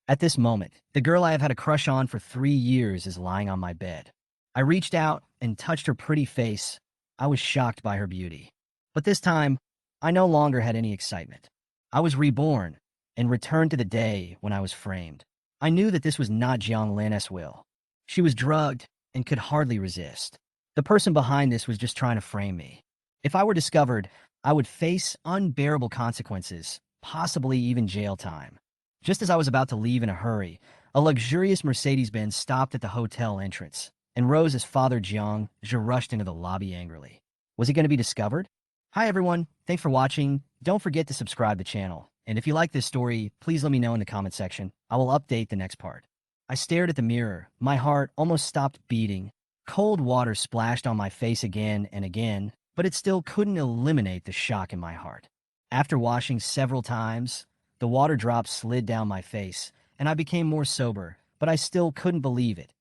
At this moment, the girl I have had a crush on for 3 years is lying on my bed. I reached out and touched her pretty face. I was shocked by her beauty. But this time, I no longer had any excitement. I was reborn and returned to the day when I was framed. I knew that this was not Jiang Lin's will. She was drugged and could hardly resist. The person behind this was just trying to frame me. If I were discovered, I would face unbearable consequences, possibly even jail time. Just as I was about to leave in a hurry, a luxurious Mercedes-Benz stopped at the hotel entrance, and Rose's father, Jiang, rushed into the lobby angrily. Was he going to be discovered? Hi everyone, thanks for watching. Don't forget to subscribe to the channel. And if you like this story, please let me know in the comment section. I will update the next part. I stared at the mirror. My heart almost stopped beating. Cold water splashed on my face again and again, but it still couldn't eliminate the shock in my heart. After washing several times, the water drops slid down my face, and I became more sober, but I still couldn't believe it.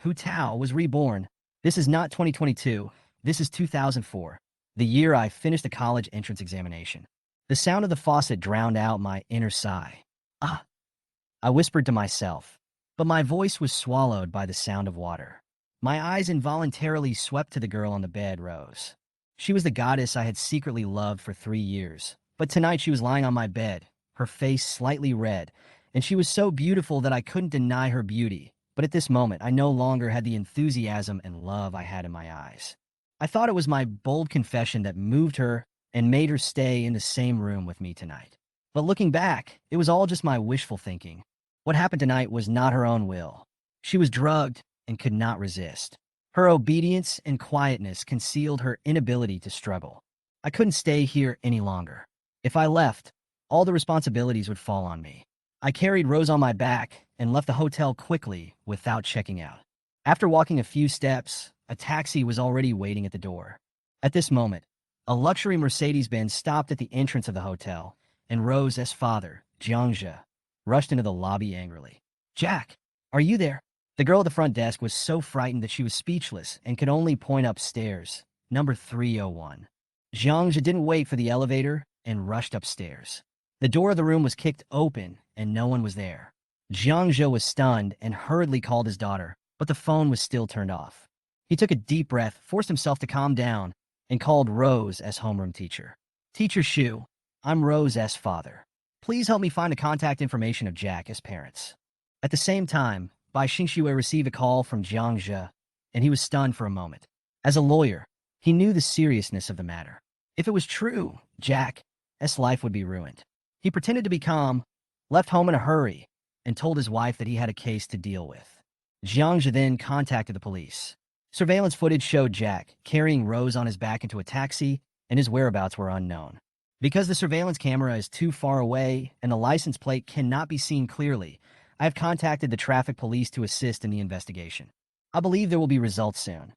Hu Tao, was reborn. This is not 2022, this is 2004, the year I finished the college entrance examination. The sound of the faucet drowned out my inner sigh. I whispered to myself, but my voice was swallowed by the sound of water. My eyes involuntarily swept to the girl on the bed, Rose. She was the goddess I had secretly loved for 3 years, but tonight she was lying on my bed, her face slightly red, and she was so beautiful that I couldn't deny her beauty. But at this moment, I no longer had the enthusiasm and love I had in my eyes. I thought it was my bold confession that moved her and made her stay in the same room with me tonight. But looking back, it was all just my wishful thinking. What happened tonight was not her own will. She was drugged and could not resist. Her obedience and quietness concealed her inability to struggle. I couldn't stay here any longer. If I left, all the responsibilities would fall on me. I carried Rose on my back and left the hotel quickly without checking out. After walking a few steps, a taxi was already waiting at the door. At this moment, a luxury Mercedes-Benz stopped at the entrance of the hotel, and Rose's father, Jiang, rushed into the lobby angrily. "Jack, are you there?" The girl at the front desk was so frightened that she was speechless and could only point upstairs, number 301. Jiang didn't wait for the elevator and rushed upstairs. The door of the room was kicked open, and no one was there. Jiang was stunned and hurriedly called his daughter, but the phone was still turned off. He took a deep breath, forced himself to calm down, and called Rose as homeroom teacher. "Teacher Shu, I'm Rose's father. Please help me find the contact information of Jack as parents." At the same time, Bai Xingxue received a call from Jiang, and he was stunned for a moment. As a lawyer, he knew the seriousness of the matter. If it was true, Jack's life would be ruined. He pretended to be calm, left home in a hurry, and told his wife that he had a case to deal with. Jiang then contacted the police. Surveillance footage showed Jack carrying Rose on his back into a taxi, and his whereabouts were unknown. Because the surveillance camera is too far away and the license plate cannot be seen clearly, I have contacted the traffic police to assist in the investigation. I believe there will be results soon.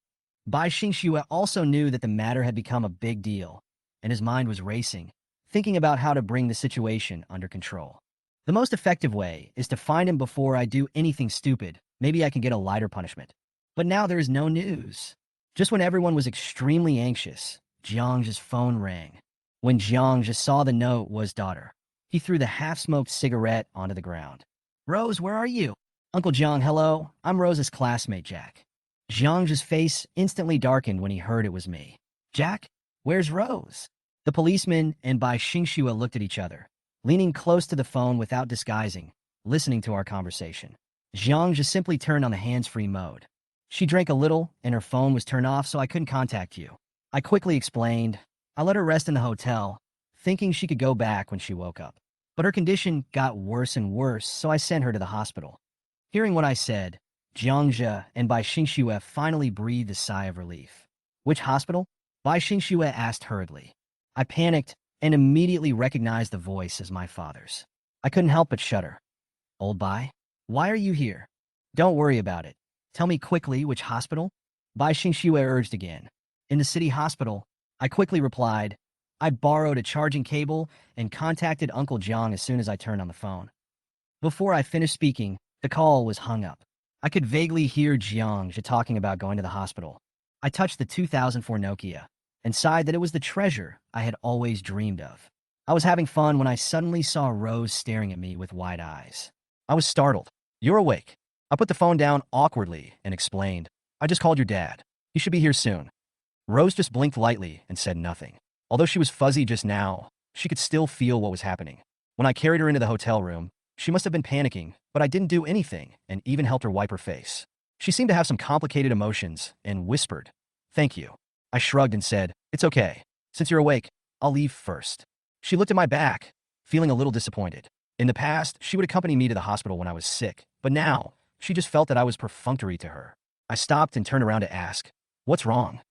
Bai Xingxue also knew that the matter had become a big deal, and his mind was racing, thinking about how to bring the situation under control. The most effective way is to find him before I do anything stupid. Maybe I can get a lighter punishment. But now there is no news. Just when everyone was extremely anxious, Jiang's phone rang. When Jiang saw the note was daughter, he threw the half-smoked cigarette onto the ground. "Rose, where are you?" "Uncle Jiang, hello. I'm Rose's classmate, Jack." Jiang's face instantly darkened when he heard it was me. "Jack, where's Rose?" The policeman and Bai Xingxue looked at each other, leaning close to the phone without disguising, listening to our conversation. Jiang simply turned on the hands-free mode. "She drank a little, and her phone was turned off, so I couldn't contact you." I quickly explained. I let her rest in the hotel, thinking she could go back when she woke up. But her condition got worse and worse, so I sent her to the hospital. Hearing what I said, Jiang and Bai Xingxue finally breathed a sigh of relief. "Which hospital?" Bai Xingxue asked hurriedly. I panicked and immediately recognized the voice as my father's. I couldn't help but shudder. "Old Bai, why are you here?" "Don't worry about it. Tell me quickly which hospital?" Bai Xingxue urged again. "In the city hospital," I quickly replied. I borrowed a charging cable and contacted Uncle Jiang as soon as I turned on the phone. Before I finished speaking, the call was hung up. I could vaguely hear Jiang talking about going to the hospital. I touched the 2004 Nokia and sighed that it was the treasure I had always dreamed of. I was having fun when I suddenly saw Rose staring at me with wide eyes. I was startled. You're awake. I put the phone down awkwardly and explained. I just called your dad. He should be here soon. Rose just blinked lightly and said nothing. Although she was fuzzy just now, she could still feel what was happening. When I carried her into the hotel room, she must have been panicking, but I didn't do anything and even helped her wipe her face. She seemed to have some complicated emotions and whispered, "Thank you." I shrugged and said, "It's okay. Since you're awake, I'll leave first." She looked at my back, feeling a little disappointed. In the past, she would accompany me to the hospital when I was sick, but now, she just felt that I was perfunctory to her. I stopped and turned around to ask, "What's wrong?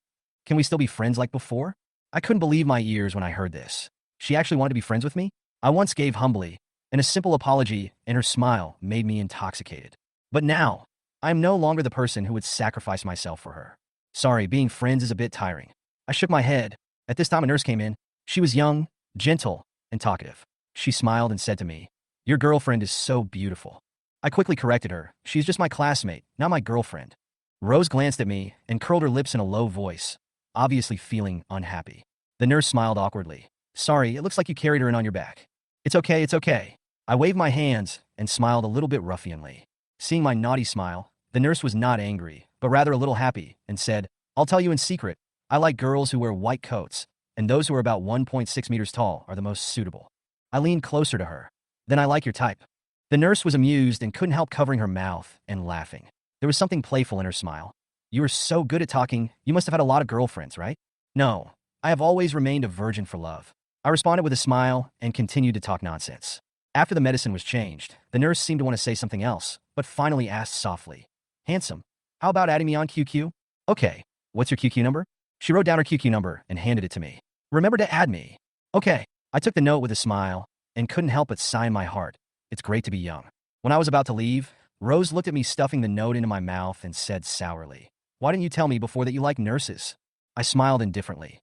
Can we still be friends like before?" I couldn't believe my ears when I heard this. She actually wanted to be friends with me? I once gave humbly, and a simple apology and her smile made me intoxicated. But now, I am no longer the person who would sacrifice myself for her. Sorry, being friends is a bit tiring. I shook my head. At this time, a nurse came in. She was young, gentle, and talkative. She smiled and said to me, "Your girlfriend is so beautiful." I quickly corrected her. "She's just my classmate, not my girlfriend." Rose glanced at me and curled her lips in a low voice, obviously feeling unhappy. The nurse smiled awkwardly. "Sorry, it looks like you carried her in on your back." It's okay, it's okay." I waved my hands and smiled a little bit ruffianly. Seeing my naughty smile, the nurse was not angry, but rather a little happy, and said, "I'll tell you in secret, I like girls who wear white coats, and those who are about 1.6 meters tall are the most suitable." I leaned closer to her. "Then I like your type." The nurse was amused and couldn't help covering her mouth and laughing. There was something playful in her smile. "You are so good at talking, you must have had a lot of girlfriends, right?" "No, I have always remained a virgin for love." I responded with a smile and continued to talk nonsense. After the medicine was changed, the nurse seemed to want to say something else, but finally asked softly, "Handsome, how about adding me on QQ?" "Okay, what's your QQ number?" She wrote down her QQ number and handed it to me. "Remember to add me." "Okay." I took the note with a smile and couldn't help but sigh in my heart. It's great to be young. When I was about to leave, Rose looked at me stuffing the note into my mouth and said sourly, "Why didn't you tell me before that you like nurses?" I smiled indifferently.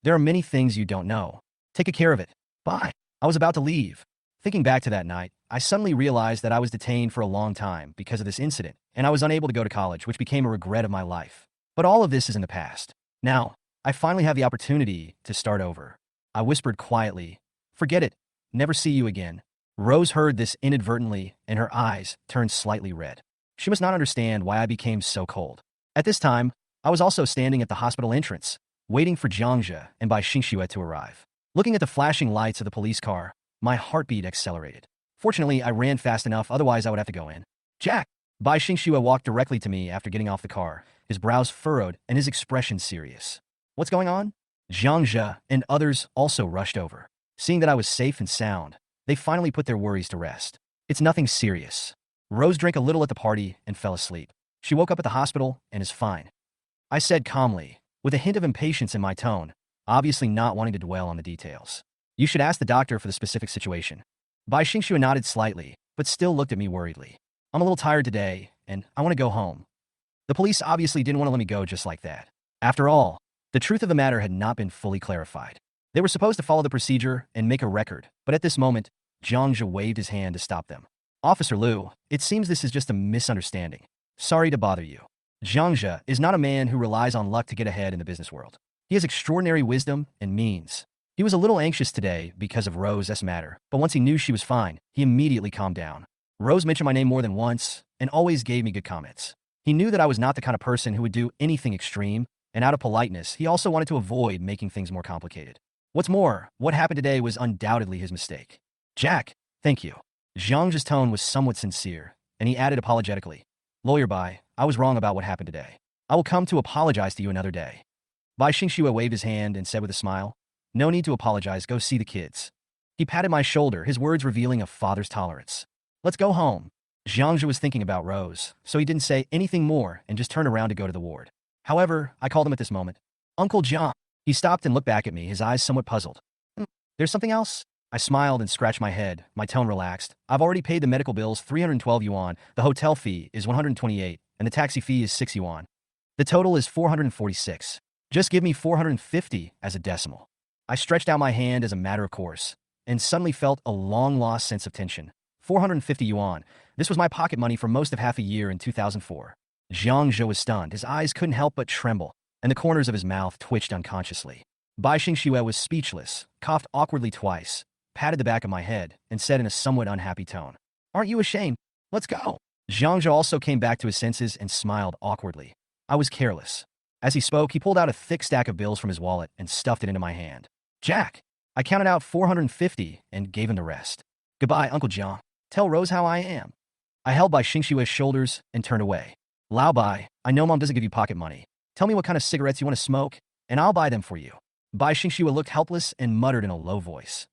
"There are many things you don't know. Take care of it. Bye." I was about to leave. Thinking back to that night, I suddenly realized that I was detained for a long time because of this incident, and I was unable to go to college, which became a regret of my life. But all of this is in the past. Now, I finally have the opportunity to start over. I whispered quietly, "Forget it. Never see you again." Rose heard this inadvertently, and her eyes turned slightly red. She must not understand why I became so cold. At this time, I was also standing at the hospital entrance, waiting for Jiangxia and Bai Xingxue to arrive. Looking at the flashing lights of the police car, my heartbeat accelerated. Fortunately, I ran fast enough, otherwise I would have to go in. "Jack!" Bai Xingxue walked directly to me after getting off the car, his brows furrowed and his expression serious. "What's going on?" Jiangxia and others also rushed over. Seeing that I was safe and sound, they finally put their worries to rest. "It's nothing serious." Rose drank a little at the party and fell asleep. She woke up at the hospital and is fine. I said calmly, with a hint of impatience in my tone, obviously not wanting to dwell on the details. "You should ask the doctor for the specific situation." Bai Xingxue nodded slightly, but still looked at me worriedly. "I'm a little tired today, and I want to go home." The police obviously didn't want to let me go just like that. After all, the truth of the matter had not been fully clarified. They were supposed to follow the procedure and make a record, but at this moment, Jiangxia waved his hand to stop them. "Officer Liu, it seems this is just a misunderstanding. Sorry to bother you." Jiangxia is not a man who relies on luck to get ahead in the business world. He has extraordinary wisdom and means. He was a little anxious today because of Rose's matter, but once he knew she was fine, he immediately calmed down. Rose mentioned my name more than once and always gave me good comments. He knew that I was not the kind of person who would do anything extreme, and out of politeness, he also wanted to avoid making things more complicated. What's more, what happened today was undoubtedly his mistake. "Jack, thank you." Jiang's tone was somewhat sincere, and he added apologetically, "Lawyer Bai, I was wrong about what happened today. I will come to apologize to you another day." Bai Xingxue waved his hand and said with a smile, "No need to apologize, go see the kids." He patted my shoulder, his words revealing a father's tolerance. "Let's go home." Jiangxia was thinking about Rose, so he didn't say anything more and just turned around to go to the ward. However, I called him at this moment. "Uncle Jiang." He stopped and looked back at me, his eyes somewhat puzzled. There's something else?" I smiled and scratched my head, my tone relaxed. "I've already paid the medical bills 312 yuan, the hotel fee is 128, and the taxi fee is 6 yuan. The total is 446. Just give me 450 as a decimal." I stretched out my hand as a matter of course, and suddenly felt a long-lost sense of tension. 450 yuan. This was my pocket money for most of half a year in 2004. Jiangxia was stunned. His eyes couldn't help but tremble, and the corners of his mouth twitched unconsciously. Bai Xingxue was speechless, coughed awkwardly twice, patted the back of my head, and said in a somewhat unhappy tone, "Aren't you ashamed?" Let's go. Zhangzhe also came back to his senses and smiled awkwardly. I was careless. As he spoke, he pulled out a thick stack of bills from his wallet and stuffed it into my hand. Jack. I counted out 450 and gave him the rest. Goodbye, Uncle Jiang. Tell Rose how I am. I held by Xingxue's shoulders and turned away. Lao Bai, I know Mom doesn't give you pocket money. Tell me what kind of cigarettes you want to smoke, and I'll buy them for you. Bai Xingxue looked helpless and muttered in a low voice.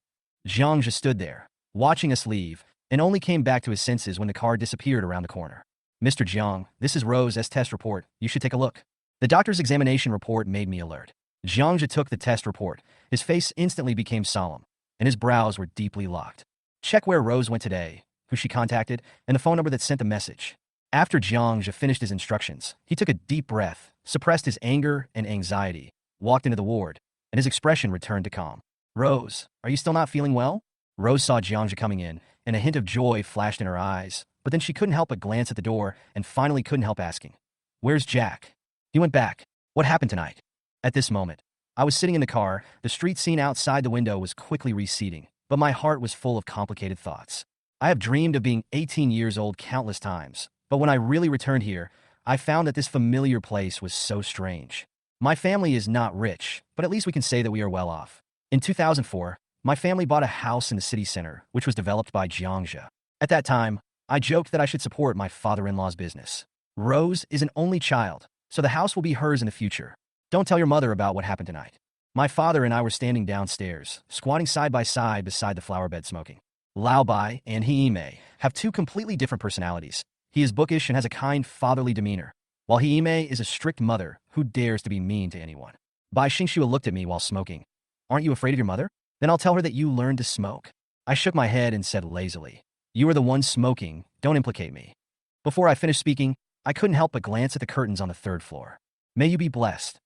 Zhang just stood there, watching us leave, and only came back to his senses when the car disappeared around the corner. Mr. Jiang, this is Rose's test report. You should take a look. The doctor's examination report made me alert. Zhang took the test report. His face instantly became solemn, and his brows were deeply locked. Check where Rose went today, who she contacted, and the phone number that sent the message. After Zhang finished his instructions, he took a deep breath, suppressed his anger and anxiety, walked into the ward, and his expression returned to calm. Rose, are you still not feeling well? Rose saw Zhang coming in, and a hint of joy flashed in her eyes, but then she couldn't help but glance at the door and finally couldn't help asking, "Where's Jack?" He went back. What happened tonight? At this moment, I was sitting in the car. The street scene outside the window was quickly receding, but my heart was full of complicated thoughts. I have dreamed of being 18 years old countless times, but when I really returned here, I found that this familiar place was so strange. My family is not rich, but at least we can say that we are well off. In 2004, my family bought a house in the city center, which was developed by Jiangzhe. At that time, I joked that I should support my father-in-law's business. Rose is an only child, so the house will be hers in the future. Don't tell your mother about what happened tonight. My father and I were standing downstairs, squatting side by side beside the flower bed smoking. Lao Bai and Hiime have two completely different personalities. He is bookish and has a kind, fatherly demeanor, while Hiime is a strict mother who dares to be mean to anyone. Bai Xingxue looked at me while smoking. Aren't you afraid of your mother? Then I'll tell her that you learned to smoke. I shook my head and said lazily, You are the one smoking, don't implicate me. Before I finished speaking, I couldn't help but glance at the curtains on the third floor. May you be blessed.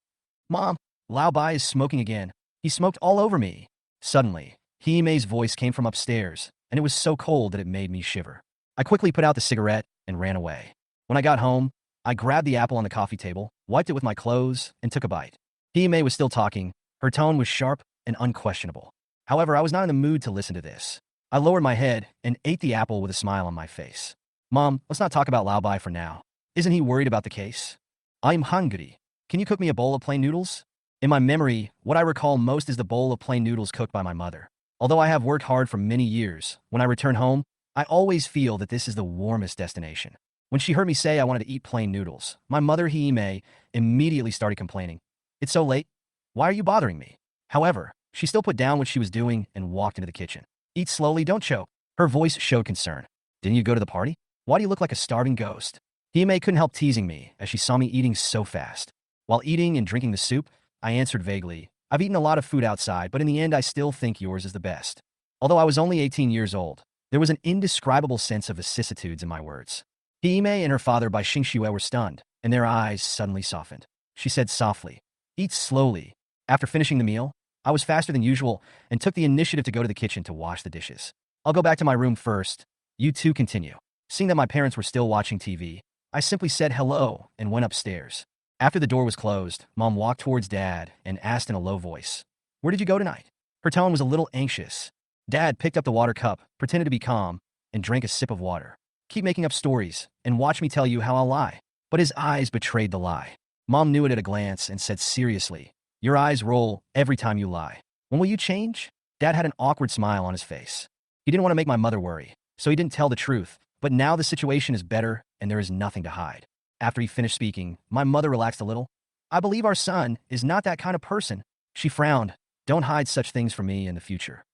Mom, Lao Bai is smoking again. He smoked all over me. Suddenly, Hiimei's voice came from upstairs, and it was so cold that it made me shiver. I quickly put out the cigarette and ran away. When I got home, I grabbed the apple on the coffee table, wiped it with my clothes, and took a bite. Hiimei was still talking. Her tone was sharp and unquestionable. However, I was not in the mood to listen to this. I lowered my head and ate the apple with a smile on my face. Mom, let's not talk about Lao Bai for now. Isn't he worried about the case? I'm hungry. Can you cook me a bowl of plain noodles? In my memory, what I recall most is the bowl of plain noodles cooked by my mother. Although I have worked hard for many years, when I return home, I always feel that this is the warmest destination. When she heard me say I wanted to eat plain noodles, my mother Hiime immediately started complaining. It's so late. Why are you bothering me? However, she still put down what she was doing and walked into the kitchen. Eat slowly, don't choke. Her voice showed concern. Didn't you go to the party? Why do you look like a starving ghost? Hiime couldn't help teasing me as she saw me eating so fast. While eating and drinking the soup, I answered vaguely, I've eaten a lot of food outside, but in the end I still think yours is the best. Although I was only 18 years old, there was an indescribable sense of vicissitudes in my words. Hiime and her father Bai Xingxue were stunned, and their eyes suddenly softened. She said softly, Eat slowly. After finishing the meal, I was faster than usual and took the initiative to go to the kitchen to wash the dishes. I'll go back to my room first. You two continue. Seeing that my parents were still watching TV, I simply said hello and went upstairs. After the door was closed, Mom walked towards Dad and asked in a low voice, Where did you go tonight? Her tone was a little anxious. Dad picked up the water cup, pretended to be calm, and drank a sip of water. Keep making up stories and watch me tell you how I'll lie. But his eyes betrayed the lie. Mom knew it at a glance and said seriously, Your eyes roll every time you lie. When will you change? Dad had an awkward smile on his face. He didn't want to make my mother worry, so he didn't tell the truth, but now the situation is better and there is nothing to hide. After he finished speaking, my mother relaxed a little. I believe our son is not that kind of person. She frowned. Don't hide such things from me in the future.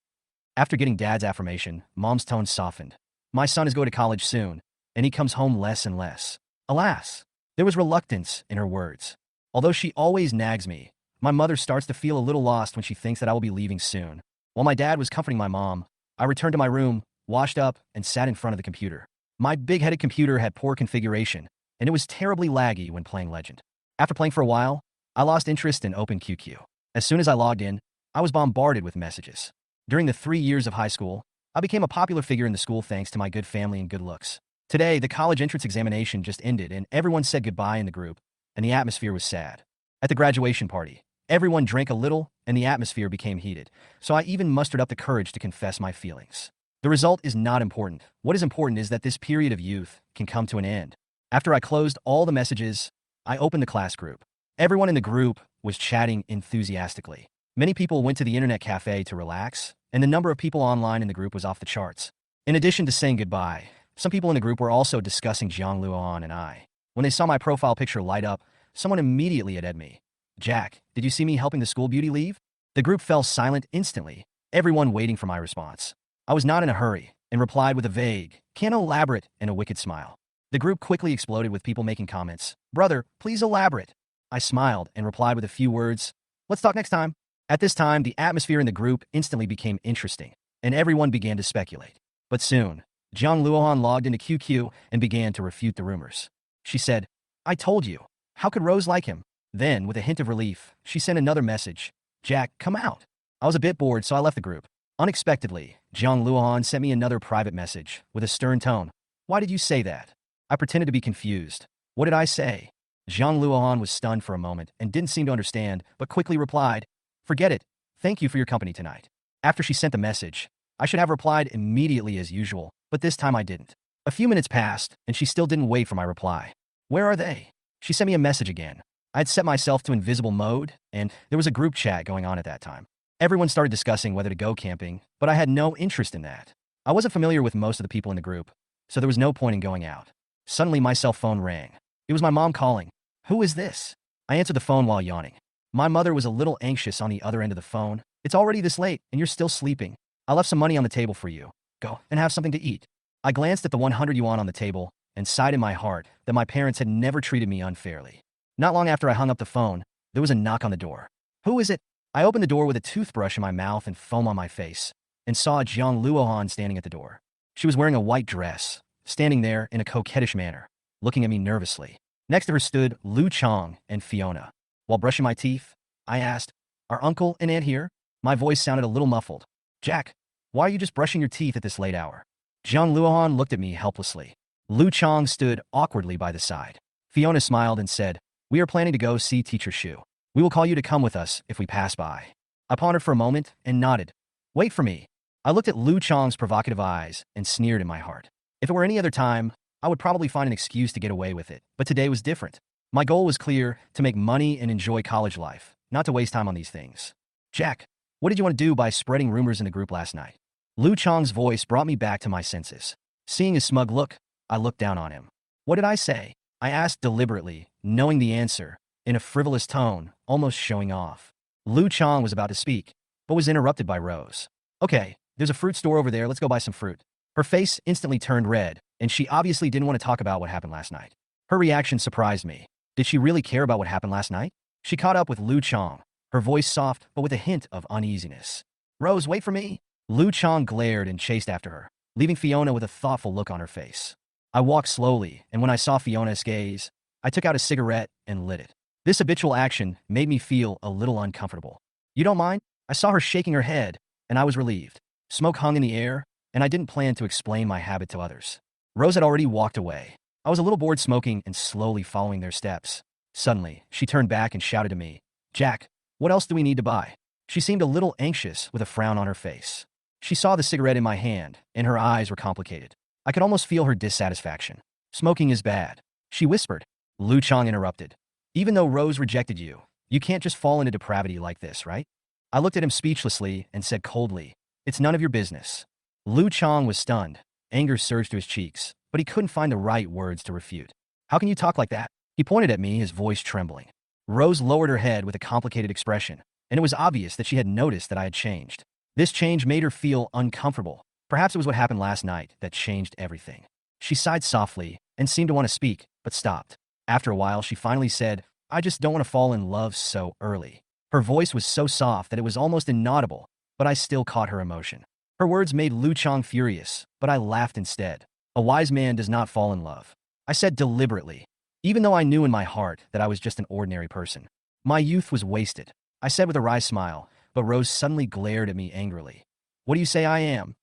After getting Dad's affirmation, Mom's tone softened. My son is going to college soon, and he comes home less and less. Alas, there was reluctance in her words. Although she always nags me, my mother starts to feel a little lost when she thinks that I will be leaving soon. While my dad was comforting my mom, I returned to my room, washed up, and sat in front of the computer. My big-headed computer had poor configuration, and it was terribly laggy when playing Legend. After playing for a while, I lost interest in OpenQQ. As soon as I logged in, I was bombarded with messages. During the 3 years of high school, I became a popular figure in the school thanks to my good family and good looks. Today, the college entrance examination just ended and everyone said goodbye in the group, and the atmosphere was sad. At the graduation party, everyone drank a little and the atmosphere became heated, so I even mustered up the courage to confess my feelings. The result is not important. What is important is that this period of youth can come to an end. After I closed all the messages, I opened the class group. Everyone in the group was chatting enthusiastically. Many people went to the internet cafe to relax, and the number of people online in the group was off the charts. In addition to saying goodbye, some people in the group were also discussing Jiang Luohan and I. When they saw my profile picture light up, someone immediately added me. "Jack, did you see me helping the school beauty leave?" The group fell silent instantly, everyone waiting for my response. I was not in a hurry, and replied with a vague, "Can't elaborate," and a wicked smile. The group quickly exploded with people making comments. "Brother, please elaborate." I smiled and replied with a few words, "Let's talk next time." At this time, the atmosphere in the group instantly became interesting, and everyone began to speculate. But soon, Jiang Luohan logged into QQ and began to refute the rumors. She said, "I told you. How could Rose like him?" Then, with a hint of relief, she sent another message. "Jack, come out." I was a bit bored, so I left the group. Unexpectedly, Jiang Luohan sent me another private message with a stern tone. "Why did you say that?" I pretended to be confused. "What did I say?" Jiang Luohan was stunned for a moment and didn't seem to understand, but quickly replied, "Forget it. Thank you for your company tonight." After she sent the message, I should have replied immediately as usual, but this time I didn't. A few minutes passed, and she still didn't wait for my reply. "Where are they?" She sent me a message again. I had set myself to invisible mode, and there was a group chat going on at that time. Everyone started discussing whether to go camping, but I had no interest in that. I wasn't familiar with most of the people in the group, so there was no point in going out. Suddenly, my cell phone rang. It was my mom calling. "Who is this?" I answered the phone while yawning. My mother was a little anxious on the other end of the phone. "It's already this late, and you're still sleeping. I left some money on the table for you. Go and have something to eat." I glanced at the 100 yuan on the table and sighed in my heart that my parents had never treated me unfairly. Not long after I hung up the phone, there was a knock on the door. "Who is it?" I opened the door with a toothbrush in my mouth and foam on my face, and saw Jiang Luohan standing at the door. She was wearing a white dress, standing there in a coquettish manner, looking at me nervously. Next to her stood Lu Chong and Fiona. While brushing my teeth, I asked, "Are Uncle and Aunt here?" My voice sounded a little muffled. "Jack, why are you just brushing your teeth at this late hour?" Jiang Luohan looked at me helplessly. Lu Chong stood awkwardly by the side. Fiona smiled and said, "We are planning to go see Teacher Shu. We will call you to come with us if we pass by." I pondered for a moment and nodded. "Wait for me." I looked at Lu Chong's provocative eyes and sneered in my heart. If it were any other time, I would probably find an excuse to get away with it, but today was different. My goal was clear: to make money and enjoy college life, not to waste time on these things. "Jack, what did you want to do by spreading rumors in the group last night?" Lu Chong's voice brought me back to my senses. Seeing his smug look, I looked down on him. "What did I say?" I asked deliberately, knowing the answer, in a frivolous tone, almost showing off. Lu Chong was about to speak, but was interrupted by Rose. "Okay, there's a fruit store over there. Let's go buy some fruit." Her face instantly turned red, and she obviously didn't want to talk about what happened last night. Her reaction surprised me. Did she really care about what happened last night? She caught up with Lu Chong, her voice soft but with a hint of uneasiness. "Rose, wait for me." Lu Chong glared and chased after her, leaving Fiona with a thoughtful look on her face. I walked slowly, and when I saw Fiona's gaze, I took out a cigarette and lit it. This habitual action made me feel a little uncomfortable. "You don't mind?" I saw her shaking her head, and I was relieved. Smoke hung in the air, and I didn't plan to explain my habit to others. Rose had already walked away. I was a little bored smoking and slowly following their steps. Suddenly, she turned back and shouted to me, "Jack, what else do we need to buy?" She seemed a little anxious with a frown on her face. She saw the cigarette in my hand, and her eyes were complicated. I could almost feel her dissatisfaction. "Smoking is bad," she whispered. Lu Chong interrupted. "Even though Rose rejected you, you can't just fall into depravity like this, right?" I looked at him speechlessly and said coldly, "It's none of your business." Lu Chong was stunned. Anger surged to his cheeks, but he couldn't find the right words to refute. "How can you talk like that?" He pointed at me, his voice trembling. Rose lowered her head with a complicated expression, and it was obvious that she had noticed that I had changed. This change made her feel uncomfortable. Perhaps it was what happened last night that changed everything. She sighed softly and seemed to want to speak, but stopped. After a while, she finally said, "I just don't want to fall in love so early." Her voice was so soft that it was almost inaudible, but I still caught her emotion. Her words made Lu Chong furious, but I laughed instead. "A wise man does not fall in love," I said deliberately, even though I knew in my heart that I was just an ordinary person. "My youth was wasted," I said with a wry smile, but Rose suddenly glared at me angrily. "What do you say I am?"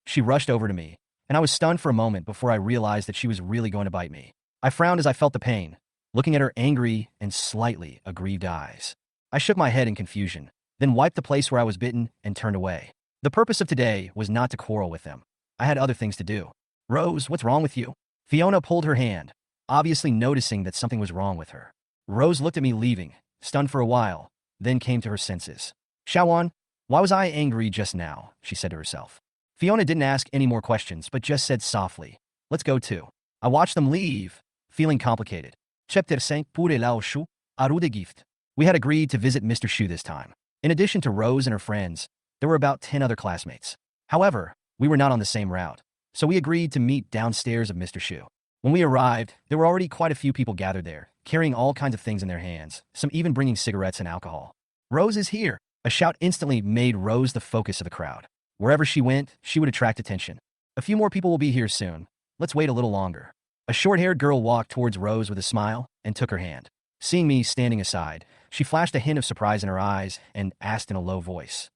She rushed over to me, and I was stunned for a moment before I realized that she was really going to bite me. I frowned as I felt the pain, looking at her angry and slightly aggrieved eyes. I shook my head in confusion, then wiped the place where I was bitten and turned away. The purpose of today was not to quarrel with them. I had other things to do. Rose, what's wrong with you? Fiona pulled her hand, obviously noticing that something was wrong with her. Rose looked at me leaving, stunned for a while, then came to her senses. Shawan, why was I angry just now? She said to herself. Fiona didn't ask any more questions, but just said softly, let's go too. I watched them leave, feeling complicated. Chapter 5 pour Lao Shu, Aru de Gift. We had agreed to visit Mr. Shu this time. In addition to Rose and her friends, there were about 10 other classmates. However, we were not on the same route, so we agreed to meet downstairs of Mr. Shu. When we arrived, there were already quite a few people gathered there, carrying all kinds of things in their hands, some even bringing cigarettes and alcohol. Rose is here! A shout instantly made Rose the focus of the crowd. Wherever she went, she would attract attention. A few more people will be here soon. Let's wait a little longer. A short-haired girl walked towards Rose with a smile and took her hand. Seeing me standing aside, she flashed a hint of surprise in her eyes and asked in a low voice,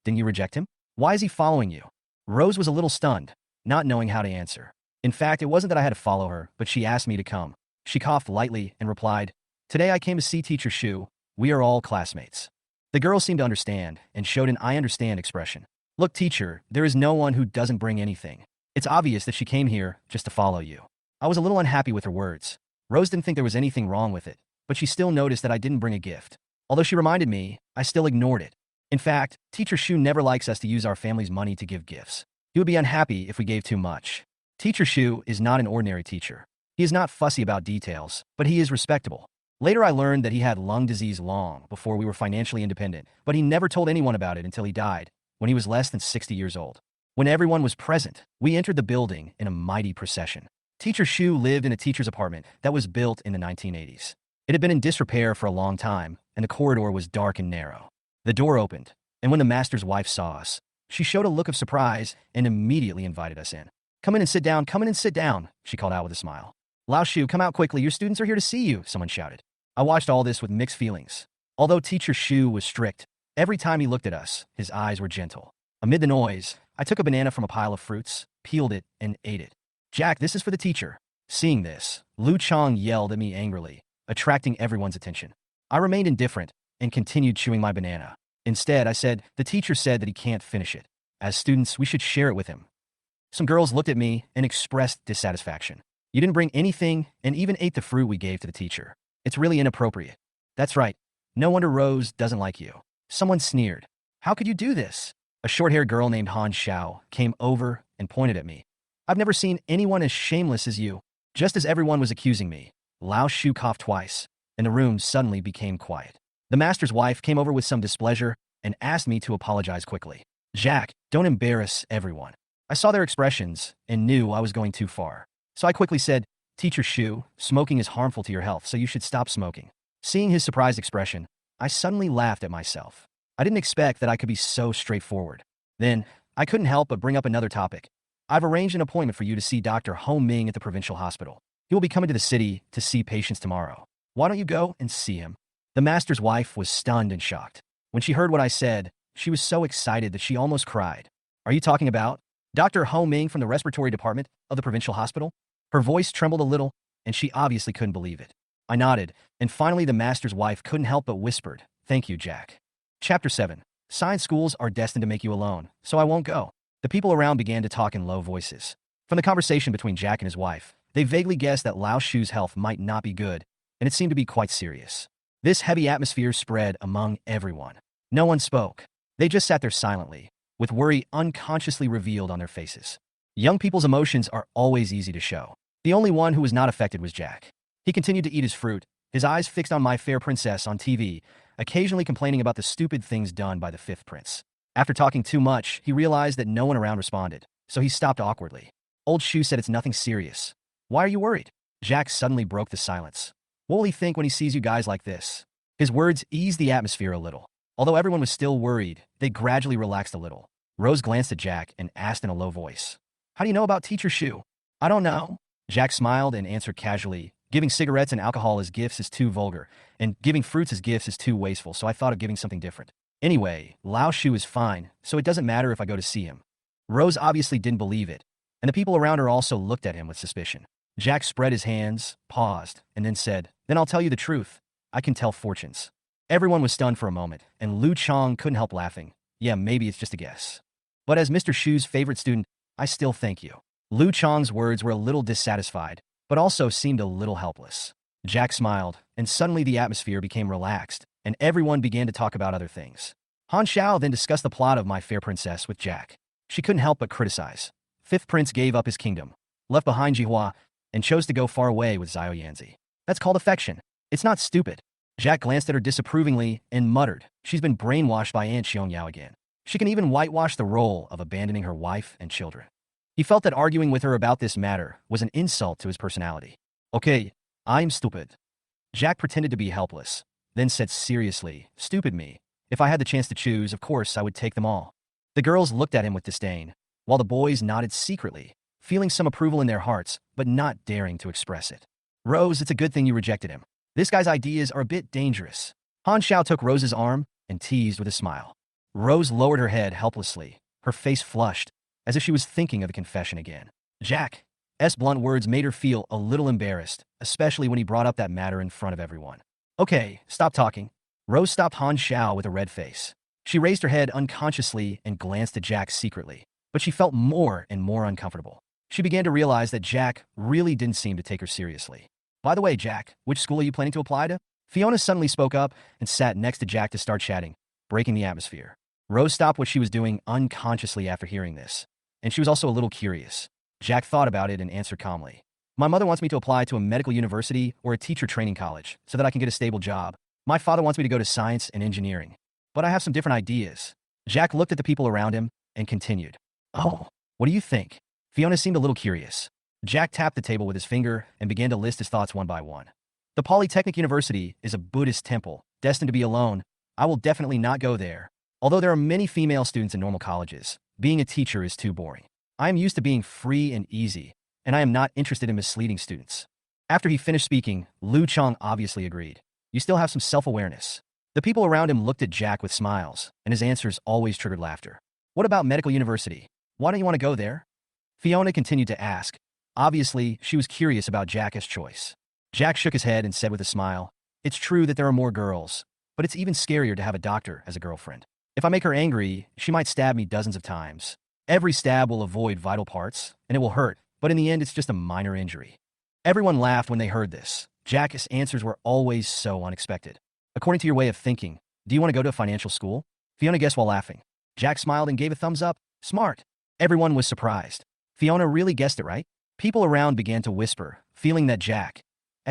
"Didn't you reject him? Why is he following you?" Rose was a little stunned, not knowing how to answer. In fact, it wasn't that I had to follow her, but she asked me to come. She coughed lightly and replied, "Today I came to see Teacher Shu. We are all classmates." The girl seemed to understand and showed an "I understand" expression. "Look, teacher, there is no one who doesn't bring anything. It's obvious that she came here just to follow you." I was a little unhappy with her words. Rose didn't think there was anything wrong with it, but she still noticed that I didn't bring a gift. Although she reminded me, I still ignored it. In fact, Teacher Shu never likes us to use our family's money to give gifts. He would be unhappy if we gave too much. Teacher Shu is not an ordinary teacher. He is not fussy about details, but he is respectable. Later I learned that he had lung disease long before we were financially independent, but he never told anyone about it until he died, when he was less than 60 years old. When everyone was present, we entered the building in a mighty procession. Teacher Shu lived in a teacher's apartment that was built in the 1980s. It had been in disrepair for a long time, and the corridor was dark and narrow. The door opened, and when the master's wife saw us, she showed a look of surprise and immediately invited us in. Come in and sit down, come in and sit down," she called out with a smile. "Lao Shu, come out quickly, your students are here to see you," someone shouted. I watched all this with mixed feelings. Although Teacher Shu was strict, every time he looked at us, his eyes were gentle. Amid the noise, I took a banana from a pile of fruits, peeled it, and ate it. "Jack, this is for the teacher." Seeing this, Lu Chong yelled at me angrily, attracting everyone's attention. I remained indifferent and continued chewing my banana. Instead, I said, "The teacher said that he can't finish it. As students, we should share it with him." Some girls looked at me and expressed dissatisfaction. "You didn't bring anything and even ate the fruit we gave to the teacher. It's really inappropriate." "That's right. No wonder Rose doesn't like you." Someone sneered. "How could you do this?" A short-haired girl named Han Xiao came over and pointed at me. "I've never seen anyone as shameless as you." Just as everyone was accusing me, Lao Shu coughed twice, and the room suddenly became quiet. The master's wife came over with some displeasure and asked me to apologize quickly. "Jack, don't embarrass everyone." I saw their expressions and knew I was going too far. So I quickly said, "Teacher Shu, smoking is harmful to your health, so you should stop smoking." Seeing his surprised expression, I suddenly laughed at myself. I didn't expect that I could be so straightforward. Then, I couldn't help but bring up another topic. "I've arranged an appointment for you to see Dr. Ho Ming at the provincial hospital. He will be coming to the city to see patients tomorrow. Why don't you go and see him?" The master's wife was stunned and shocked. When she heard what I said, she was so excited that she almost cried. "Are you talking about Dr. Ho Ming from the respiratory department of the provincial hospital?" Her voice trembled a little, and she obviously couldn't believe it. I nodded, and finally the master's wife couldn't help but whispered, "Thank you, Jack." Chapter 7. Science schools are destined to make you alone, so I won't go. The people around began to talk in low voices. From the conversation between Jack and his wife, they vaguely guessed that Lao Shu's health might not be good, and it seemed to be quite serious. This heavy atmosphere spread among everyone. No one spoke. They just sat there silently, with worry unconsciously revealed on their faces. Young people's emotions are always easy to show. The only one who was not affected was Jack. He continued to eat his fruit, his eyes fixed on My Fair Princess on TV, occasionally complaining about the stupid things done by the fifth prince. After talking too much, he realized that no one around responded, so he stopped awkwardly. Old Shu said, "It's nothing serious. Why are you worried?" Jack suddenly broke the silence. "What will he think when he sees you guys like this?" His words eased the atmosphere a little. Although everyone was still worried, they gradually relaxed a little. Rose glanced at Jack and asked in a low voice, "How do you know about Teacher Shu?" "I don't know." Jack smiled and answered casually, "Giving cigarettes and alcohol as gifts is too vulgar, and giving fruits as gifts is too wasteful, so I thought of giving something different. Anyway, Lao Shu is fine, so it doesn't matter if I go to see him." Rose obviously didn't believe it, and the people around her also looked at him with suspicion. Jack spread his hands, paused, and then said, "Then I'll tell you the truth. I can tell fortunes." Everyone was stunned for a moment, and Lu Chong couldn't help laughing. "Yeah, maybe it's just a guess." But as Mr. Shu's favorite student, I still thank you. Lu Chang's words were a little dissatisfied, but also seemed a little helpless. Jack smiled, and suddenly the atmosphere became relaxed, and everyone began to talk about other things. Han Xiao then discussed the plot of My Fair Princess with Jack. She couldn't help but criticize. Fifth prince gave up his kingdom, left behind Jihua, and chose to go far away with Xiao Yanzi. That's called affection. It's not stupid. Jack glanced at her disapprovingly and muttered, she's been brainwashed by Aunt Xiaoyao again. She can even whitewash the role of abandoning her wife and children. He felt that arguing with her about this matter was an insult to his personality. Okay, I'm stupid. Jack pretended to be helpless, then said seriously, stupid me. If I had the chance to choose, of course I would take them all. The girls looked at him with disdain, while the boys nodded secretly, feeling some approval in their hearts, but not daring to express it. Rose, it's a good thing you rejected him. This guy's ideas are a bit dangerous. Han Xiao took Rose's arm and teased with a smile. Rose lowered her head helplessly, her face flushed, as if she was thinking of the confession again. Jack's blunt words made her feel a little embarrassed, especially when he brought up that matter in front of everyone. Okay, stop talking. Rose stopped Han Xiao with a red face. She raised her head unconsciously and glanced at Jack secretly, but she felt more and more uncomfortable. She began to realize that Jack really didn't seem to take her seriously. By the way, Jack, which school are you planning to apply to? Fiona suddenly spoke up and sat next to Jack to start chatting, breaking the atmosphere. Rose stopped what she was doing unconsciously after hearing this, and she was also a little curious. Jack thought about it and answered calmly. My mother wants me to apply to a medical university or a teacher training college so that I can get a stable job. My father wants me to go to science and engineering, but I have some different ideas. Jack looked at the people around him and continued. Oh, what do you think? Fiona seemed a little curious. Jack tapped the table with his finger and began to list his thoughts one by one. The Polytechnic University is a Buddhist temple, destined to be alone. I will definitely not go there. Although there are many female students in normal colleges, being a teacher is too boring. I am used to being free and easy, and I am not interested in misleading students. After he finished speaking, Lu Chang obviously agreed. You still have some self-awareness. The people around him looked at Jack with smiles, and his answers always triggered laughter. What about medical university? Why don't you want to go there? Fiona continued to ask. Obviously, she was curious about Jack's choice. Jack shook his head and said with a smile, it's true that there are more girls, but it's even scarier to have a doctor as a girlfriend. If I make her angry, she might stab me dozens of times. Every stab will avoid vital parts, and it will hurt, but in the end it's just a minor injury. Everyone laughed when they heard this. Jack's answers were always so unexpected. According to your way of thinking, do you want to go to a financial school? Fiona guessed while laughing. Jack smiled and gave a thumbs up. Smart. Everyone was surprised. Fiona really guessed it right? People around began to whisper, feeling that Jack's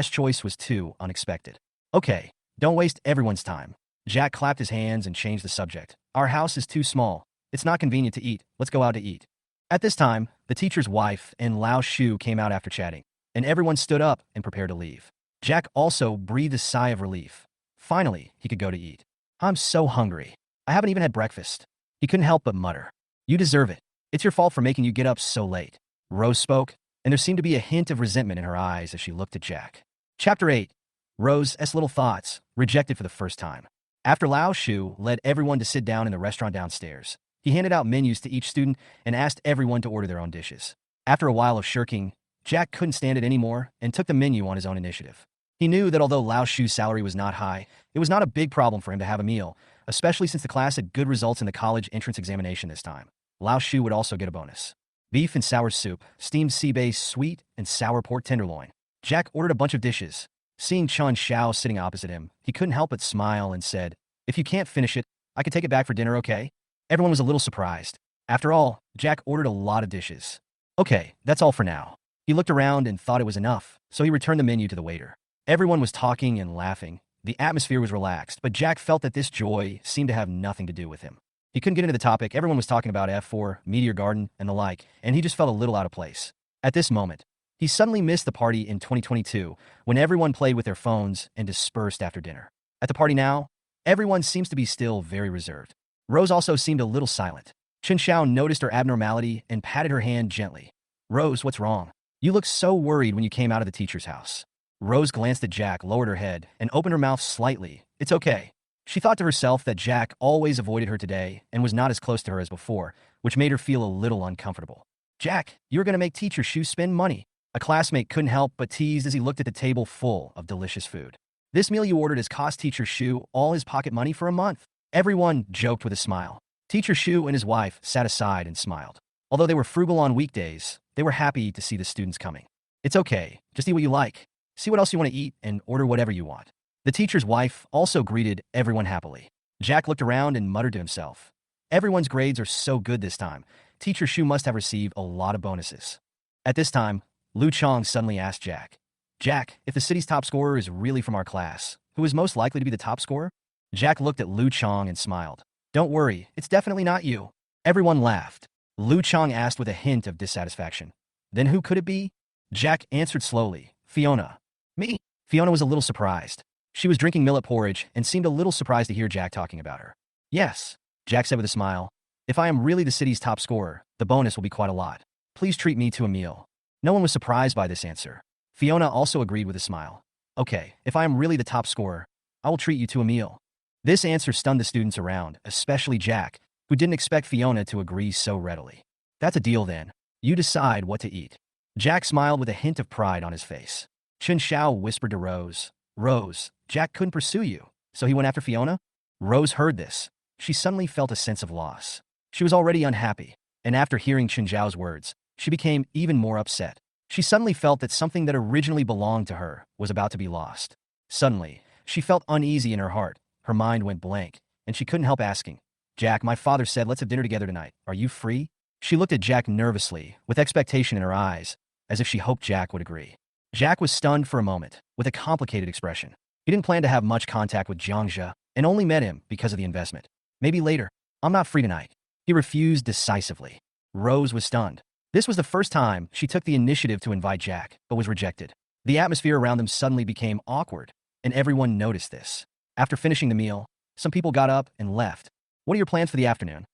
choice was too unexpected. Okay, don't waste everyone's time. Jack clapped his hands and changed the subject. Our house is too small. It's not convenient to eat. Let's go out to eat. At this time, the teacher's wife and Lao Shu came out after chatting, and everyone stood up and prepared to leave. Jack also breathed a sigh of relief. Finally, he could go to eat. I'm so hungry. I haven't even had breakfast. He couldn't help but mutter. You deserve it. It's your fault for making you get up so late. Rose spoke, and there seemed to be a hint of resentment in her eyes as she looked at Jack. Chapter 8. Rose's little thoughts, rejected for the first time. After Lao Shu led everyone to sit down in the restaurant downstairs, he handed out menus to each student and asked everyone to order their own dishes. After a while of shirking, Jack couldn't stand it anymore and took the menu on his own initiative. He knew that although Lao Shu's salary was not high, it was not a big problem for him to have a meal, especially since the class had good results in the college entrance examination this time. Lao Shu would also get a bonus. Beef and sour soup, steamed sea-bass sweet and sour pork tenderloin. Jack ordered a bunch of dishes. Seeing Chun Xiao sitting opposite him, he couldn't help but smile and said, if you can't finish it, I can take it back for dinner, okay? Everyone was a little surprised. After all, Jack ordered a lot of dishes. Okay, that's all for now. He looked around and thought it was enough, so he returned the menu to the waiter. Everyone was talking and laughing. The atmosphere was relaxed, but Jack felt that this joy seemed to have nothing to do with him. He couldn't get into the topic. Everyone was talking about F4, Meteor Garden, and the like, and he just felt a little out of place. At this moment, he suddenly missed the party in 2022 when everyone played with their phones and dispersed after dinner. At the party now, everyone seems to be still very reserved. Rose also seemed a little silent. Chen Xiao noticed her abnormality and patted her hand gently. Rose, what's wrong? You looked so worried when you came out of the teacher's house. Rose glanced at Jack, lowered her head, and opened her mouth slightly. It's okay. She thought to herself that Jack always avoided her today and was not as close to her as before, which made her feel a little uncomfortable. Jack, you're going to make teacher Shu spend money. A classmate couldn't help but teased as he looked at the table full of delicious food. This meal you ordered has cost teacher Shu all his pocket money for a month. Everyone joked with a smile. Teacher Shu and his wife sat aside and smiled. Although they were frugal on weekdays, they were happy to see the students coming. It's okay, just eat what you like. See what else you want to eat and order whatever you want. The teacher's wife also greeted everyone happily. Jack looked around and muttered to himself. Everyone's grades are so good this time. Teacher Shu must have received a lot of bonuses. At this time, Lu Chong suddenly asked Jack, Jack, if the city's top scorer is really from our class, who is most likely to be the top scorer? Jack looked at Lu Chong and smiled. Don't worry, it's definitely not you. Everyone laughed. Lu Chong asked with a hint of dissatisfaction. Then who could it be? Jack answered slowly, Fiona. Me? Fiona was a little surprised. She was drinking millet porridge and seemed a little surprised to hear Jack talking about her. Yes, Jack said with a smile. If I am really the city's top scorer, the bonus will be quite a lot. Please treat me to a meal. No one was surprised by this answer. Fiona also agreed with a smile. Okay, if I am really the top scorer, I will treat you to a meal. This answer stunned the students around, especially Jack, who didn't expect Fiona to agree so readily. That's a deal then. You decide what to eat. Jack smiled with a hint of pride on his face. Chun Xiao whispered to Rose, Rose, Jack couldn't pursue you, so he went after Fiona? Rose heard this. She suddenly felt a sense of loss. She was already unhappy, and after hearing Chun Xiao's words, she became even more upset. She suddenly felt that something that originally belonged to her was about to be lost. Suddenly, she felt uneasy in her heart. Her mind went blank, and she couldn't help asking, Jack, my father said let's have dinner together tonight. Are you free? She looked at Jack nervously, with expectation in her eyes, as if she hoped Jack would agree. Jack was stunned for a moment, with a complicated expression. He didn't plan to have much contact with Jiangxia, and only met him because of the investment. Maybe later. I'm not free tonight. He refused decisively. Rose was stunned. This was the first time she took the initiative to invite Jack, but was rejected. The atmosphere around them suddenly became awkward, and everyone noticed this. After finishing the meal, some people got up and left. What are your plans for the afternoon?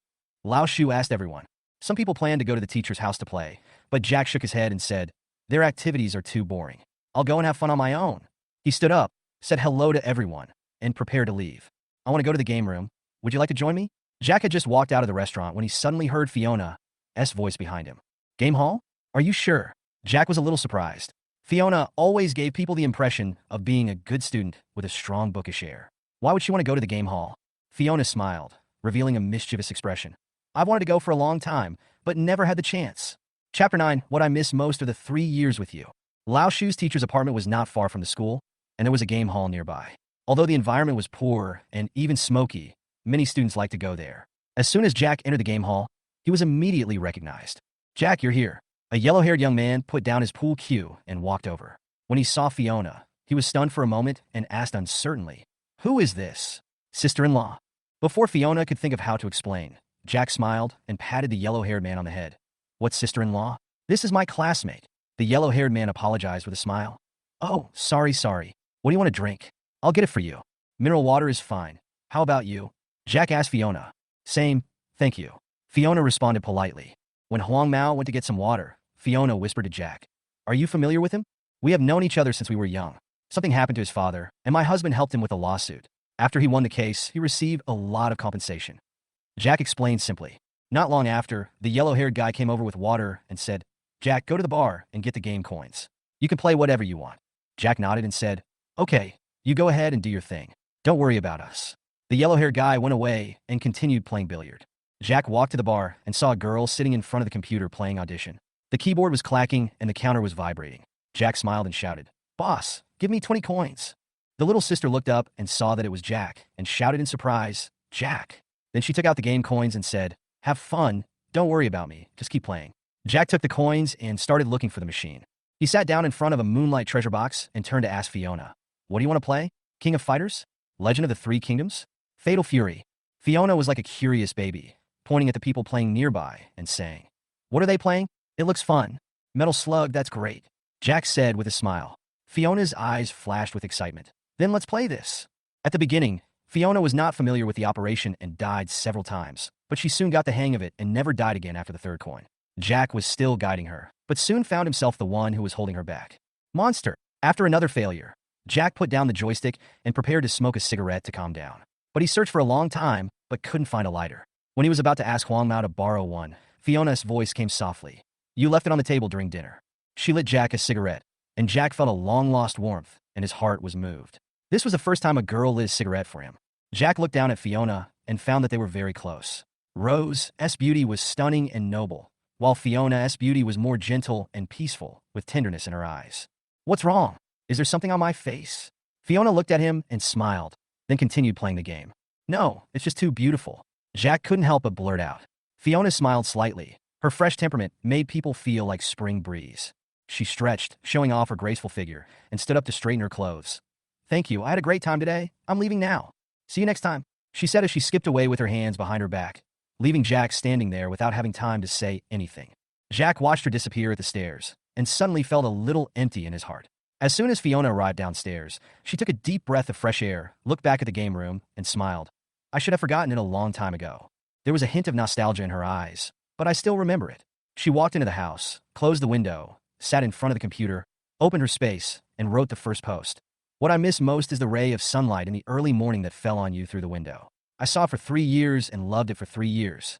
Lao Shu asked everyone. Some people planned to go to the teacher's house to play, but Jack shook his head and said, their activities are too boring. I'll go and have fun on my own. He stood up, said hello to everyone, and prepared to leave. I want to go to the game room. Would you like to join me? Jack had just walked out of the restaurant when he suddenly heard Fiona's voice behind him. Game hall? Are you sure? Jack was a little surprised. Fiona always gave people the impression of being a good student with a strong bookish air. Why would she want to go to the game hall? Fiona smiled, revealing a mischievous expression. I've wanted to go for a long time, but never had the chance. Chapter 9, What I Miss Most Are the 3 Years with You. Lao Shu's teacher's apartment was not far from the school, and there was a game hall nearby. Although the environment was poor and even smoky, many students liked to go there. As soon as Jack entered the game hall, he was immediately recognized. Jack, you're here. A yellow-haired young man put down his pool cue and walked over. When he saw Fiona, he was stunned for a moment and asked uncertainly, Who is this? Sister-in-law. Before Fiona could think of how to explain, Jack smiled and patted the yellow-haired man on the head. What sister-in-law? This is my classmate. The yellow-haired man apologized with a smile. Oh, sorry. What do you want to drink? I'll get it for you. Mineral water is fine. How about you? Jack asked Fiona. Same, thank you. Fiona responded politely. When Huang Mao went to get some water, Fiona whispered to Jack. Are you familiar with him? We have known each other since we were young. Something happened to his father, and my husband helped him with a lawsuit. After he won the case, he received a lot of compensation. Jack explained simply. Not long after, the yellow-haired guy came over with water and said, Jack, go to the bar and get the game coins. You can play whatever you want. Jack nodded and said, Okay, you go ahead and do your thing. Don't worry about us. The yellow-haired guy went away and continued playing billiard. Jack walked to the bar and saw a girl sitting in front of the computer playing Audition. The keyboard was clacking and the counter was vibrating. Jack smiled and shouted, Boss, give me 20 coins. The little sister looked up and saw that it was Jack and shouted in surprise, Jack. Then she took out the game coins and said, Have fun. Don't worry about me. Just keep playing. Jack took the coins and started looking for the machine. He sat down in front of a moonlight treasure box and turned to ask Fiona, What do you want to play? King of Fighters? Legend of the Three Kingdoms? Fatal Fury. Fiona was like a curious baby, pointing at the people playing nearby and saying, What are they playing? It looks fun. Metal Slug, that's great. Jack said with a smile. Fiona's eyes flashed with excitement. Then let's play this. At the beginning, Fiona was not familiar with the operation and died several times, but she soon got the hang of it and never died again after the third coin. Jack was still guiding her, but soon found himself the one who was holding her back. Monster. After another failure, Jack put down the joystick and prepared to smoke a cigarette to calm down. But he searched for a long time, but couldn't find a lighter. When he was about to ask Huang Mao to borrow one, Fiona's voice came softly. You left it on the table during dinner. She lit Jack a cigarette, and Jack felt a long-lost warmth, and his heart was moved. This was the first time a girl lit a cigarette for him. Jack looked down at Fiona and found that they were very close. Rose's beauty was stunning and noble, while Fiona's beauty was more gentle and peaceful, with tenderness in her eyes. What's wrong? Is there something on my face? Fiona looked at him and smiled, then continued playing the game. No, it's just too beautiful. Jack couldn't help but blurt out. Fiona smiled slightly. Her fresh temperament made people feel like spring breeze. She stretched, showing off her graceful figure, and stood up to straighten her clothes. Thank you, I had a great time today. I'm leaving now. See you next time, she said as she skipped away with her hands behind her back, leaving Jack standing there without having time to say anything. Jack watched her disappear at the stairs, and suddenly felt a little empty in his heart. As soon as Fiona arrived downstairs, she took a deep breath of fresh air, looked back at the game room, and smiled. I should have forgotten it a long time ago. There was a hint of nostalgia in her eyes, but I still remember it. She walked into the house, closed the window, sat in front of the computer, opened her space, and wrote the first post. What I miss most is the ray of sunlight in the early morning that fell on you through the window. I saw it for 3 years and loved it for 3 years.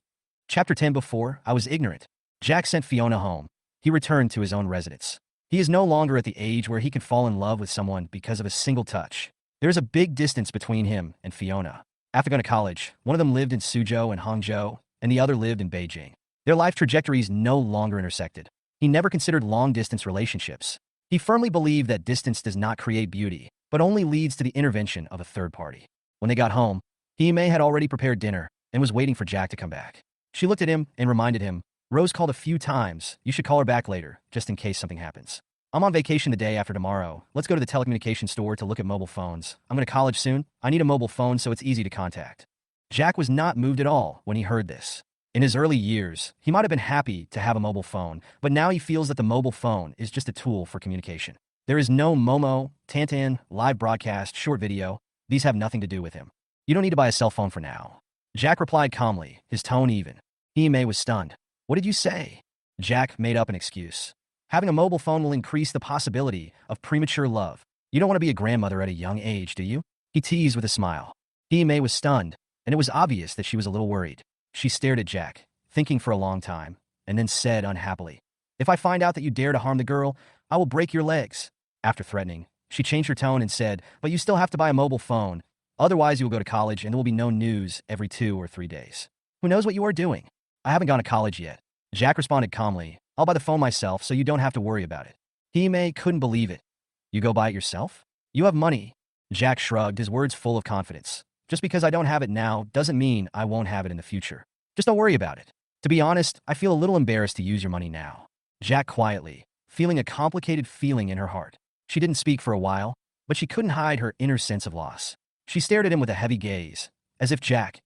Chapter 10. Before, I was ignorant. Jack sent Fiona home. He returned to his own residence. He is no longer at the age where he can fall in love with someone because of a single touch. There is a big distance between him and Fiona. After going to college, one of them lived in Suzhou and Hangzhou, and the other lived in Beijing. Their life trajectories no longer intersected. He never considered long-distance relationships. He firmly believed that distance does not create beauty, but only leads to the intervention of a third party. When they got home, Hime had already prepared dinner and was waiting for Jack to come back. She looked at him and reminded him, Rose called a few times. You should call her back later, just in case something happens. I'm on vacation the day after tomorrow. Let's go to the telecommunications store to look at mobile phones. I'm going to college soon. I need a mobile phone so it's easy to contact. Jack was not moved at all when he heard this. In his early years, he might have been happy to have a mobile phone, but now he feels that the mobile phone is just a tool for communication. There is no Momo, Tantan, live broadcast, short video. These have nothing to do with him. You don't need to buy a cell phone for now. Jack replied calmly, his tone even. Hime was stunned. What did you say? Jack made up an excuse. Having a mobile phone will increase the possibility of premature love. You don't want to be a grandmother at a young age, do you? He teased with a smile. Hime was stunned, and it was obvious that she was a little worried. She stared at Jack, thinking for a long time, and then said unhappily, If I find out that you dare to harm the girl, I will break your legs. After threatening, she changed her tone and said, But you still have to buy a mobile phone. Otherwise, you will go to college and there will be no news every 2 or 3 days. Who knows what you are doing? I haven't gone to college yet. Jack responded calmly, I'll buy the phone myself so you don't have to worry about it. Hime couldn't believe it. You go buy it yourself? You have money. Jack shrugged, his words full of confidence. Just because I don't have it now doesn't mean I won't have it in the future. Just don't worry about it. To be honest, I feel a little embarrassed to use your money now. Jack quietly, feeling a complicated feeling in her heart. She didn't speak for a while, but she couldn't hide her inner sense of loss. She stared at him with a heavy gaze, as if Jack's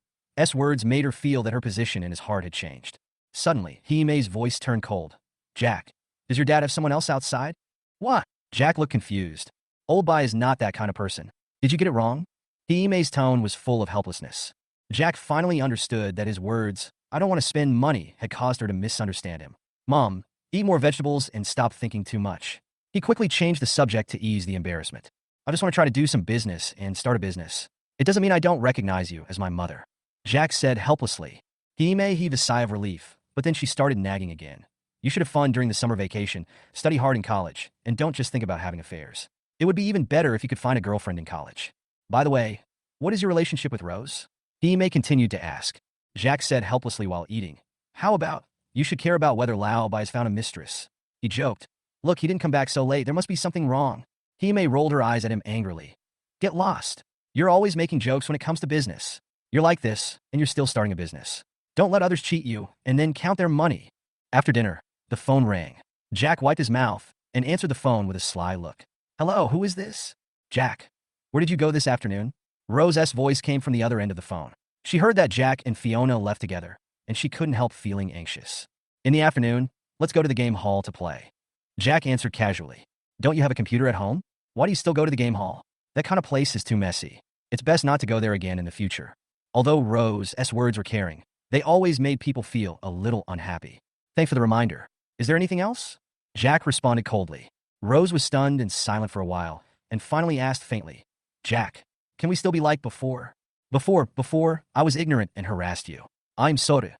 words made her feel that her position in his heart had changed. Suddenly, Hime's voice turned cold. Jack, does your dad have someone else outside? What? Jack looked confused. Old Bai is not that kind of person. Did you get it wrong? Hime's tone was full of helplessness. Jack finally understood that his words, I don't want to spend money, had caused her to misunderstand him. Mom, eat more vegetables and stop thinking too much. He quickly changed the subject to ease the embarrassment. I just want to try to do some business and start a business. It doesn't mean I don't recognize you as my mother. Jack said helplessly. Hime heaved a sigh of relief, but then she started nagging again. You should have fun during the summer vacation, study hard in college, and don't just think about having affairs. It would be even better if you could find a girlfriend in college. By the way, what is your relationship with Rose? Hime continued to ask. Jack said helplessly while eating. How about, you should care about whether Lao Bai has found a mistress. He joked. Look, he didn't come back so late. There must be something wrong. Hime rolled her eyes at him angrily. Get lost. You're always making jokes when it comes to business. You're like this, and you're still starting a business. Don't let others cheat you, and then count their money. After dinner, the phone rang. Jack wiped his mouth and answered the phone with a sly look. Hello, who is this? Jack. Where did you go this afternoon? Rose's voice came from the other end of the phone. She heard that Jack and Fiona left together, and she couldn't help feeling anxious. In the afternoon, let's go to the game hall to play. Jack answered casually. Don't you have a computer at home? Why do you still go to the game hall? That kind of place is too messy. It's best not to go there again in the future. Although Rose's words were caring, they always made people feel a little unhappy. Thanks for the reminder. Is there anything else? Jack responded coldly. Rose was stunned and silent for a while, and finally asked faintly, Jack, can we still be like before? Before, I was ignorant and harassed you. I'm sorry.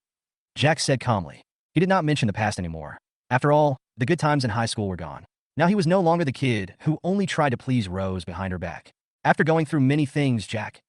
Jack said calmly. He did not mention the past anymore. After all, the good times in high school were gone. Now he was no longer the kid who only tried to please Rose behind her back. After going through many things, Jack's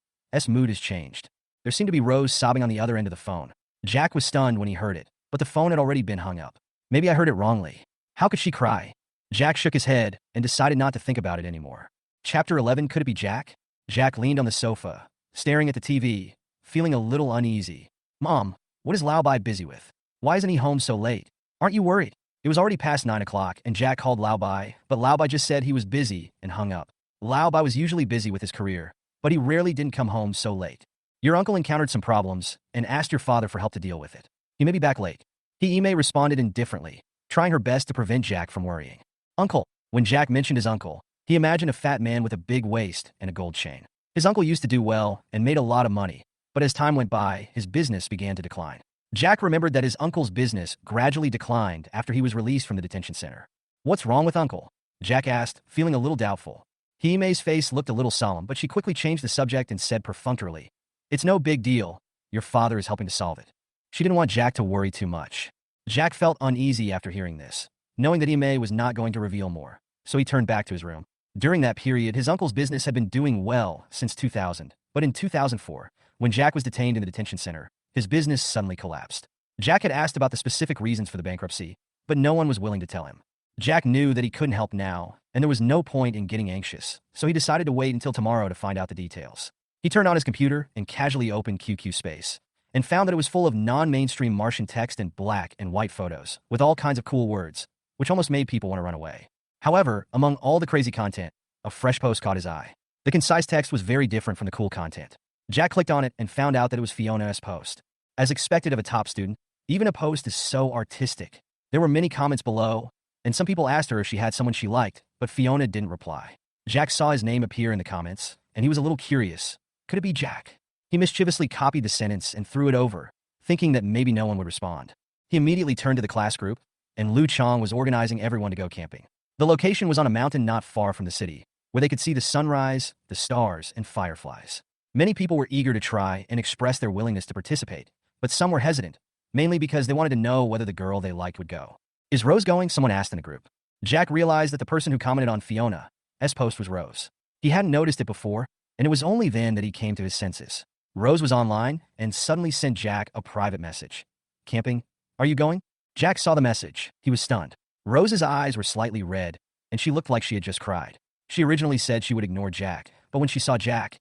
mood has changed. There seemed to be Rose sobbing on the other end of the phone. Jack was stunned when he heard it, but the phone had already been hung up. Maybe I heard it wrongly. How could she cry? Jack shook his head and decided not to think about it anymore. Chapter 11. Could it be Jack? Jack leaned on the sofa, staring at the TV, feeling a little uneasy. Mom, what is Laobai busy with? Why isn't he home so late? Aren't you worried? It was already past 9 o'clock, and Jack called Laobai, but Laobai just said he was busy and hung up. Laobai was usually busy with his career, but he rarely didn't come home so late. Your uncle encountered some problems and asked your father for help to deal with it. He may be back late. Ime responded indifferently, trying her best to prevent Jack from worrying. Uncle. When Jack mentioned his uncle, he imagined a fat man with a big waist and a gold chain. His uncle used to do well and made a lot of money, but as time went by, his business began to decline. Jack remembered that his uncle's business gradually declined after he was released from the detention center. What's wrong with Uncle? Jack asked, feeling a little doubtful. Hime's face looked a little solemn, but she quickly changed the subject and said perfunctorily, It's no big deal. Your father is helping to solve it. She didn't want Jack to worry too much. Jack felt uneasy after hearing this, knowing that Hime was not going to reveal more, so he turned back to his room. During that period, his uncle's business had been doing well since 2000, but in 2004, when Jack was detained in the detention center, his business suddenly collapsed. Jack had asked about the specific reasons for the bankruptcy, but no one was willing to tell him. Jack knew that he couldn't help now, and there was no point in getting anxious, so he decided to wait until tomorrow to find out the details. He turned on his computer and casually opened QQ Space, and found that it was full of non-mainstream Martian text and black and white photos, with all kinds of cool words, which almost made people want to run away. However, among all the crazy content, a fresh post caught his eye. The concise text was very different from the cool content. Jack clicked on it and found out that it was Fiona's post. As expected of a top student, even a post is so artistic. There were many comments below, and some people asked her if she had someone she liked, but Fiona didn't reply. Jack saw his name appear in the comments, and he was a little curious. Could it be Jack? He mischievously copied the sentence and threw it over, thinking that maybe no one would respond. He immediately turned to the class group, and Lu Chong was organizing everyone to go camping. The location was on a mountain not far from the city, where they could see the sunrise, the stars, and fireflies. Many people were eager to try and express their willingness to participate, but some were hesitant, mainly because they wanted to know whether the girl they liked would go. Is Rose going? Someone asked in the group. Jack realized that the person who commented on Fiona's post was Rose. He hadn't noticed it before, and it was only then that he came to his senses. Rose was online and suddenly sent Jack a private message. Camping? Are you going? Jack saw the message. He was stunned. Rose's eyes were slightly red, and she looked like she had just cried. She originally said she would ignore Jack, but when she saw Jack's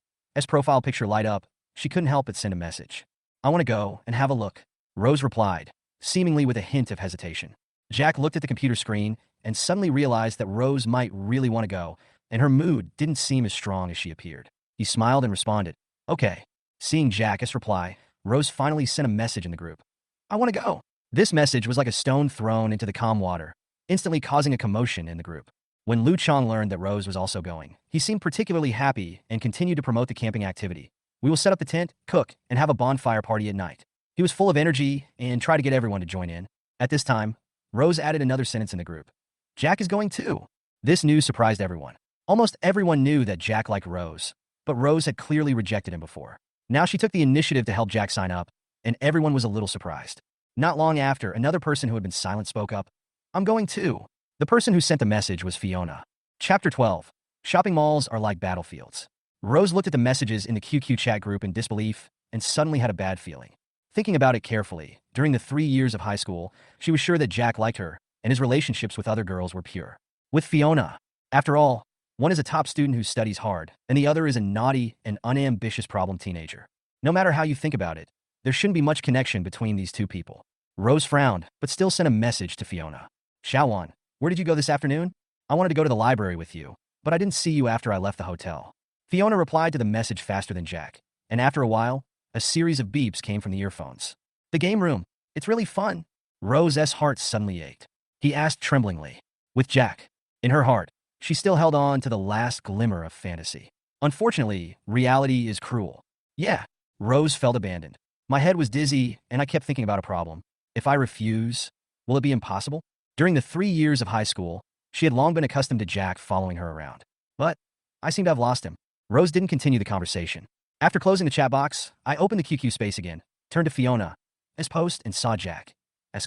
profile picture light up, she couldn't help but send a message. I want to go and have a look. Rose replied, seemingly with a hint of hesitation. Jack looked at the computer screen and suddenly realized that Rose might really want to go, and her mood didn't seem as strong as she appeared. He smiled and responded, Okay. Seeing Jack's reply, Rose finally sent a message in the group. I want to go. This message was like a stone thrown into the calm water, instantly causing a commotion in the group. When Lu Chong learned that Rose was also going, he seemed particularly happy and continued to promote the camping activity. We will set up the tent, cook, and have a bonfire party at night. He was full of energy and tried to get everyone to join in. At this time, Rose added another sentence in the group. Jack is going too. This news surprised everyone. Almost everyone knew that Jack liked Rose, but Rose had clearly rejected him before. Now she took the initiative to help Jack sign up, and everyone was a little surprised. Not long after, another person who had been silent spoke up. I'm going too. The person who sent the message was Fiona. Chapter 12. Shopping malls are like battlefields. Rose looked at the messages in the QQ chat group in disbelief and suddenly had a bad feeling. Thinking about it carefully, during the 3 years of high school, she was sure that Jack liked her, and his relationships with other girls were pure. With Fiona, after all, one is a top student who studies hard, and the other is a naughty and unambitious problem teenager. No matter how you think about it, there shouldn't be much connection between these two people. Rose frowned, but still sent a message to Fiona. Shawan, where did you go this afternoon? I wanted to go to the library with you, but I didn't see you after I left the hotel. Fiona replied to the message faster than Jack, and after a while, a series of beeps came from the earphones. The game room. It's really fun. Rose's heart suddenly ached. He asked tremblingly. With Jack. In her heart, she still held on to the last glimmer of fantasy. Unfortunately, reality is cruel. Yeah, Rose felt abandoned. My head was dizzy, and I kept thinking about a problem. If I refuse, will it be impossible? During the 3 years of high school, she had long been accustomed to Jack following her around. But I seem to have lost him. Rose didn't continue the conversation. After closing the chat box, I opened the QQ space again, turned to Fiona's post, and saw Jack's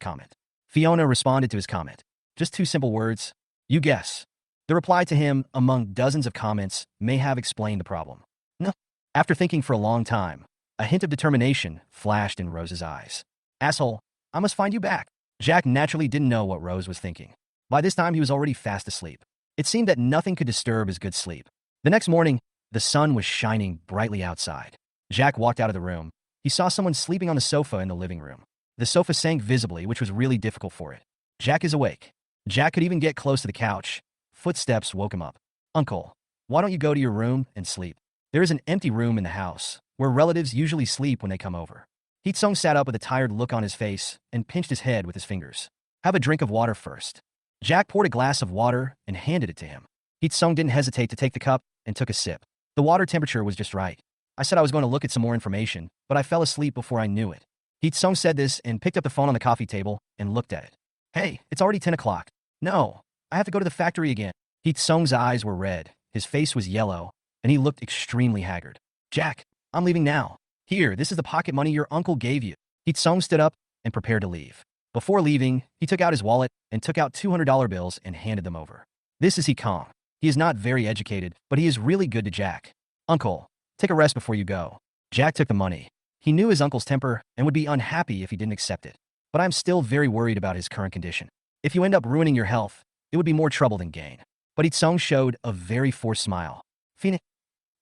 comment. Fiona responded to his comment. Just 2 simple words. You guess. The reply to him, among dozens of comments, may have explained the problem. No. After thinking for a long time, a hint of determination flashed in Rose's eyes. Asshole, I must find you back. Jack naturally didn't know what Rose was thinking. By this time, he was already fast asleep. It seemed that nothing could disturb his good sleep. The next morning, the sun was shining brightly outside. Jack walked out of the room. He saw someone sleeping on the sofa in the living room. The sofa sank visibly, which was really difficult for it. Jack is awake. Jack could even get close to the couch. Footsteps woke him up. Uncle, why don't you go to your room and sleep? There is an empty room in the house, where relatives usually sleep when they come over. Hee-sung sat up with a tired look on his face and pinched his head with his fingers. Have a drink of water first. Jack poured a glass of water and handed it to him. Hee-sung didn't hesitate to take the cup and took a sip. The water temperature was just right. I said I was going to look at some more information, but I fell asleep before I knew it. Hee-sung said this and picked up the phone on the coffee table and looked at it. Hey, it's already 10 o'clock. No, I have to go to the factory again. Hee-sung's eyes were red, his face was yellow, and he looked extremely haggard. Jack, I'm leaving now. Here, this is the pocket money your uncle gave you. Hee-sung stood up and prepared to leave. Before leaving, he took out his wallet and took out $200 bills and handed them over. This is Hee-kong. He is not very educated, but he is really good to Jack. Uncle, take a rest before you go. Jack took the money. He knew his uncle's temper and would be unhappy if he didn't accept it. But I'm still very worried about his current condition. If you end up ruining your health, it would be more trouble than gain. But Hee-sung showed a very forced smile. Phoenix,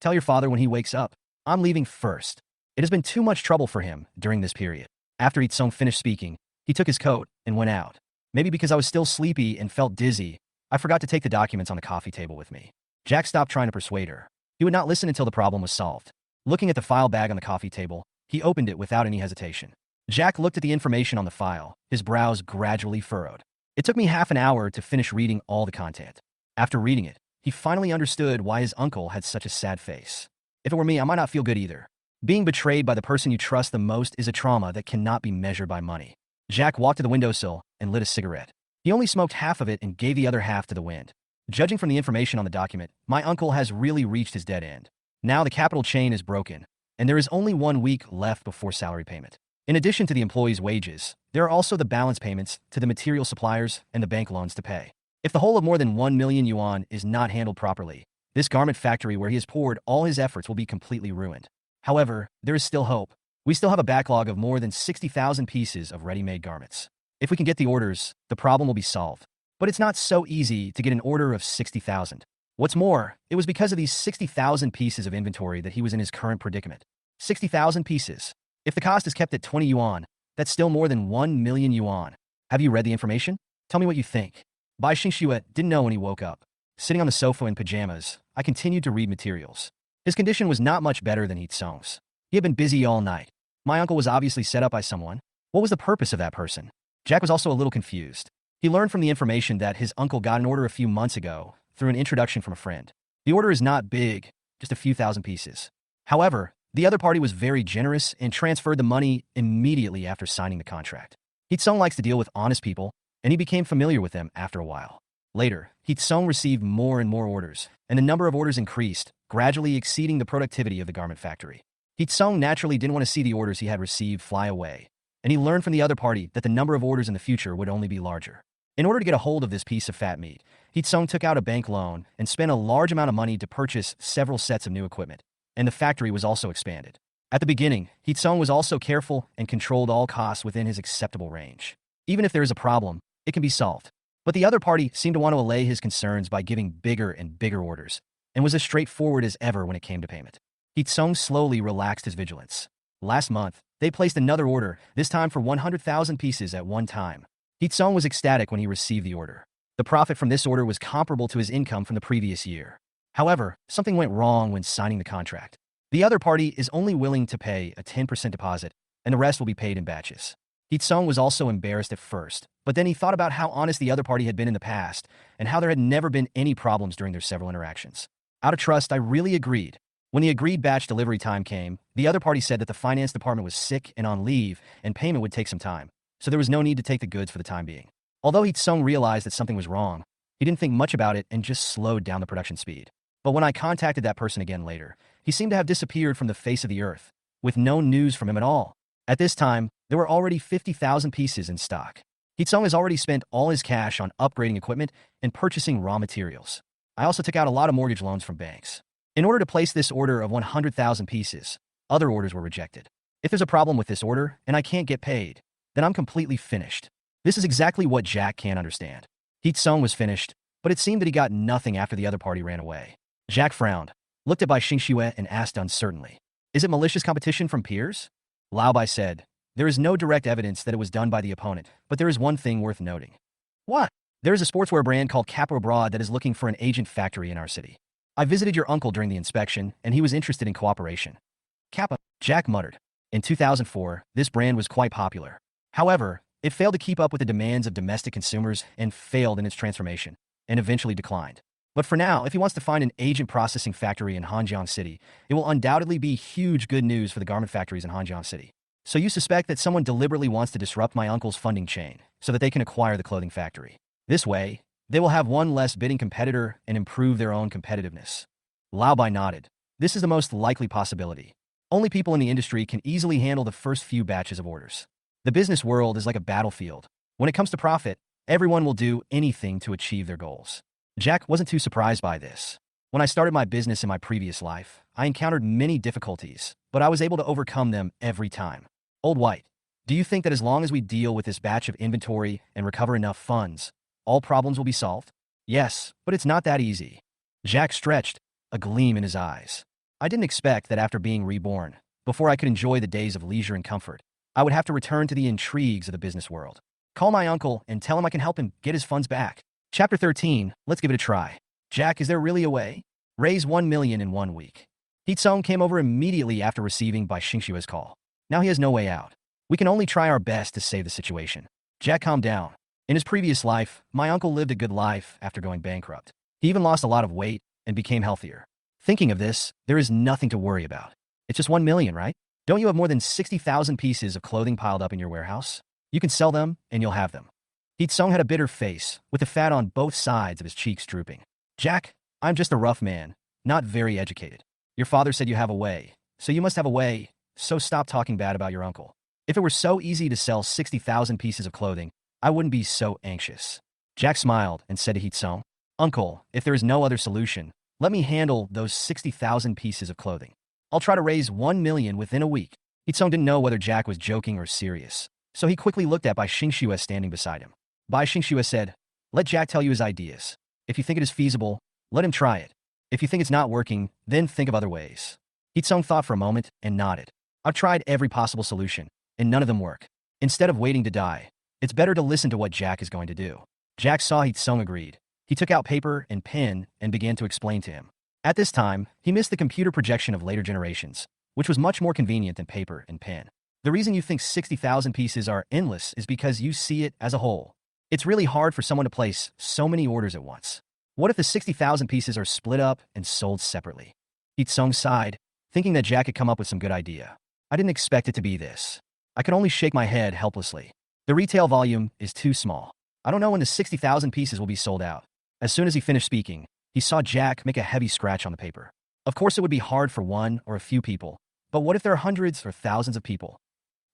tell your father when he wakes up. I'm leaving first. It has been too much trouble for him during this period. After Hee-sung finished speaking, he took his coat and went out. Maybe because I was still sleepy and felt dizzy, I forgot to take the documents on the coffee table with me. Jack stopped trying to persuade her. He would not listen until the problem was solved. Looking at the file bag on the coffee table, he opened it without any hesitation. Jack looked at the information on the file, his brows gradually furrowed. It took me half an hour to finish reading all the content. After reading it, he finally understood why his uncle had such a sad face. If it were me, I might not feel good either. Being betrayed by the person you trust the most is a trauma that cannot be measured by money. Jack walked to the windowsill and lit a cigarette. He only smoked half of it and gave the other half to the wind. Judging from the information on the document, my uncle has really reached his dead end. Now the capital chain is broken, and there is only 1 week left before salary payment. In addition to the employees' wages, there are also the balance payments to the material suppliers and the bank loans to pay. If the whole of more than 1 million yuan is not handled properly, this garment factory where he has poured all his efforts will be completely ruined. However, there is still hope. We still have a backlog of more than 60,000 pieces of ready-made garments. If we can get the orders, the problem will be solved. But it's not so easy to get an order of 60,000. What's more, it was because of these 60,000 pieces of inventory that he was in his current predicament. 60,000 pieces. If the cost is kept at 20 yuan, that's still more than 1 million yuan. Have you read the information? Tell me what you think. Bai Xingxue didn't know when he woke up. Sitting on the sofa in pajamas, I continued to read materials. His condition was not much better than Hee-sung's. He had been busy all night. My uncle was obviously set up by someone. What was the purpose of that person? Jack was also a little confused. He learned from the information that his uncle got an order a few months ago through an introduction from a friend. The order is not big, just a few thousand pieces. However, the other party was very generous and transferred the money immediately after signing the contract. Hee-sung likes to deal with honest people, and he became familiar with them after a while. Later, Hee-sung received more and more orders, and the number of orders increased, gradually exceeding the productivity of the garment factory. Hee-sung naturally didn't want to see the orders he had received fly away, and he learned from the other party that the number of orders in the future would only be larger. In order to get a hold of this piece of fat meat, Hee-sung took out a bank loan and spent a large amount of money to purchase several sets of new equipment, and the factory was also expanded. At the beginning, Hee-sung was also careful and controlled all costs within his acceptable range. Even if there is a problem, it can be solved. But the other party seemed to want to allay his concerns by giving bigger and bigger orders, and was as straightforward as ever when it came to payment. Hee-sung slowly relaxed his vigilance. Last month, they placed another order, this time for 100,000 pieces at one time. Hee-sung was ecstatic when he received the order. The profit from this order was comparable to his income from the previous year. However, something went wrong when signing the contract. The other party is only willing to pay a 10% deposit, and the rest will be paid in batches. Hee-sung was also embarrassed at first, but then he thought about how honest the other party had been in the past, and how there had never been any problems during their several interactions. Out of trust, I really agreed. When the agreed batch delivery time came, the other party said that the finance department was sick and on leave, and payment would take some time, so there was no need to take the goods for the time being. Although Hee-sung realized that something was wrong, he didn't think much about it and just slowed down the production speed. But when I contacted that person again later, he seemed to have disappeared from the face of the earth, with no news from him at all. At this time, there were already 50,000 pieces in stock. Hee-sung has already spent all his cash on upgrading equipment and purchasing raw materials. I also took out a lot of mortgage loans from banks. In order to place this order of 100,000 pieces, other orders were rejected. If there's a problem with this order and I can't get paid, then I'm completely finished. This is exactly what Jack can't understand. Hee-sung was finished, but it seemed that he got nothing after the other party ran away. Jack frowned, looked at Bai Xingxue and asked uncertainly, "Is it malicious competition from peers?" Lao Bai said, "There is no direct evidence that it was done by the opponent, but there is one thing worth noting." "What?" "There is a sportswear brand called Kappa Abroad that is looking for an agent factory in our city. I visited your uncle during the inspection, and he was interested in cooperation." Kappa, Jack muttered. In 2004, this brand was quite popular. However, it failed to keep up with the demands of domestic consumers and failed in its transformation, and eventually declined. But for now, if he wants to find an agent processing factory in Hanjiang City, it will undoubtedly be huge good news for the garment factories in Hanjiang City. "So you suspect that someone deliberately wants to disrupt my uncle's funding chain so that they can acquire the clothing factory. This way, they will have one less bidding competitor and improve their own competitiveness." Lao Bai nodded. "This is the most likely possibility. Only people in the industry can easily handle the first few batches of orders. The business world is like a battlefield. When it comes to profit, everyone will do anything to achieve their goals." Jack wasn't too surprised by this. "When I started my business in my previous life, I encountered many difficulties, but I was able to overcome them every time." Old White, "Do you think that as long as we deal with this batch of inventory and recover enough funds, all problems will be solved?" "Yes, but it's not that easy." Jack stretched, a gleam in his eyes. "I didn't expect that after being reborn, before I could enjoy the days of leisure and comfort, I would have to return to the intrigues of the business world. Call my uncle and tell him I can help him get his funds back." Chapter 13, let's give it a try. "Jack, is there really a way? Raise 1 million in 1 week." Hee-sung came over immediately after receiving Bai Xingxue's call. Now he has no way out. "We can only try our best to save the situation." Jack calmed down. "In his previous life, my uncle lived a good life after going bankrupt. He even lost a lot of weight and became healthier. Thinking of this, there is nothing to worry about. It's just 1 million, right? Don't you have more than 60,000 pieces of clothing piled up in your warehouse? You can sell them, and you'll have them." Hee-sung had a bitter face, with the fat on both sides of his cheeks drooping. "Jack, I'm just a rough man, not very educated. Your father said you have a way, so you must have a way, so stop talking bad about your uncle. If it were so easy to sell 60,000 pieces of clothing, I wouldn't be so anxious." Jack smiled and said to Hee-sung, "Uncle, if there is no other solution, let me handle those 60,000 pieces of clothing. I'll try to raise 1 million within a week." Hee-sung didn't know whether Jack was joking or serious, so he quickly looked at Bai Xingxue standing beside him. Bai Xingxue said, "Let Jack tell you his ideas. If you think it is feasible, let him try it. If you think it's not working, then think of other ways." Hee-sung thought for a moment and nodded. "I've tried every possible solution, and none of them work. Instead of waiting to die, it's better to listen to what Jack is going to do." Jack saw Hee-sung agreed. He took out paper and pen and began to explain to him. At this time, he missed the computer projection of later generations, which was much more convenient than paper and pen. The reason you think 60,000 pieces are endless is because you see it as a whole. It's really hard for someone to place so many orders at once. What if the 60,000 pieces are split up and sold separately? Hee-sung sighed, thinking that Jack had come up with some good idea. "I didn't expect it to be this." I could only shake my head helplessly. "The retail volume is too small. I don't know when the 60,000 pieces will be sold out." As soon as he finished speaking, he saw Jack make a heavy scratch on the paper. "Of course it would be hard for one or a few people, but what if there are hundreds or thousands of people?"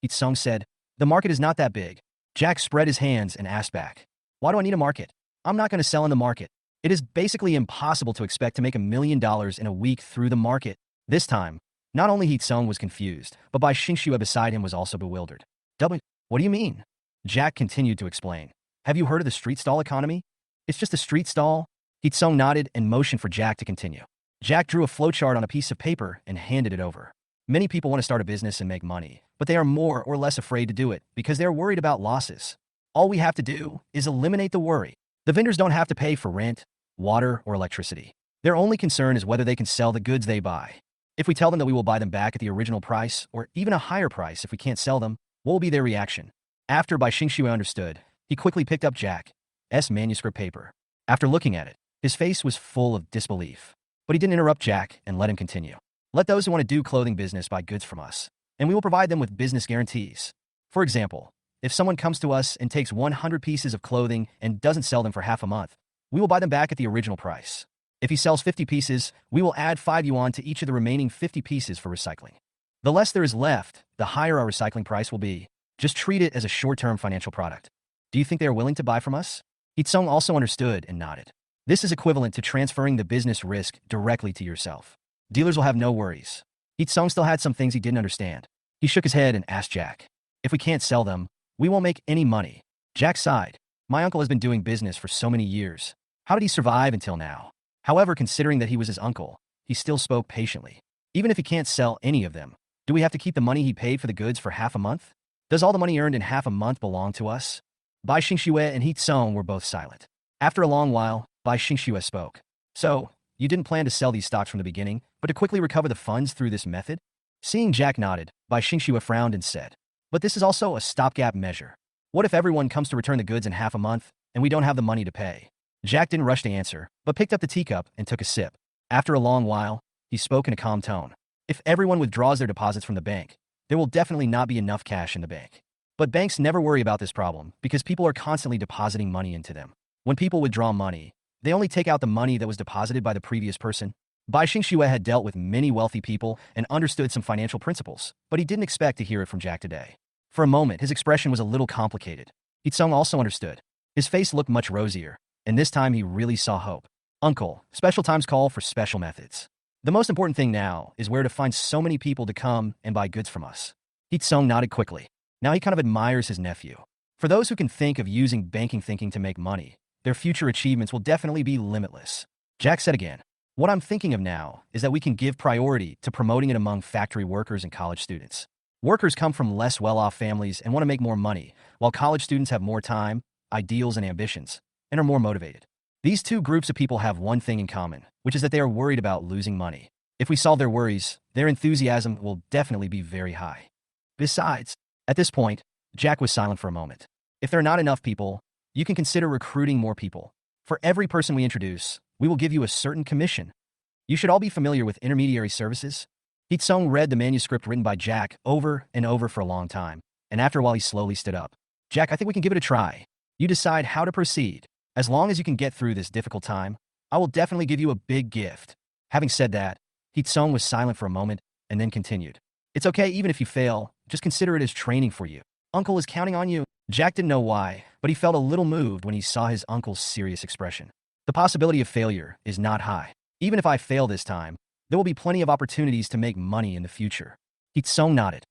Hee-sung said, "The market is not that big." Jack spread his hands and asked back, "Why do I need a market? I'm not going to sell in the market. It is basically impossible to expect to make $1 million in a week through the market." This time, not only Hee-sung was confused, but Bai Xingxue beside him was also bewildered. What do you mean?" Jack continued to explain. "Have you heard of the street stall economy? It's just a street stall." Hee-sung nodded and motioned for Jack to continue. Jack drew a flowchart on a piece of paper and handed it over. "Many people want to start a business and make money, but they are more or less afraid to do it because they're worried about losses. All we have to do is eliminate the worry. The vendors don't have to pay for rent, water, or electricity. Their only concern is whether they can sell the goods they buy. If we tell them that we will buy them back at the original price or even a higher price if we can't sell them, what will be their reaction?" After Bai Xingxue understood, he quickly picked up Jack's manuscript paper. After looking at it, his face was full of disbelief. But he didn't interrupt Jack and let him continue. "Let those who want to do clothing business buy goods from us, and we will provide them with business guarantees. For example, if someone comes to us and takes 100 pieces of clothing and doesn't sell them for half a month, we will buy them back at the original price. If he sells 50 pieces, we will add 5 yuan to each of the remaining 50 pieces for recycling. The less there is left, the higher our recycling price will be. Just treat it as a short-term financial product. Do you think they are willing to buy from us?" Hee-sung also understood and nodded. "This is equivalent to transferring the business risk directly to yourself. Dealers will have no worries." Hee-sung still had some things he didn't understand. He shook his head and asked Jack, "If we can't sell them, We won't make any money. Jack sighed. My uncle has been doing business for so many years. How did he survive until now? However, considering that he was his uncle, he still spoke patiently. Even if he can't sell any of them, do we have to keep the money he paid for the goods for half a month? Does all the money earned in half a month belong to us? Bai Xingxue and He Tsong were both silent. After a long while, Bai Xingxue spoke. So, you didn't plan to sell these stocks from the beginning, but to quickly recover the funds through this method? Seeing Jack nodded, Bai Xingxue frowned and said, but this is also a stopgap measure. What if everyone comes to return the goods in half a month, and we don't have the money to pay? Jack didn't rush to answer, but picked up the teacup and took a sip. After a long while, he spoke in a calm tone. If everyone withdraws their deposits from the bank, there will definitely not be enough cash in the bank. But banks never worry about this problem because people are constantly depositing money into them. When people withdraw money, they only take out the money that was deposited by the previous person. Bai Xingxue had dealt with many wealthy people and understood some financial principles, but he didn't expect to hear it from Jack today. For a moment, his expression was a little complicated. He Tsong also understood. His face looked much rosier, and this time he really saw hope. Uncle, special times call for special methods. The most important thing now is where to find so many people to come and buy goods from us. He Tsong nodded quickly. Now he kind of admires his nephew. For those who can think of using banking thinking to make money, their future achievements will definitely be limitless. Jack said again, what I'm thinking of now is that we can give priority to promoting it among factory workers and college students. Workers come from less well-off families and want to make more money, while college students have more time, ideals, and ambitions, and are more motivated. These two groups of people have one thing in common, which is that they are worried about losing money. If we solve their worries, their enthusiasm will definitely be very high. Besides, at this point, Jack was silent for a moment. If there are not enough people, you can consider recruiting more people. For every person we introduce, we will give you a certain commission. You should all be familiar with intermediary services. He Tsong read the manuscript written by Jack over and over for a long time, and after a while he slowly stood up. Jack, I think we can give it a try. You decide how to proceed. As long as you can get through this difficult time, I will definitely give you a big gift. Having said that, He Tsong was silent for a moment and then continued. It's okay even if you fail, just consider it as training for you. Uncle is counting on you. Jack didn't know why, but he felt a little moved when he saw his uncle's serious expression. The possibility of failure is not high. Even if I fail this time, there will be plenty of opportunities to make money in the future. He Tsong nodded.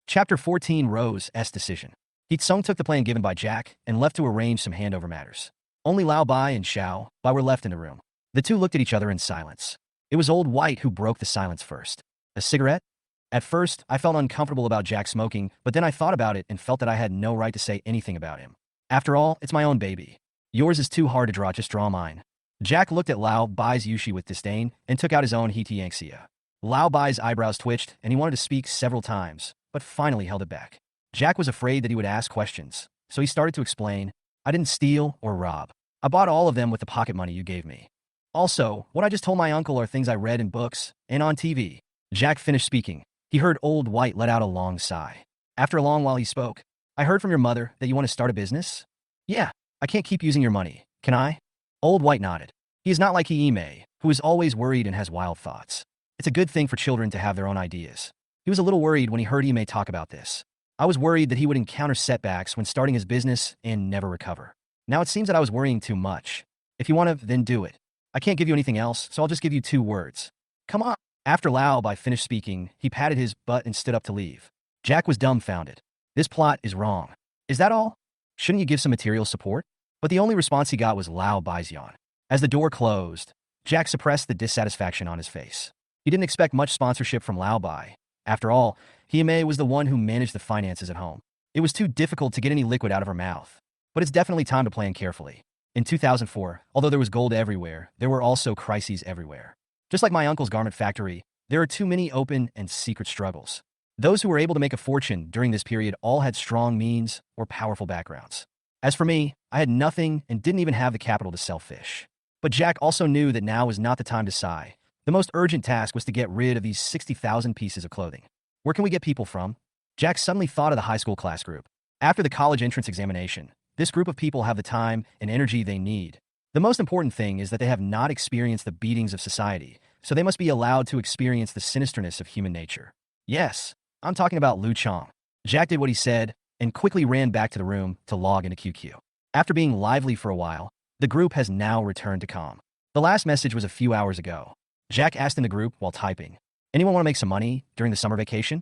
Chapter 14, Rose's Decision. He Tsong took the plan given by Jack and left to arrange some handover matters. Only Lao Bai and Xiao Bai were left in the room. The two looked at each other in silence. It was Old White who broke the silence first. A cigarette? At first, I felt uncomfortable about Jack smoking, but then I thought about it and felt that I had no right to say anything about him. After all, it's my own baby. Yours is too hard to draw, just draw mine. Jack looked at Lao Bai's Yushi with disdain and took out his own Hitiangxia. Lao Bai's eyebrows twitched and he wanted to speak several times, but finally held it back. Jack was afraid that he would ask questions, so he started to explain, I didn't steal or rob. I bought all of them with the pocket money you gave me. Also, what I just told my uncle are things I read in books and on TV. Jack finished speaking. He heard Old White let out a long sigh. After a long while he spoke. I heard from your mother that you want to start a business? Yeah, I can't keep using your money, can I? Old White nodded. He is not like Iime, who is always worried and has wild thoughts. It's a good thing for children to have their own ideas. He was a little worried when he heard Iime talk about this. I was worried that he would encounter setbacks when starting his business and never recover. Now it seems that I was worrying too much. If you want to, then do it. I can't give you anything else, so I'll just give you 2 words. Come on. After Lao Bai finished speaking, he patted his butt and stood up to leave. Jack was dumbfounded. This plot is wrong. Is that all? Shouldn't you give some material support? But the only response he got was Lao Bai's yawn. As the door closed, Jack suppressed the dissatisfaction on his face. He didn't expect much sponsorship from Lao Bai. After all, Hiame was the one who managed the finances at home. It was too difficult to get any liquid out of her mouth. But it's definitely time to plan carefully. In 2004, although there was gold everywhere, there were also crises everywhere. Just like my uncle's garment factory, there are too many open and secret struggles. Those who were able to make a fortune during this period all had strong means or powerful backgrounds. As for me, I had nothing and didn't even have the capital to sell fish. But Jack also knew that now was not the time to sigh. The most urgent task was to get rid of these 60,000 pieces of clothing. Where can we get people from? Jack suddenly thought of the high school class group. After the college entrance examination, this group of people have the time and energy they need. The most important thing is that they have not experienced the beatings of society, so they must be allowed to experience the sinisterness of human nature. Yes, I'm talking about Lu Chong. Jack did what he said and quickly ran back to the room to log into QQ. After being lively for a while, the group has now returned to calm. The last message was a few hours ago. Jack asked in the group while typing, anyone want to make some money during the summer vacation?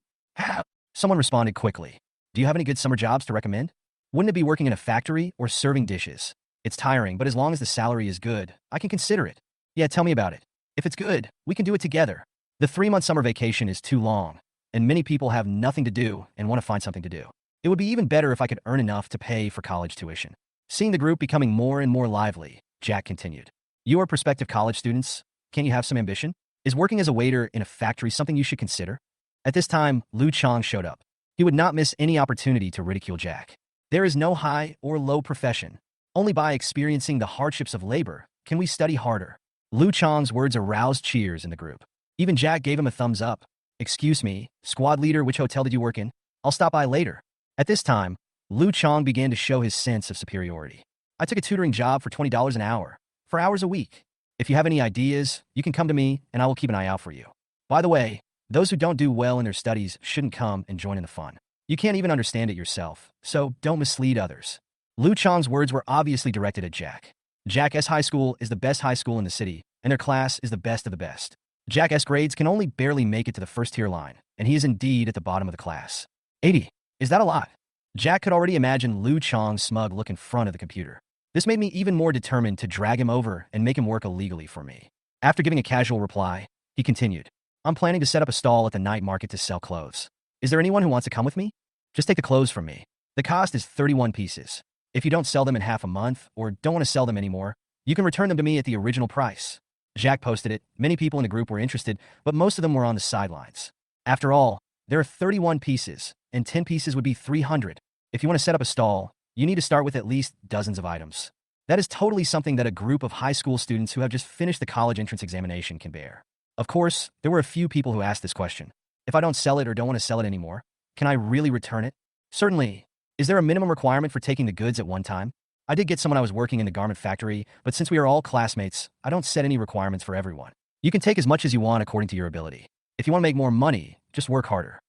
Someone responded quickly. Do you have any good summer jobs to recommend? Wouldn't it be working in a factory or serving dishes? It's tiring, but as long as the salary is good, I can consider it. Yeah, tell me about it. If it's good, we can do it together. The 3-month summer vacation is too long, and many people have nothing to do and want to find something to do. It would be even better if I could earn enough to pay for college tuition. Seeing the group becoming more and more lively, Jack continued. You are prospective college students. Can't you have some ambition? Is working as a waiter in a factory something you should consider? At this time, Lu Chang showed up. He would not miss any opportunity to ridicule Jack. There is no high or low profession. Only by experiencing the hardships of labor can we study harder. Lu Chang's words aroused cheers in the group. Even Jack gave him a thumbs up. Excuse me, squad leader, which hotel did you work in? I'll stop by later. At this time, Lu Chang began to show his sense of superiority. I took a tutoring job for $20 an hour, 4 hours a week. If you have any ideas, you can come to me and I will keep an eye out for you. By the way, those who don't do well in their studies shouldn't come and join in the fun. You can't even understand it yourself, so don't mislead others. Lu Chang's words were obviously directed at Jack. Jack's high school is the best high school in the city, and their class is the best of the best. Jack's grades can only barely make it to the first-tier line, and he is indeed at the bottom of the class. 80. Is that a lot? Jack could already imagine Lu Chang's smug look in front of the computer. This made me even more determined to drag him over and make him work illegally for me. After giving a casual reply, he continued. I'm planning to set up a stall at the night market to sell clothes. Is there anyone who wants to come with me? Just take the clothes from me. The cost is 31 pieces. If you don't sell them in half a month or don't want to sell them anymore, you can return them to me at the original price. Jack posted it. Many people in the group were interested, but most of them were on the sidelines. After all, there are 31 pieces, and 10 pieces would be 300. If you want to set up a stall, you need to start with at least dozens of items. That is totally something that a group of high school students who have just finished the college entrance examination can bear. Of course, there were a few people who asked this question. If I don't sell it or don't want to sell it anymore, can I really return it? Certainly. Is there a minimum requirement for taking the goods at one time? I did get some when I was working in the garment factory, but since we are all classmates, I don't set any requirements for everyone. You can take as much as you want according to your ability. If you want to make more money, just work harder.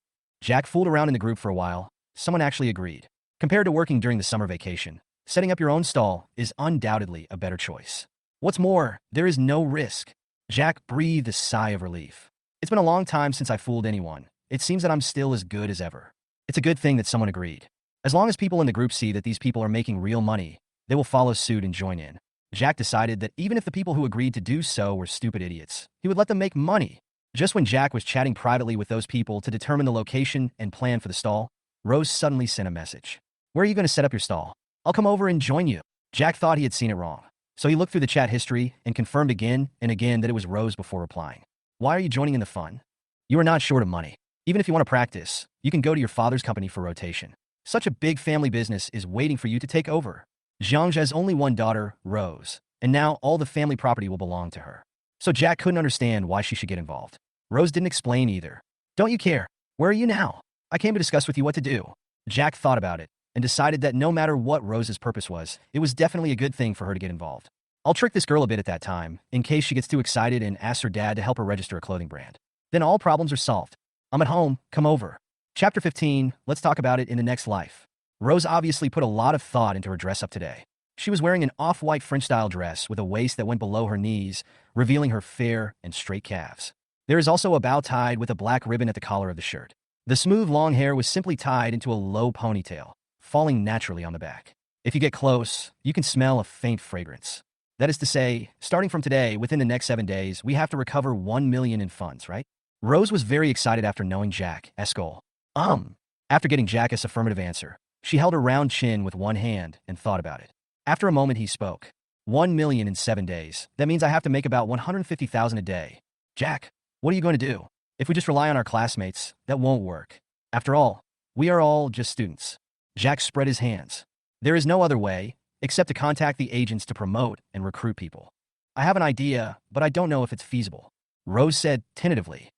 Jack fooled around in the group for a while. Someone actually agreed. Compared to working during the summer vacation, setting up your own stall is undoubtedly a better choice. What's more, there is no risk. Jack breathed a sigh of relief. It's been a long time since I fooled anyone. It seems that I'm still as good as ever. It's a good thing that someone agreed. As long as people in the group see that these people are making real money, they will follow suit and join in. Jack decided that even if the people who agreed to do so were stupid idiots, he would let them make money. Just when Jack was chatting privately with those people to determine the location and plan for the stall, Rose suddenly sent a message. Where are you going to set up your stall? I'll come over and join you. Jack thought he had seen it wrong, so he looked through the chat history and confirmed again and again that it was Rose before replying. Why are you joining in the fun? You are not short of money. Even if you want to practice, you can go to your father's company for rotation. Such a big family business is waiting for you to take over. Zhang has only one daughter, Rose, and now all the family property will belong to her. So Jack couldn't understand why she should get involved. Rose didn't explain either. Don't you care? Where are you now? I came to discuss with you what to do. Jack thought about it and decided that no matter what Rose's purpose was, it was definitely a good thing for her to get involved. I'll trick this girl a bit at that time, in case she gets too excited and asks her dad to help her register a clothing brand. Then all problems are solved. I'm at home, come over. Chapter 15, let's talk about it in the next life. Rose obviously put a lot of thought into her dress up today. She was wearing an off-white French-style dress with a waist that went below her knees, revealing her fair and straight calves. There is also a bow tied with a black ribbon at the collar of the shirt. The smooth long hair was simply tied into a low ponytail, falling naturally on the back. If you get close, you can smell a faint fragrance. That is to say, starting from today, within the next 7 days, we have to recover 1 million in funds, right? Rose was very excited after knowing Jack's goal. After getting Jack's affirmative answer, she held her round chin with one hand and thought about it. After a moment, he spoke. 1 million in 7 days. That means I have to make about 150,000 a day. Jack, what are you going to do? If we just rely on our classmates, that won't work. After all, we are all just students. Jack spread his hands. There is no other way, except to contact the agents to promote and recruit people. I have an idea, but I don't know if it's feasible. Rose said tentatively.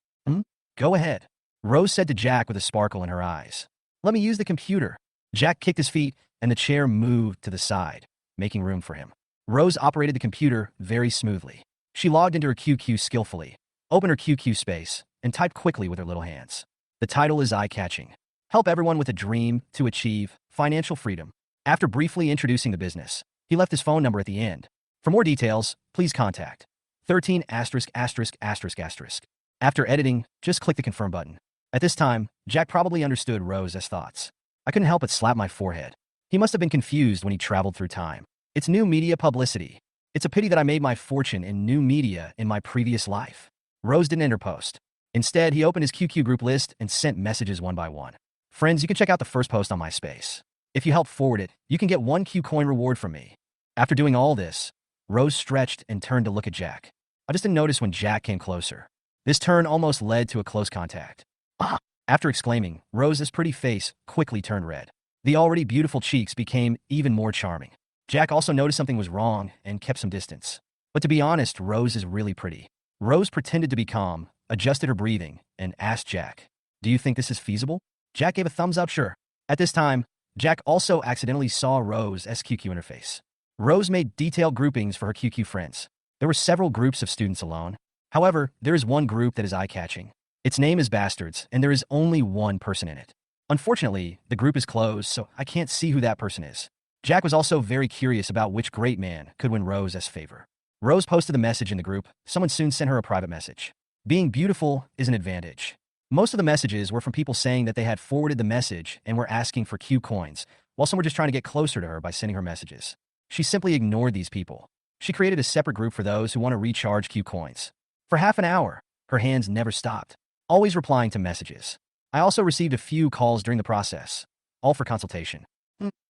Go ahead. Rose said to Jack with a sparkle in her eyes. Let me use the computer. Jack kicked his feet, and the chair moved to the side, making room for him. Rose operated the computer very smoothly. She logged into her QQ skillfully, opened her QQ space, and typed quickly with her little hands. The title is eye-catching. Help everyone with a dream to achieve financial freedom. After briefly introducing the business, he left his phone number at the end. For more details, please contact 13 asterisk asterisk asterisk asterisk. After editing, just click the confirm button. At this time, Jack probably understood Rose's thoughts. I couldn't help but slap my forehead. He must have been confused when he traveled through time. It's new media publicity. It's a pity that I made my fortune in new media in my previous life. Rose didn't interpost. Instead, he opened his QQ group list and sent messages one by one. Friends, you can check out the first post on my space. If you help forward it, you can get 1 Q coin reward from me. After doing all this, Rose stretched and turned to look at Jack. I just didn't notice when Jack came closer. This turn almost led to a close contact. Ah! After exclaiming, Rose's pretty face quickly turned red. The already beautiful cheeks became even more charming. Jack also noticed something was wrong and kept some distance. But to be honest, Rose is really pretty. Rose pretended to be calm, adjusted her breathing, and asked Jack, "Do you think this is feasible?" Jack gave a thumbs up, sure. At this time, Jack also accidentally saw Rose's QQ interface. Rose made detailed groupings for her QQ friends. There were several groups of students alone. However, there is one group that is eye-catching. Its name is Bastards, and there is only one person in it. Unfortunately, the group is closed, so I can't see who that person is. Jack was also very curious about which great man could win Rose's favor. Rose posted the message in the group. Someone soon sent her a private message. Being beautiful is an advantage. Most of the messages were from people saying that they had forwarded the message and were asking for Q coins, while some were just trying to get closer to her by sending her messages. She simply ignored these people. She created a separate group for those who want to recharge Q coins. For half an hour, her hands never stopped, always replying to messages. I also received a few calls during the process, all for consultation.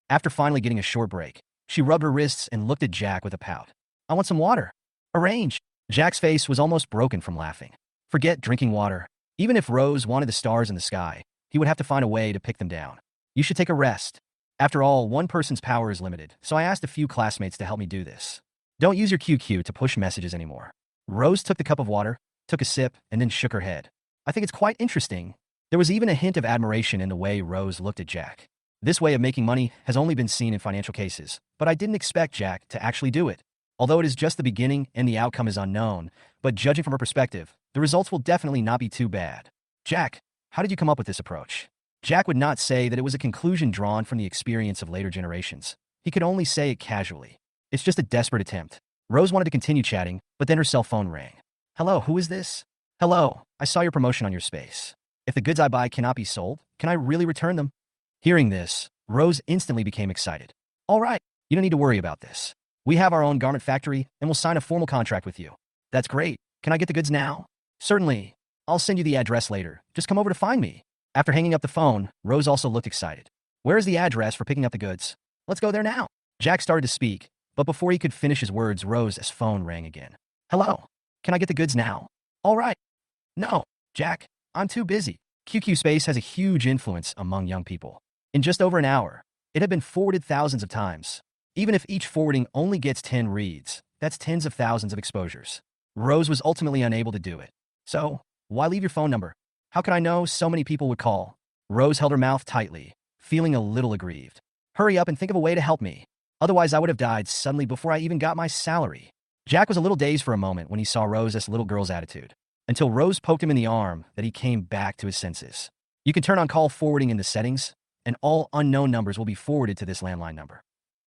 After finally getting a short break, she rubbed her wrists and looked at Jack with a pout. "I want some water." "Arrange." Jack's face was almost broken from laughing. Forget drinking water. Even if Rose wanted the stars in the sky, he would have to find a way to pick them down. "You should take a rest." After all, one person's power is limited, so I asked a few classmates to help me do this. "Don't use your QQ to push messages anymore." Rose took the cup of water, took a sip, and then shook her head. "I think it's quite interesting." There was even a hint of admiration in the way Rose looked at Jack. This way of making money has only been seen in financial cases, but I didn't expect Jack to actually do it. Although it is just the beginning and the outcome is unknown, but judging from her perspective, the results will definitely not be too bad. "Jack, how did you come up with this approach?" Jack would not say that it was a conclusion drawn from the experience of later generations. He could only say it casually. "It's just a desperate attempt." Rose wanted to continue chatting, but then her cell phone rang. "Hello, who is this?" "Hello, I saw your promotion on your space. If the goods I buy cannot be sold, can I really return them?" Hearing this, Rose instantly became excited. "All right, you don't need to worry about this. We have our own garment factory, and we'll sign a formal contract with you." "That's great. Can I get the goods now?" "Certainly. I'll send you the address later. Just come over to find me." After hanging up the phone, Rose also looked excited. "Where is the address for picking up the goods?" "Let's go there now." Jack started to speak, but before he could finish his words, Rose's phone rang again. "Hello. Can I get the goods now?" "All right." "No, Jack, I'm too busy." QQ Space has a huge influence among young people. In just over an hour, it had been forwarded thousands of times. Even if each forwarding only gets 10 reads, that's tens of thousands of exposures. Rose was ultimately unable to do it. "So, why leave your phone number? How could I know so many people would call?" Rose held her mouth tightly, feeling a little aggrieved. "Hurry up and think of a way to help me. Otherwise, I would have died suddenly before I even got my salary." Jack was a little dazed for a moment when he saw Rose's little girl's attitude, until Rose poked him in the arm that he came back to his senses. "You can turn on call forwarding in the settings, and all unknown numbers will be forwarded to this landline number."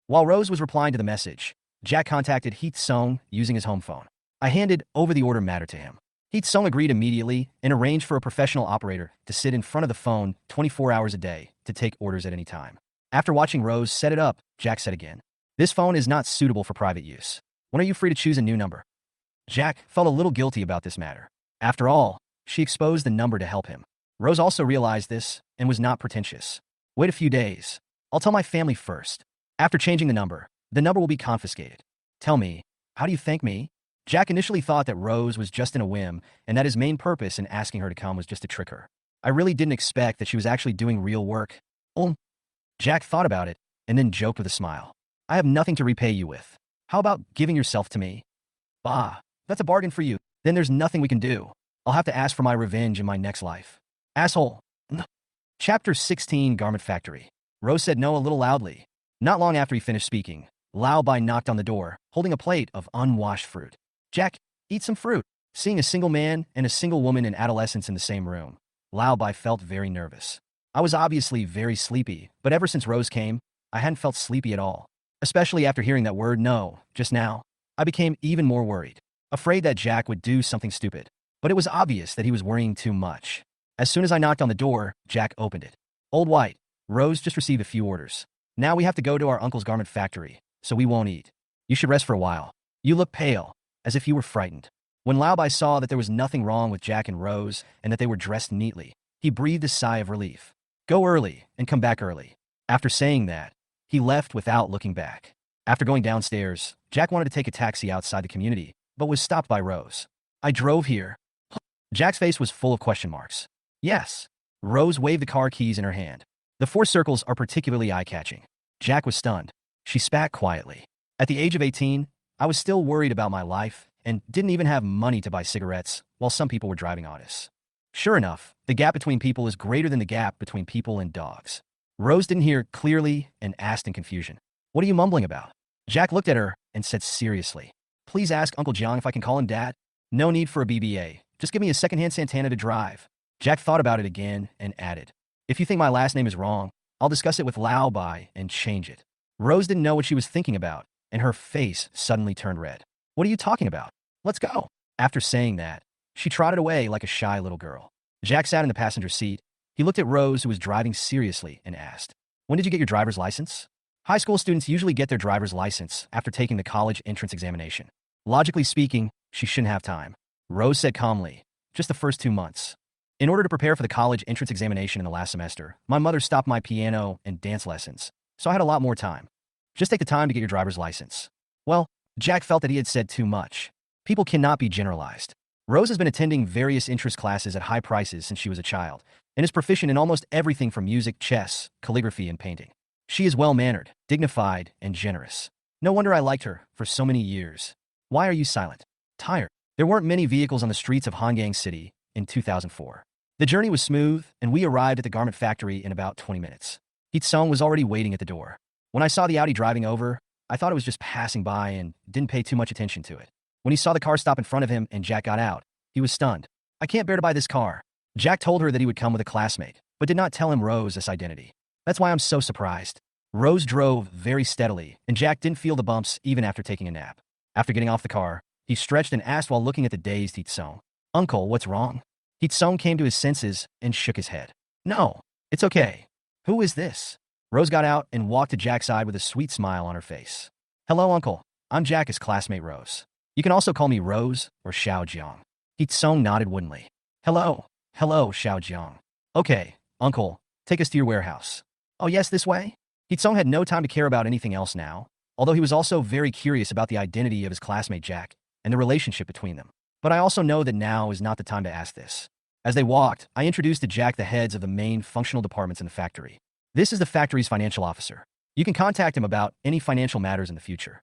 While Rose was replying to the message, Jack contacted Heath Sung using his home phone. I handed over the order matter to him. Heath Sung agreed immediately and arranged for a professional operator to sit in front of the phone 24 hours a day to take orders at any time. After watching Rose set it up, Jack said again, "This phone is not suitable for private use. When are you free to choose a new number?" Jack felt a little guilty about this matter. After all, she exposed the number to help him. Rose also realized this and was not pretentious. "Wait a few days. I'll tell my family first. After changing the number will be confiscated." "Tell me, how do you thank me?" Jack initially thought that Rose was just in a whim and that his main purpose in asking her to come was just to trick her. I really didn't expect that she was actually doing real work. Jack thought about it and then joked with a smile. "I have nothing to repay you with. How about giving yourself to me?" "Bah, that's a bargain for you. Then there's nothing we can do. I'll have to ask for my revenge in my next life." "Asshole." Chapter 16, Garment Factory. Rose said no a little loudly. Not long after he finished speaking, Lao Bai knocked on the door, holding a plate of unwashed fruit. "Jack, eat some fruit." Seeing a single man and a single woman in adolescence in the same room, Lao Bai felt very nervous. I was obviously very sleepy, but ever since Rose came, I hadn't felt sleepy at all. Especially after hearing that word "no" just now, I became even more worried, afraid that Jack would do something stupid. But it was obvious that he was worrying too much. As soon as I knocked on the door, Jack opened it. "Old White, Rose just received a few orders. Now we have to go to our uncle's garment factory, so we won't eat. You should rest for a while. You look pale, as if you were frightened. When Lao Bai saw that there was nothing wrong with Jack and Rose and that they were dressed neatly, he breathed a sigh of relief. Go early and come back early. After saying that, he left without looking back. After going downstairs, Jack wanted to take a taxi outside the community, but was stopped by Rose. I drove here. Jack's face was full of question marks. Yes. Rose waved the car keys in her hand. The 4 circles are particularly eye-catching. Jack was stunned. She spat quietly. At the age of 18, I was still worried about my life and didn't even have money to buy cigarettes while some people were driving Autos. Sure enough, the gap between people is greater than the gap between people and dogs. Rose didn't hear clearly and asked in confusion. What are you mumbling about? Jack looked at her and said seriously. Please ask Uncle Jiang if I can call him Dad. No need for a BBA. Just give me a secondhand Santana to drive. Jack thought about it again and added, if you think my last name is wrong, I'll discuss it with Lao Bai and change it. Rose didn't know what she was thinking about, and her face suddenly turned red. What are you talking about? Let's go. After saying that, she trotted away like a shy little girl. Jack sat in the passenger seat. He looked at Rose, who was driving seriously, and asked, when did you get your driver's license? High school students usually get their driver's license after taking the college entrance examination. Logically speaking, she shouldn't have time. Rose said calmly, just the first 2 months. In order to prepare for the college entrance examination in the last semester, my mother stopped my piano and dance lessons, so I had a lot more time. Just take the time to get your driver's license. Well, Jack felt that he had said too much. People cannot be generalized. Rose has been attending various interest classes at high prices since she was a child, and is proficient in almost everything from music, chess, calligraphy, and painting. She is well-mannered, dignified, and generous. No wonder I liked her for so many years. Why are you silent? Tired. There weren't many vehicles on the streets of Honggang City in 2004. The journey was smooth, and we arrived at the garment factory in about 20 minutes. Hee-sung was already waiting at the door. When I saw the Audi driving over, I thought it was just passing by and didn't pay too much attention to it. When he saw the car stop in front of him and Jack got out, he was stunned. I can't bear to buy this car. Jack told her that he would come with a classmate, but did not tell him Rose's identity. That's why I'm so surprised. Rose drove very steadily, and Jack didn't feel the bumps even after taking a nap. After getting off the car, he stretched and asked while looking at the dazed Hee-sung, Uncle, what's wrong? Hee-sung came to his senses and shook his head. No, it's okay. Who is this? Rose got out and walked to Jack's side with a sweet smile on her face. Hello, Uncle. I'm Jack's classmate Rose. You can also call me Rose or Xiao Jiang. Hee-sung nodded woodenly. Hello, Xiao Jiang. Okay, Uncle, take us to your warehouse. Oh yes, this way? Hee-sung had no time to care about anything else now, although he was also very curious about the identity of his classmate Jack and the relationship between them. But I also know that now is not the time to ask this. As they walked, I introduced to Jack the heads of the main functional departments in the factory. This is the factory's financial officer. You can contact him about any financial matters in the future.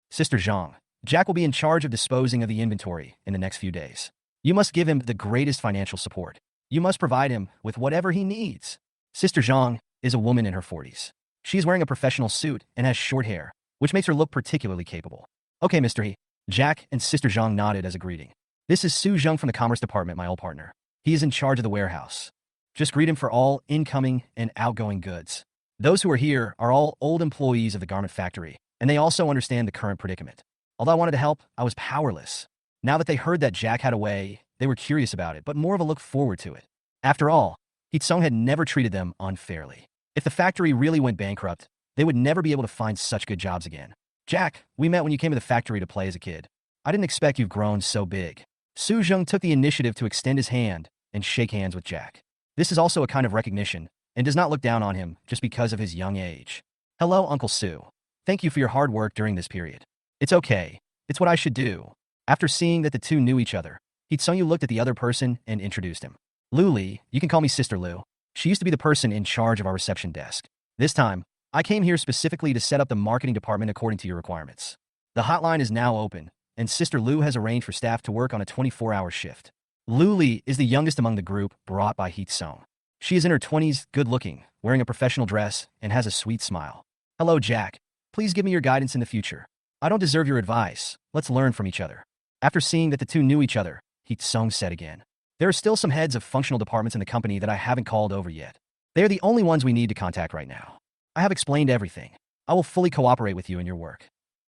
Sister Zhang, Jack will be in charge of disposing of the inventory in the next few days. You must give him the greatest financial support. You must provide him with whatever he needs. Sister Zhang is a woman in her 40s. She is wearing a professional suit and has short hair, which makes her look particularly capable. Okay, Mr. He. Jack and Sister Zhang nodded as a greeting. This is Su Zhang from the Commerce Department, my old partner. He is in charge of the warehouse. Just greet him for all incoming and outgoing goods. Those who are here are all old employees of the garment factory, and they also understand the current predicament. Although I wanted to help, I was powerless. Now that they heard that Jack had a way, they were curious about it, but more of a look forward to it. After all, Hee-sung had never treated them unfairly. If the factory really went bankrupt, they would never be able to find such good jobs again. Jack, we met when you came to the factory to play as a kid. I didn't expect you've grown so big. Su Zhang took the initiative to extend his hand and shake hands with Jack. This is also a kind of recognition, and does not look down on him just because of his young age. Hello, Uncle Su. Thank you for your hard work during this period. It's okay. It's what I should do. After seeing that the two knew each other, Hee-sung looked at the other person and introduced him. Lu Li, you can call me Sister Lu. She used to be the person in charge of our reception desk. This time, I came here specifically to set up the marketing department according to your requirements. The hotline is now open, and Sister Lu has arranged for staff to work on a 24-hour shift. Lu Li is the youngest among the group brought by Hee-sung. She is in her 20s, good-looking, wearing a professional dress, and has a sweet smile. Hello, Jack. Please give me your guidance in the future. I don't deserve your advice. Let's learn from each other. After seeing that the two knew each other, Hee-sung said again, there are still some heads of functional departments in the company that I haven't called over yet. They are the only ones we need to contact right now. I have explained everything. I will fully cooperate with you in your work.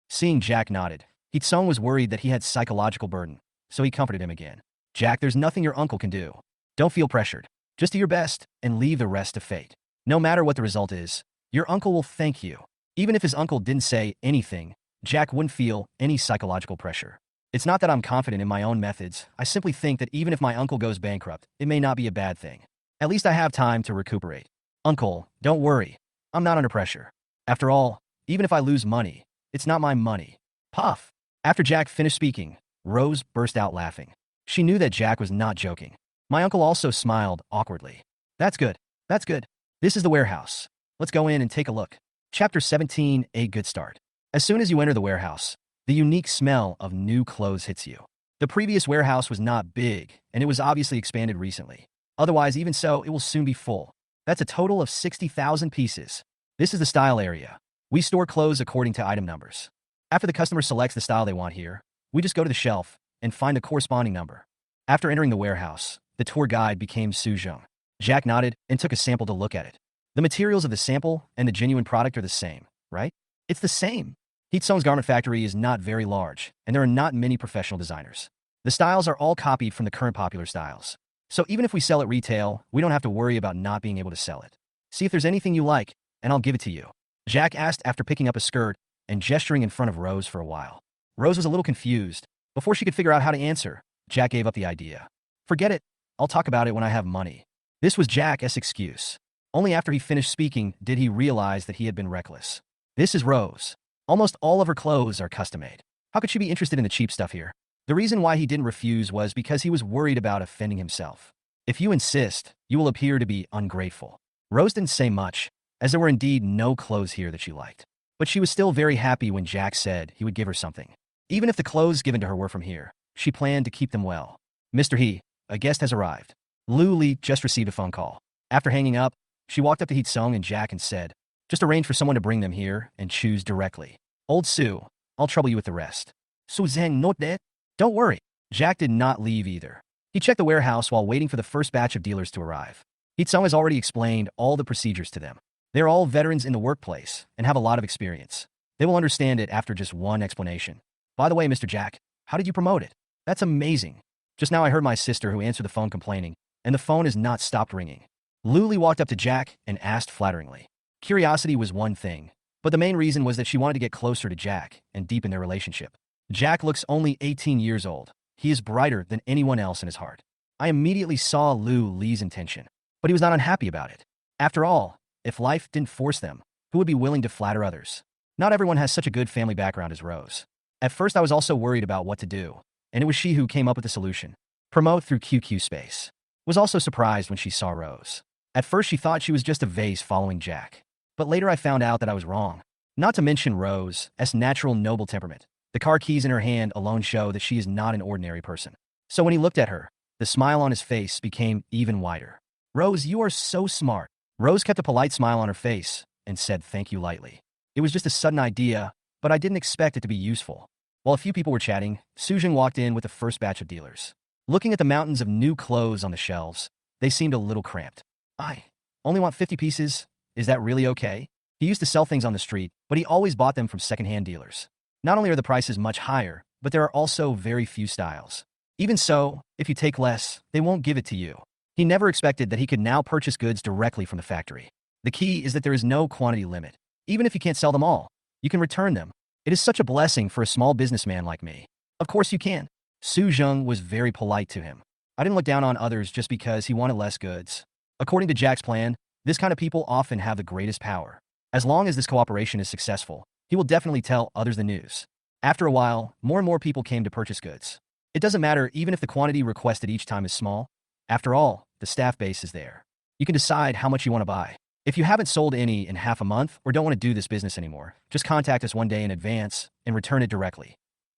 Seeing Jack nodded, Hee-sung was worried that he had psychological burden, so he comforted him again. Jack, there's nothing your uncle can do. Don't feel pressured. Just do your best and leave the rest to fate. No matter what the result is, your uncle will thank you. Even if his uncle didn't say anything, Jack wouldn't feel any psychological pressure. It's not that I'm confident in my own methods, I simply think that even if my uncle goes bankrupt, it may not be a bad thing. At least I have time to recuperate. Uncle, don't worry. I'm not under pressure. After all, even if I lose money, it's not my money. Puff. After Jack finished speaking, Rose burst out laughing. She knew that Jack was not joking. My uncle also smiled awkwardly. That's good. That's good. This is the warehouse. Let's go in and take a look. Chapter 17, A Good Start. As soon as you enter the warehouse, the unique smell of new clothes hits you. The previous warehouse was not big, and it was obviously expanded recently. Otherwise, even so, it will soon be full. That's a total of 60,000 pieces. This is the style area. We store clothes according to item numbers. After the customer selects the style they want here, we just go to the shelf and find the corresponding number. After entering the warehouse, the tour guide became Sujung. Jack nodded and took a sample to look at it. The materials of the sample and the genuine product are the same, right? It's the same. Heatsung's garment factory is not very large, and there are not many professional designers. The styles are all copied from the current popular styles. So even if we sell at retail, we don't have to worry about not being able to sell it. See if there's anything you like, and I'll give it to you. Jack asked after picking up a skirt and gesturing in front of Rose for a while. Rose was a little confused. Before she could figure out how to answer, Jack gave up the idea. Forget it. I'll talk about it when I have money. This was Jack's excuse. Only after he finished speaking did he realize that he had been reckless. This is Rose. Almost all of her clothes are custom-made. How could she be interested in the cheap stuff here? The reason why he didn't refuse was because he was worried about offending himself. If you insist, you will appear to be ungrateful. Rose didn't say much, as there were indeed no clothes here that she liked. But she was still very happy when Jack said he would give her something. Even if the clothes given to her were from here, she planned to keep them well. Mr. He, a guest has arrived. Lu Li just received a phone call. After hanging up, she walked up to Heatsung and Jack and said, just arrange for someone to bring them here and choose directly. Old Sue, I'll trouble you with the rest. Su Zhang not dead? Don't worry. Jack did not leave either. He checked the warehouse while waiting for the first batch of dealers to arrive. Heatsung has already explained all the procedures to them. They're all veterans in the workplace and have a lot of experience. They will understand it after just one explanation. By the way, Mr. Jack, how did you promote it? That's amazing. Just now I heard my sister who answered the phone complaining, and the phone has not stopped ringing. Lu Li walked up to Jack and asked flatteringly. Curiosity was one thing, but the main reason was that she wanted to get closer to Jack and deepen their relationship. Jack looks only 18 years old. He is brighter than anyone else in his heart. I immediately saw Lu Li's intention, but he was not unhappy about it. After all, if life didn't force them, who would be willing to flatter others? Not everyone has such a good family background as Rose. At first I was also worried about what to do, and it was she who came up with the solution. Promote through QQ Space. Was also surprised when she saw Rose. At first she thought she was just a vase following Jack. But later I found out that I was wrong. Not to mention Rose's natural noble temperament. The car keys in her hand alone show that she is not an ordinary person. So when he looked at her, the smile on his face became even wider. Rose, you are so smart. Rose kept a polite smile on her face and said thank you lightly. It was just a sudden idea, but I didn't expect it to be useful. While a few people were chatting, Sujin walked in with the first batch of dealers. Looking at the mountains of new clothes on the shelves, they seemed a little cramped. I only want 50 pieces. Is that really okay? He used to sell things on the street, but he always bought them from secondhand dealers. Not only are the prices much higher, but there are also very few styles. Even so, if you take less, they won't give it to you. He never expected that he could now purchase goods directly from the factory. The key is that there is no quantity limit. Even if you can't sell them all, you can return them. It is such a blessing for a small businessman like me. Of course you can. Su Zheng was very polite to him. I didn't look down on others just because he wanted less goods. According to Jack's plan, this kind of people often have the greatest power. As long as this cooperation is successful, he will definitely tell others the news. After a while, more and more people came to purchase goods. It doesn't matter even if the quantity requested each time is small. After all, the staff base is there. You can decide how much you want to buy. If you haven't sold any in half a month or don't want to do this business anymore, just contact us one day in advance and return it directly.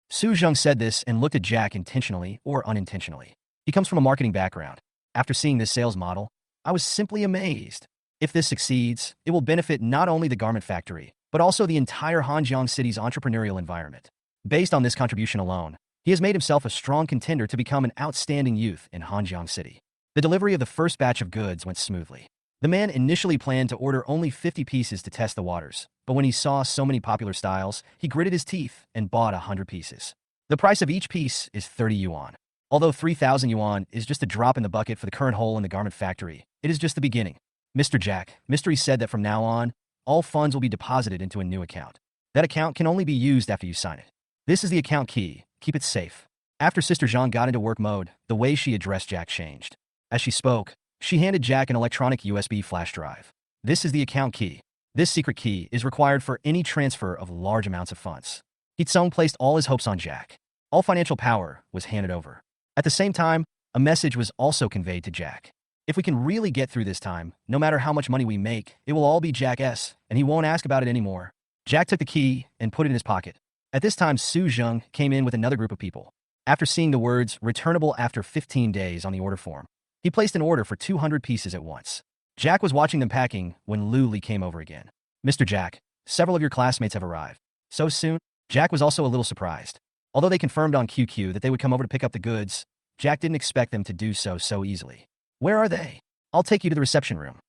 Su Zheng said this and looked at Jack intentionally or unintentionally. He comes from a marketing background. After seeing this sales model, I was simply amazed. If this succeeds, it will benefit not only the garment factory, but also the entire Hanjiang City's entrepreneurial environment. Based on this contribution alone, he has made himself a strong contender to become an outstanding youth in Hanjiang City. The delivery of the first batch of goods went smoothly. The man initially planned to order only 50 pieces to test the waters, but when he saw so many popular styles, he gritted his teeth and bought 100 pieces. The price of each piece is 30 yuan. Although 3,000 yuan is just a drop in the bucket for the current hole in the garment factory, it is just the beginning. Mr. Jack, Mystery said that from now on, all funds will be deposited into a new account. That account can only be used after you sign it. This is the account key. Keep it safe. After Sister Jean got into work mode, the way she addressed Jack changed. As she spoke, she handed Jack an electronic USB flash drive. This is the account key. This secret key is required for any transfer of large amounts of funds. Hitsung placed all his hopes on Jack. All financial power was handed over. At the same time, a message was also conveyed to Jack. If we can really get through this time, no matter how much money we make, it will all be Jack's, and he won't ask about it anymore. Jack took the key and put it in his pocket. At this time, Su Zheng came in with another group of people. After seeing the words, returnable after 15 days on the order form, he placed an order for 200 pieces at once. Jack was watching them packing when Lu Li came over again. Mr. Jack, several of your classmates have arrived. So soon? Jack was also a little surprised. Although they confirmed on QQ that they would come over to pick up the goods, Jack didn't expect them to do so easily. Where are they? I'll take you to the reception room.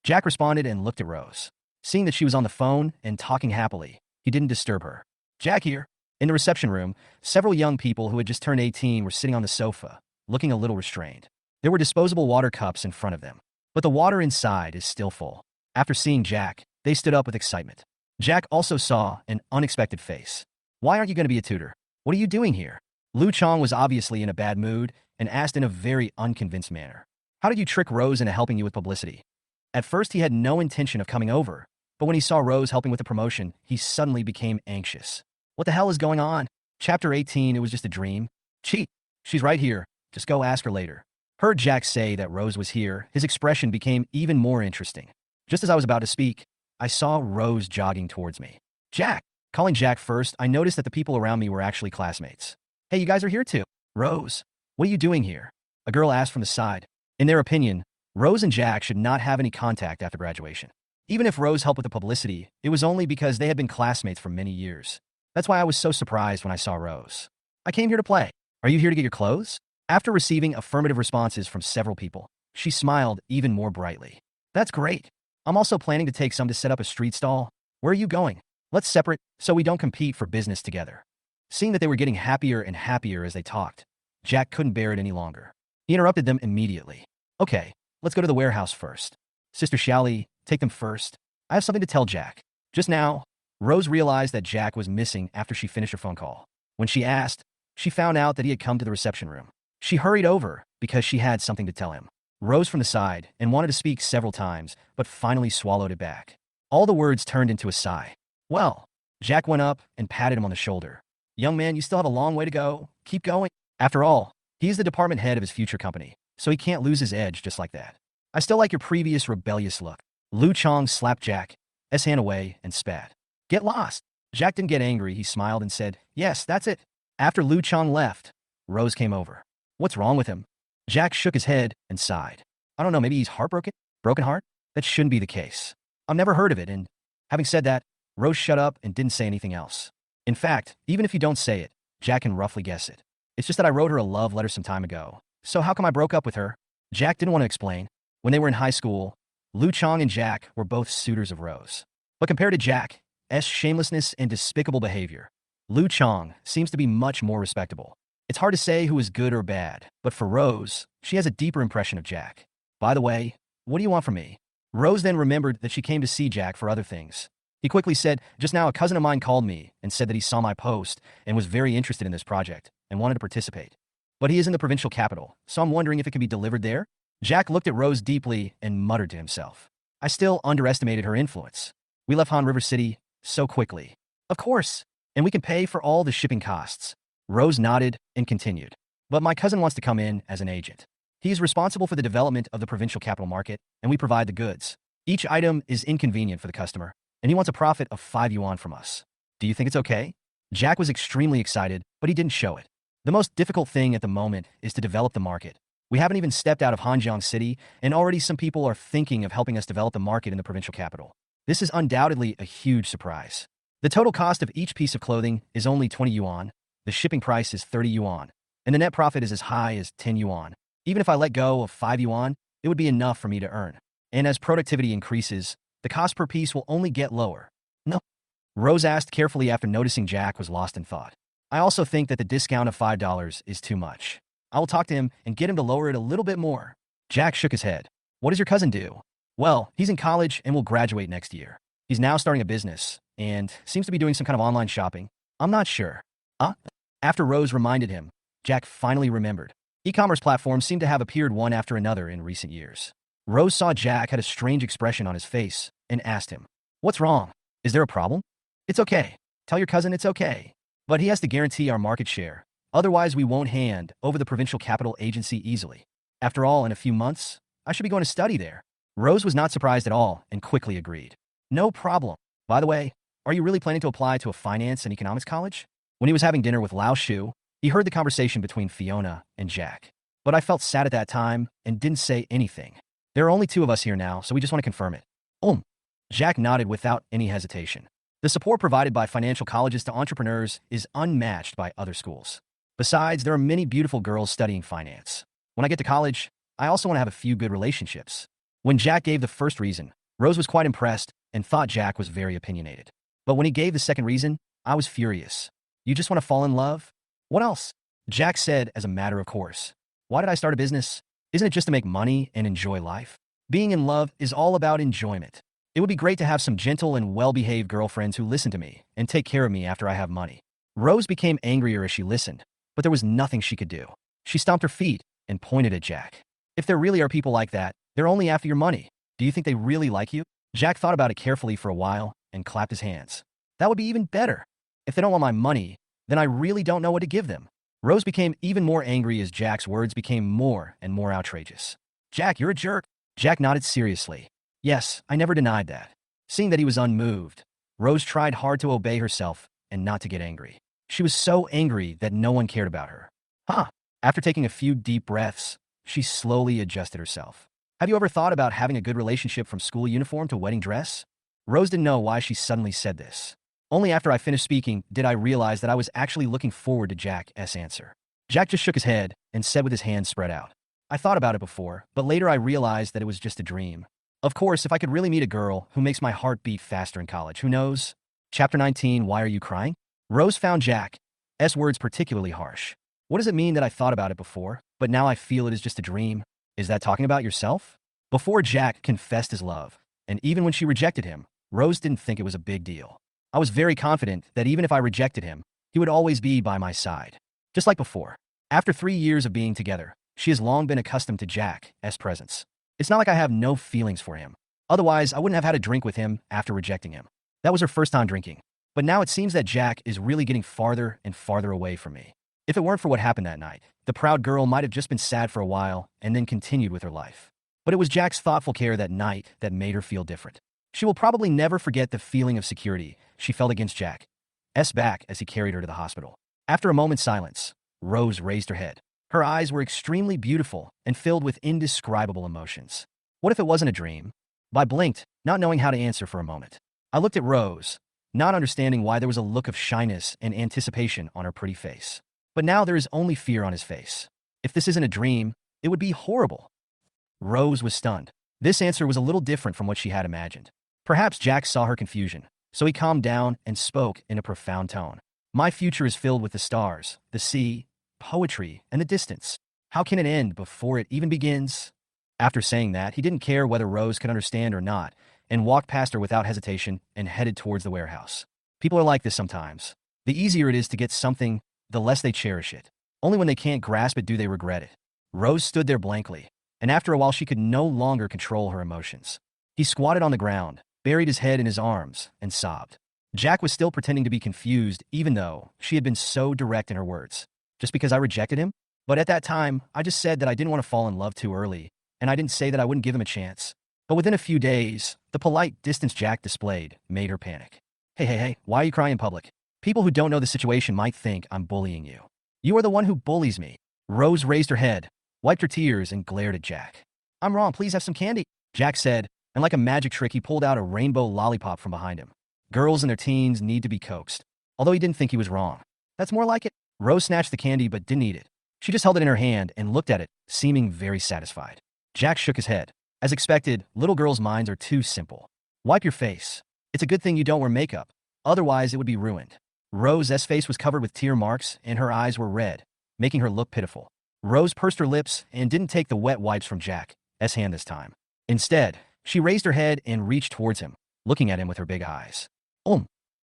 Jack responded and looked at Rose. Seeing that she was on the phone and talking happily, he didn't disturb her. Jack here. In the reception room, several young people who had just turned 18 were sitting on the sofa, looking a little restrained. There were disposable water cups in front of them, but the water inside is still full. After seeing Jack, they stood up with excitement. Jack also saw an unexpected face. Why aren't you going to be a tutor? What are you doing here? Lu Chong was obviously in a bad mood and asked in a very unconvinced manner. How did you trick Rose into helping you with publicity? At first, he had no intention of coming over, but when he saw Rose helping with the promotion, he suddenly became anxious. What the hell is going on? Chapter 18, it was just a dream. Cheat. She's right here. Just go ask her later. Heard Jack say that Rose was here, his expression became even more interesting. Just as I was about to speak, I saw Rose jogging towards me. Jack. Calling Jack first, I noticed that the people around me were actually classmates. Hey, you guys are here too. Rose. What are you doing here? A girl asked from the side. In their opinion, Rose and Jack should not have any contact after graduation. Even if Rose helped with the publicity, it was only because they had been classmates for many years. That's why I was so surprised when I saw Rose. I came here to play. Are you here to get your clothes? After receiving affirmative responses from several people, she smiled even more brightly. That's great. I'm also planning to take some to set up a street stall. Where are you going? Let's separate so we don't compete for business together. Seeing that they were getting happier and happier as they talked, Jack couldn't bear it any longer. He interrupted them immediately. Okay, let's go to the warehouse first. Sister Xiaoli, take them first. I have something to tell Jack. Just now, Rose realized that Jack was missing after she finished her phone call. When she asked, she found out that he had come to the reception room. She hurried over because she had something to tell him. Rose from the side and wanted to speak several times, but finally swallowed it back. All the words turned into a sigh. Well, Jack went up and patted him on the shoulder. Young man, you still have a long way to go. Keep going. After all, he is the department head of his future company, so he can't lose his edge just like that. I still like your previous rebellious look. Lu Chong slapped Jack's hand away and spat. Get lost. Jack didn't get angry. He smiled and said, yes, that's it. After Lu Chong left, Rose came over. What's wrong with him? Jack shook his head and sighed. I don't know, maybe he's heartbroken? Broken heart? That shouldn't be the case. I've never heard of it, and having said that, Rose shut up and didn't say anything else. In fact, even if you don't say it, Jack can roughly guess it. It's just that I wrote her a love letter some time ago. So how come I broke up with her? Jack didn't want to explain. When they were in high school, Lu Chong and Jack were both suitors of Rose. But compared to Jack's shamelessness and despicable behavior, Lu Chong seems to be much more respectable. It's hard to say who is good or bad, but for Rose, she has a deeper impression of Jack. By the way, what do you want from me? Rose then remembered that she came to see Jack for other things. He quickly said, just now a cousin of mine called me and said that he saw my post and was very interested in this project and wanted to participate. But he is in the provincial capital, so I'm wondering if it can be delivered there? Jack looked at Rose deeply and muttered to himself. I still underestimated her influence. We left Han River City so quickly. Of course, and we can pay for all the shipping costs. Rose nodded and continued. But my cousin wants to come in as an agent. He is responsible for the development of the provincial capital market, and we provide the goods. Each item is inconvenient for the customer, and he wants a profit of 5 yuan from us. Do you think it's okay? Jack was extremely excited, but he didn't show it. The most difficult thing at the moment is to develop the market. We haven't even stepped out of Hanjiang City, and already some people are thinking of helping us develop the market in the provincial capital. This is undoubtedly a huge surprise. The total cost of each piece of clothing is only 20 yuan, the shipping price is 30 yuan, and the net profit is as high as 10 yuan. Even if I let go of 5 yuan, it would be enough for me to earn. And as productivity increases, the cost per piece will only get lower. No. Rose asked carefully after noticing Jack was lost in thought. I also think that the discount of $5 is too much. I will talk to him and get him to lower it a little bit more. Jack shook his head. What does your cousin do? Well, he's in college and will graduate next year. He's now starting a business and seems to be doing some kind of online shopping. I'm not sure. Huh? After Rose reminded him, Jack finally remembered. E-commerce platforms seem to have appeared one after another in recent years. Rose saw Jack had a strange expression on his face and asked him, "What's wrong? Is there a problem?" "It's okay. Tell your cousin it's okay. But he has to guarantee our market share. Otherwise, we won't hand over the provincial capital agency easily. After all, in a few months, I should be going to study there." Rose was not surprised at all and quickly agreed. "No problem. By the way, are you really planning to apply to a finance and economics college?" When he was having dinner with Lao Shu, he heard the conversation between Fiona and Jack. "But I felt sad at that time and didn't say anything. There are only two of us here now, so we just want to confirm it." Jack nodded without any hesitation. The support provided by financial colleges to entrepreneurs is unmatched by other schools. Besides, there are many beautiful girls studying finance. When I get to college, I also want to have a few good relationships. When Jack gave the first reason, Rose was quite impressed and thought Jack was very opinionated. But when he gave the second reason, I was furious. "You just want to fall in love? What else?" Jack said as a matter of course. "Why did I start a business? Isn't it just to make money and enjoy life? Being in love is all about enjoyment. It would be great to have some gentle and well-behaved girlfriends who listen to me and take care of me after I have money." Rose became angrier as she listened, but there was nothing she could do. She stomped her feet and pointed at Jack. "If there really are people like that, they're only after your money. Do you think they really like you?" Jack thought about it carefully for a while and clapped his hands. "That would be even better. If they don't want my money, then I really don't know what to give them." Rose became even more angry as Jack's words became more and more outrageous. "Jack, you're a jerk." Jack nodded seriously. "Yes, I never denied that." Seeing that he was unmoved, Rose tried hard to obey herself and not to get angry. She was so angry that no one cared about her. After taking a few deep breaths, she slowly adjusted herself. "Have you ever thought about having a good relationship from school uniform to wedding dress?" Rose didn't know why she suddenly said this. Only after I finished speaking did I realize that I was actually looking forward to Jack's answer. Jack just shook his head and said with his hands spread out, "I thought about it before, but later I realized that it was just a dream. Of course, if I could really meet a girl who makes my heart beat faster in college, who knows?" Chapter 19, Why Are You Crying? Rose found Jack's words particularly harsh. "What does it mean that I thought about it before, but now I feel it is just a dream? Is that talking about yourself?" Before Jack confessed his love, and even when she rejected him, Rose didn't think it was a big deal. "I was very confident that even if I rejected him, he would always be by my side. Just like before." After 3 years of being together, she has long been accustomed to Jack's presence. "It's not like I have no feelings for him. Otherwise, I wouldn't have had a drink with him after rejecting him. That was her first time drinking. But now it seems that Jack is really getting farther and farther away from me. If it weren't for what happened that night, the proud girl might have just been sad for a while and then continued with her life. But it was Jack's thoughtful care that night that made her feel different. She will probably never forget the feeling of security she felt against Jack's back as he carried her to the hospital." After a moment's silence, Rose raised her head. Her eyes were extremely beautiful and filled with indescribable emotions. "What if it wasn't a dream?" I blinked, not knowing how to answer for a moment. I looked at Rose, not understanding why there was a look of shyness and anticipation on her pretty face. But now there is only fear on his face. If this isn't a dream, it would be horrible. Rose was stunned. This answer was a little different from what she had imagined. Perhaps Jack saw her confusion, so he calmed down and spoke in a profound tone. "My future is filled with the stars, the sea, poetry, and the distance. How can it end before it even begins?" After saying that, he didn't care whether Rose could understand or not, and walked past her without hesitation and headed towards the warehouse. People are like this sometimes. The easier it is to get something, the less they cherish it. Only when they can't grasp it do they regret it. Rose stood there blankly, and after a while she could no longer control her emotions. He squatted on the ground, buried his head in his arms, and sobbed. Jack was still pretending to be confused even though she had been so direct in her words. "Just because I rejected him? But at that time, I just said that I didn't want to fall in love too early, and I didn't say that I wouldn't give him a chance." But within a few days, the polite distance Jack displayed made her panic. Hey, why are you crying in public? People who don't know the situation might think I'm bullying you. You are the one who bullies me." Rose raised her head, wiped her tears, and glared at Jack. "I'm wrong, please have some candy," Jack said, and like a magic trick he pulled out a rainbow lollipop from behind him. Girls in their teens need to be coaxed, although he didn't think he was wrong. "That's more like it." Rose snatched the candy but didn't eat it. She just held it in her hand and looked at it, seeming very satisfied. Jack shook his head. As expected, little girls' minds are too simple. "Wipe your face. It's a good thing you don't wear makeup. Otherwise, it would be ruined." Rose's face was covered with tear marks and her eyes were red, making her look pitiful. Rose pursed her lips and didn't take the wet wipes from Jack's hand this time. Instead, she raised her head and reached towards him, looking at him with her big eyes.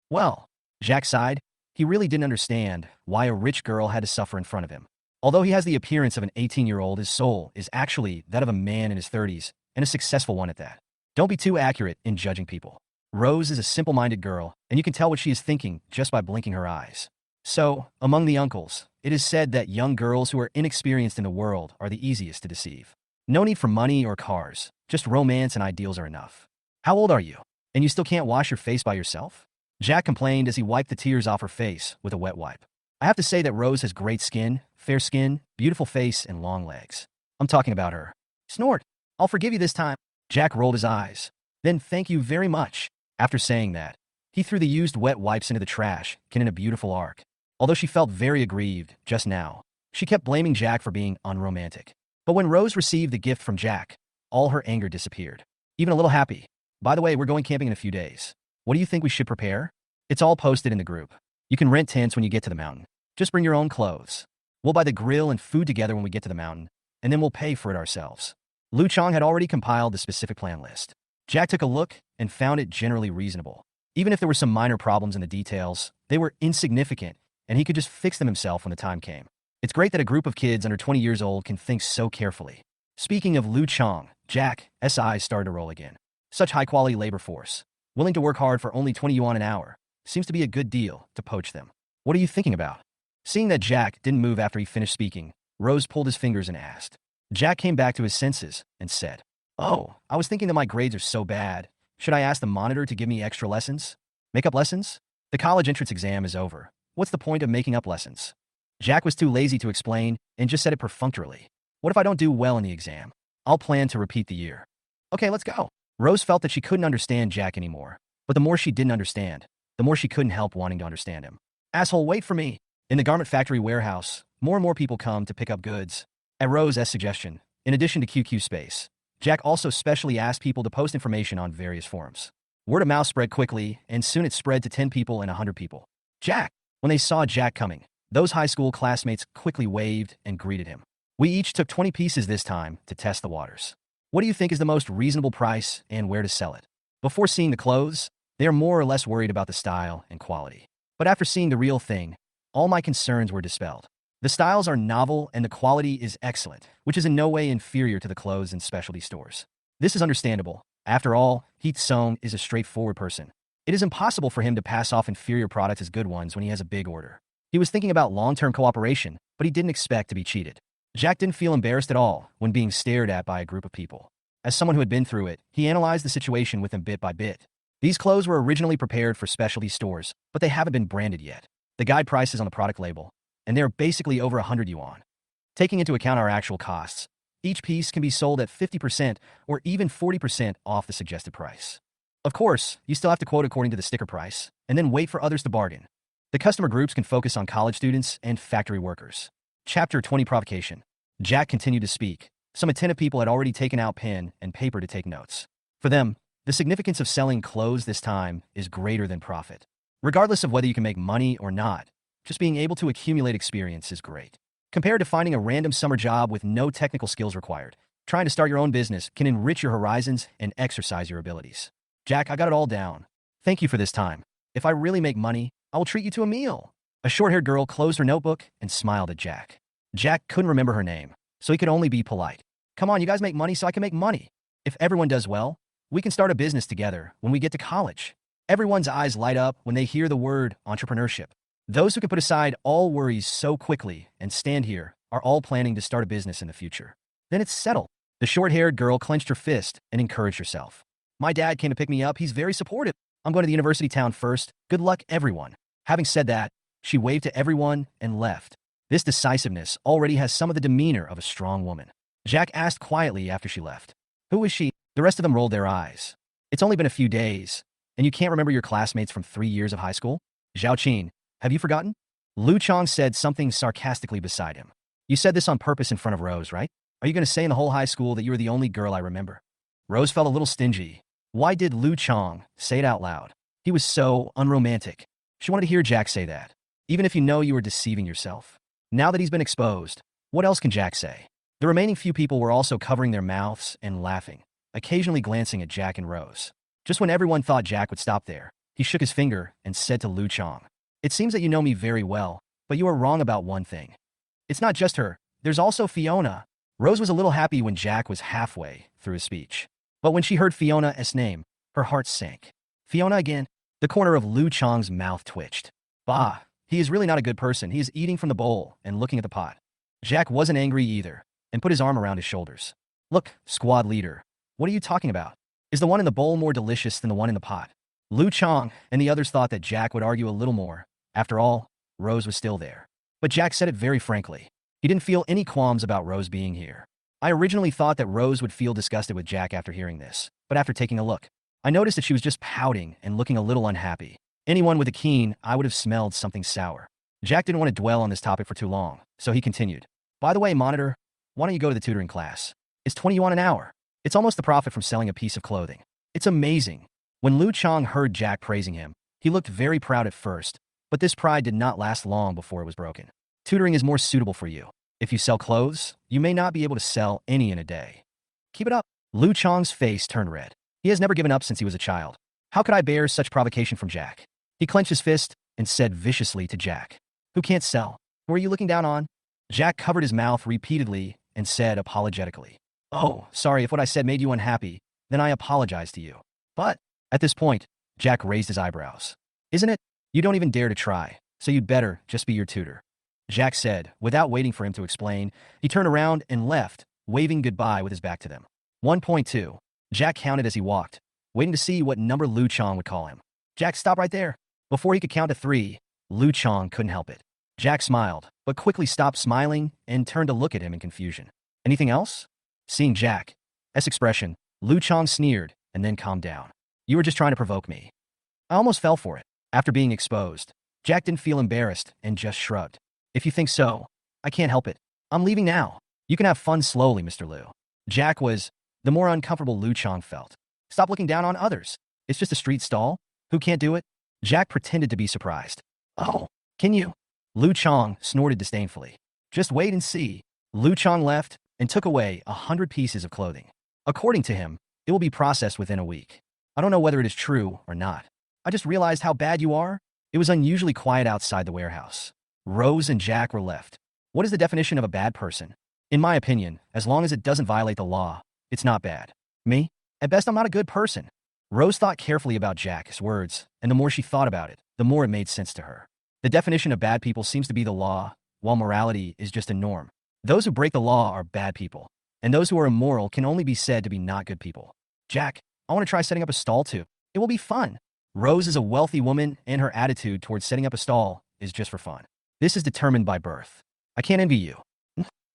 Well, Jack sighed. He really didn't understand why a rich girl had to suffer in front of him. Although he has the appearance of an 18-year-old, his soul is actually that of a man in his 30s, and a successful one at that. Don't be too accurate in judging people. Rose is a simple-minded girl, and you can tell what she is thinking just by blinking her eyes. So, among the uncles, it is said that young girls who are inexperienced in the world are the easiest to deceive. No need for money or cars, just romance and ideals are enough. How old are you? And you still can't wash your face by yourself? Jack complained as he wiped the tears off her face with a wet wipe. I have to say that Rose has great skin, fair skin, beautiful face, and long legs. I'm talking about her. Snort. I'll forgive you this time. Jack rolled his eyes. Then thank you very much. After saying that, he threw the used wet wipes into the trash, can in a beautiful arc. Although she felt very aggrieved just now, she kept blaming Jack for being unromantic. But when Rose received the gift from Jack, all her anger disappeared. Even a little happy. By the way, we're going camping in a few days. What do you think we should prepare? It's all posted in the group. You can rent tents when you get to the mountain. Just bring your own clothes. We'll buy the grill and food together when we get to the mountain, and then we'll pay for it ourselves. Lu Chong had already compiled the specific plan list. Jack took a look and found it generally reasonable. Even if there were some minor problems in the details, they were insignificant, and he could just fix them himself when the time came. It's great that a group of kids under 20 years old can think so carefully. Speaking of Lu Chong, Jack's eyes started to roll again. Such high-quality labor force, willing to work hard for only 20 yuan an hour, seems to be a good deal to poach them. What are you thinking about? Seeing that Jack didn't move after he finished speaking, Rose pulled his fingers and asked. Jack came back to his senses and said, Oh, I was thinking that my grades are so bad. Should I ask the monitor to give me extra lessons? Makeup lessons? The college entrance exam is over. What's the point of making up lessons? Jack was too lazy to explain and just said it perfunctorily. What if I don't do well in the exam? I'll plan to repeat the year. Okay, let's go. Rose felt that she couldn't understand Jack anymore, but the more she didn't understand, the more she couldn't help wanting to understand him. Asshole, wait for me. In the garment factory warehouse, more and more people come to pick up goods. At Rose's suggestion, in addition to QQ Space, Jack also specially asked people to post information on various forums. Word of mouth spread quickly, and soon it spread to 10 people and 100 people. Jack! When they saw Jack coming, those high school classmates quickly waved and greeted him. We each took 20 pieces this time to test the waters. What do you think is the most reasonable price and where to sell it? Before seeing the clothes, they are more or less worried about the style and quality. But after seeing the real thing, all my concerns were dispelled. The styles are novel and the quality is excellent, which is in no way inferior to the clothes in specialty stores. This is understandable. After all, Heath Song is a straightforward person. It is impossible for him to pass off inferior products as good ones when he has a big order. He was thinking about long-term cooperation, but he didn't expect to be cheated. Jack didn't feel embarrassed at all when being stared at by a group of people. As someone who had been through it, he analyzed the situation with them bit by bit. These clothes were originally prepared for specialty stores, but they haven't been branded yet. The guide price is on the product label, and they're basically over 100 yuan. Taking into account our actual costs, each piece can be sold at 50% or even 40% off the suggested price. Of course, you still have to quote according to the sticker price, and then wait for others to bargain. The customer groups can focus on college students and factory workers. Chapter 20 Provocation. Jack continued to speak. Some attentive people had already taken out pen and paper to take notes. For them, the significance of selling clothes this time is greater than profit. Regardless of whether you can make money or not, just being able to accumulate experience is great. Compared to finding a random summer job with no technical skills required, trying to start your own business can enrich your horizons and exercise your abilities. Jack, I got it all down. Thank you for this time. If I really make money, I will treat you to a meal. A short-haired girl closed her notebook and smiled at Jack. Jack couldn't remember her name, so he could only be polite. Come on, you guys make money so I can make money. If everyone does well, we can start a business together when we get to college. Everyone's eyes light up when they hear the word entrepreneurship. Those who can put aside all worries so quickly and stand here are all planning to start a business in the future. Then it's settled. The short-haired girl clenched her fist and encouraged herself. My dad came to pick me up. He's very supportive. I'm going to the university town first. Good luck, everyone. Having said that, she waved to everyone and left. This decisiveness already has some of the demeanor of a strong woman. Jack asked quietly after she left. Who is she? The rest of them rolled their eyes. It's only been a few days, and you can't remember your classmates from 3 years of high school? Zhao Qin, have you forgotten? Lu Chong said something sarcastically beside him. You said this on purpose in front of Rose, right? Are you going to say in the whole high school that you were the only girl I remember? Rose felt a little stingy. Why did Lu Chong say it out loud? He was so unromantic. She wanted to hear Jack say that, even if you know you were deceiving yourself. Now that he's been exposed, what else can Jack say? The remaining few people were also covering their mouths and laughing. occasionally glancing at Jack and Rose. Just when everyone thought Jack would stop there, he shook his finger and said to Lu Chang, "It seems that you know me very well, but you are wrong about one thing. It's not just her, there's also Fiona." Rose was a little happy when Jack was halfway through his speech. But when she heard Fiona's name, her heart sank. Fiona again? The corner of Lu Chang's mouth twitched. Bah, he is really not a good person. He is eating from the bowl and looking at the pot. Jack wasn't angry either, and put his arm around his shoulders. "Look, squad leader, what are you talking about? Is the one in the bowl more delicious than the one in the pot?" Lu Chang and the others thought that Jack would argue a little more. After all, Rose was still there. But Jack said it very frankly. He didn't feel any qualms about Rose being here. "I originally thought that Rose would feel disgusted with Jack after hearing this, but after taking a look, I noticed that she was just pouting and looking a little unhappy. Anyone with a keen eye would have smelled something sour." Jack didn't want to dwell on this topic for too long, so he continued. "By the way, Monitor, why don't you go to the tutoring class? It's 20 yuan an hour. It's almost the profit from selling a piece of clothing. It's amazing." When Lu Chang heard Jack praising him, he looked very proud at first, but this pride did not last long before it was broken. "Tutoring is more suitable for you. If you sell clothes, you may not be able to sell any in a day. Keep it up." Lu Chang's face turned red. He has never given up since he was a child. How could I bear such provocation from Jack? He clenched his fist and said viciously to Jack, "Who can't sell? Who are you looking down on?" Jack covered his mouth repeatedly and said apologetically, "Oh, sorry if what I said made you unhappy, then I apologize to you." But at this point, Jack raised his eyebrows. "Isn't it? You don't even dare to try, so you'd better just be your tutor," Jack said. Without waiting for him to explain, he turned around and left, waving goodbye with his back to them. 1.2. Jack counted as he walked, waiting to see what number Lu Chang would call him. "Jack, stop right there." Before he could count to 3, Lu Chang couldn't help it. Jack smiled, but quickly stopped smiling and turned to look at him in confusion. "Anything else?" Seeing Jack's expression, Lu Chang sneered and then calmed down. "You were just trying to provoke me." I almost fell for it. After being exposed, Jack didn't feel embarrassed and just shrugged. "If you think so, I can't help it. I'm leaving now. You can have fun slowly, Mr. Lu." Jack was the more uncomfortable Lu Chang felt. "Stop looking down on others. It's just a street stall. Who can't do it?" Jack pretended to be surprised. "Oh, can you?" Lu Chang snorted disdainfully. "Just wait and see." Lu Chang left and took away 100 pieces of clothing. According to him, it will be processed within a week. I don't know whether it is true or not. I just realized how bad you are. It was unusually quiet outside the warehouse. Rose and Jack were left. What is the definition of a bad person? In my opinion, as long as it doesn't violate the law, it's not bad. Me? At best, I'm not a good person. Rose thought carefully about Jack's words, and the more she thought about it, the more it made sense to her. The definition of bad people seems to be the law, while morality is just a norm. Those who break the law are bad people, and those who are immoral can only be said to be not good people. "Jack, I want to try setting up a stall too. It will be fun." Rose is a wealthy woman, and her attitude towards setting up a stall is just for fun. This is determined by birth. I can't envy you.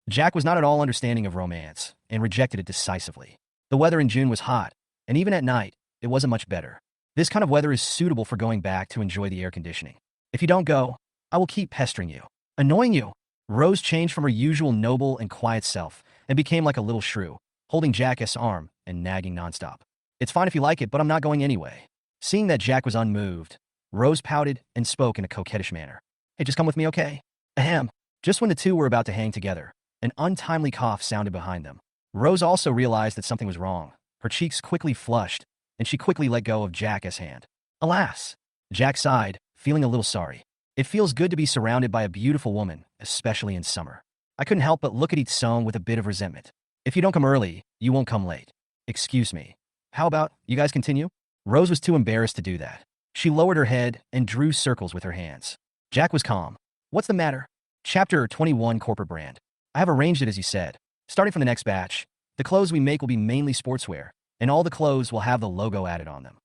Jack was not at all understanding of romance, and rejected it decisively. The weather in June was hot, and even at night, it wasn't much better. This kind of weather is suitable for going back to enjoy the air conditioning. If you don't go, I will keep pestering you, annoying you. Rose changed from her usual noble and quiet self and became like a little shrew, holding Jack's arm and nagging nonstop. "It's fine if you like it, but I'm not going anyway." Seeing that Jack was unmoved, Rose pouted and spoke in a coquettish manner. "Hey, just come with me, okay?" Ahem. Just when the two were about to hang together, an untimely cough sounded behind them. Rose also realized that something was wrong. Her cheeks quickly flushed, and she quickly let go of Jack's hand. "Alas!" Jack sighed, feeling a little sorry. It feels good to be surrounded by a beautiful woman, especially in summer. I couldn't help but look at Song with a bit of resentment. "If you don't come early, you won't come late." "Excuse me. How about you guys continue?" Rose was too embarrassed to do that. She lowered her head and drew circles with her hands. Jack was calm. "What's the matter?" Chapter 21 Corporate Brand. "I have arranged it as you said. Starting from the next batch, the clothes we make will be mainly sportswear, and all the clothes will have the logo added on them.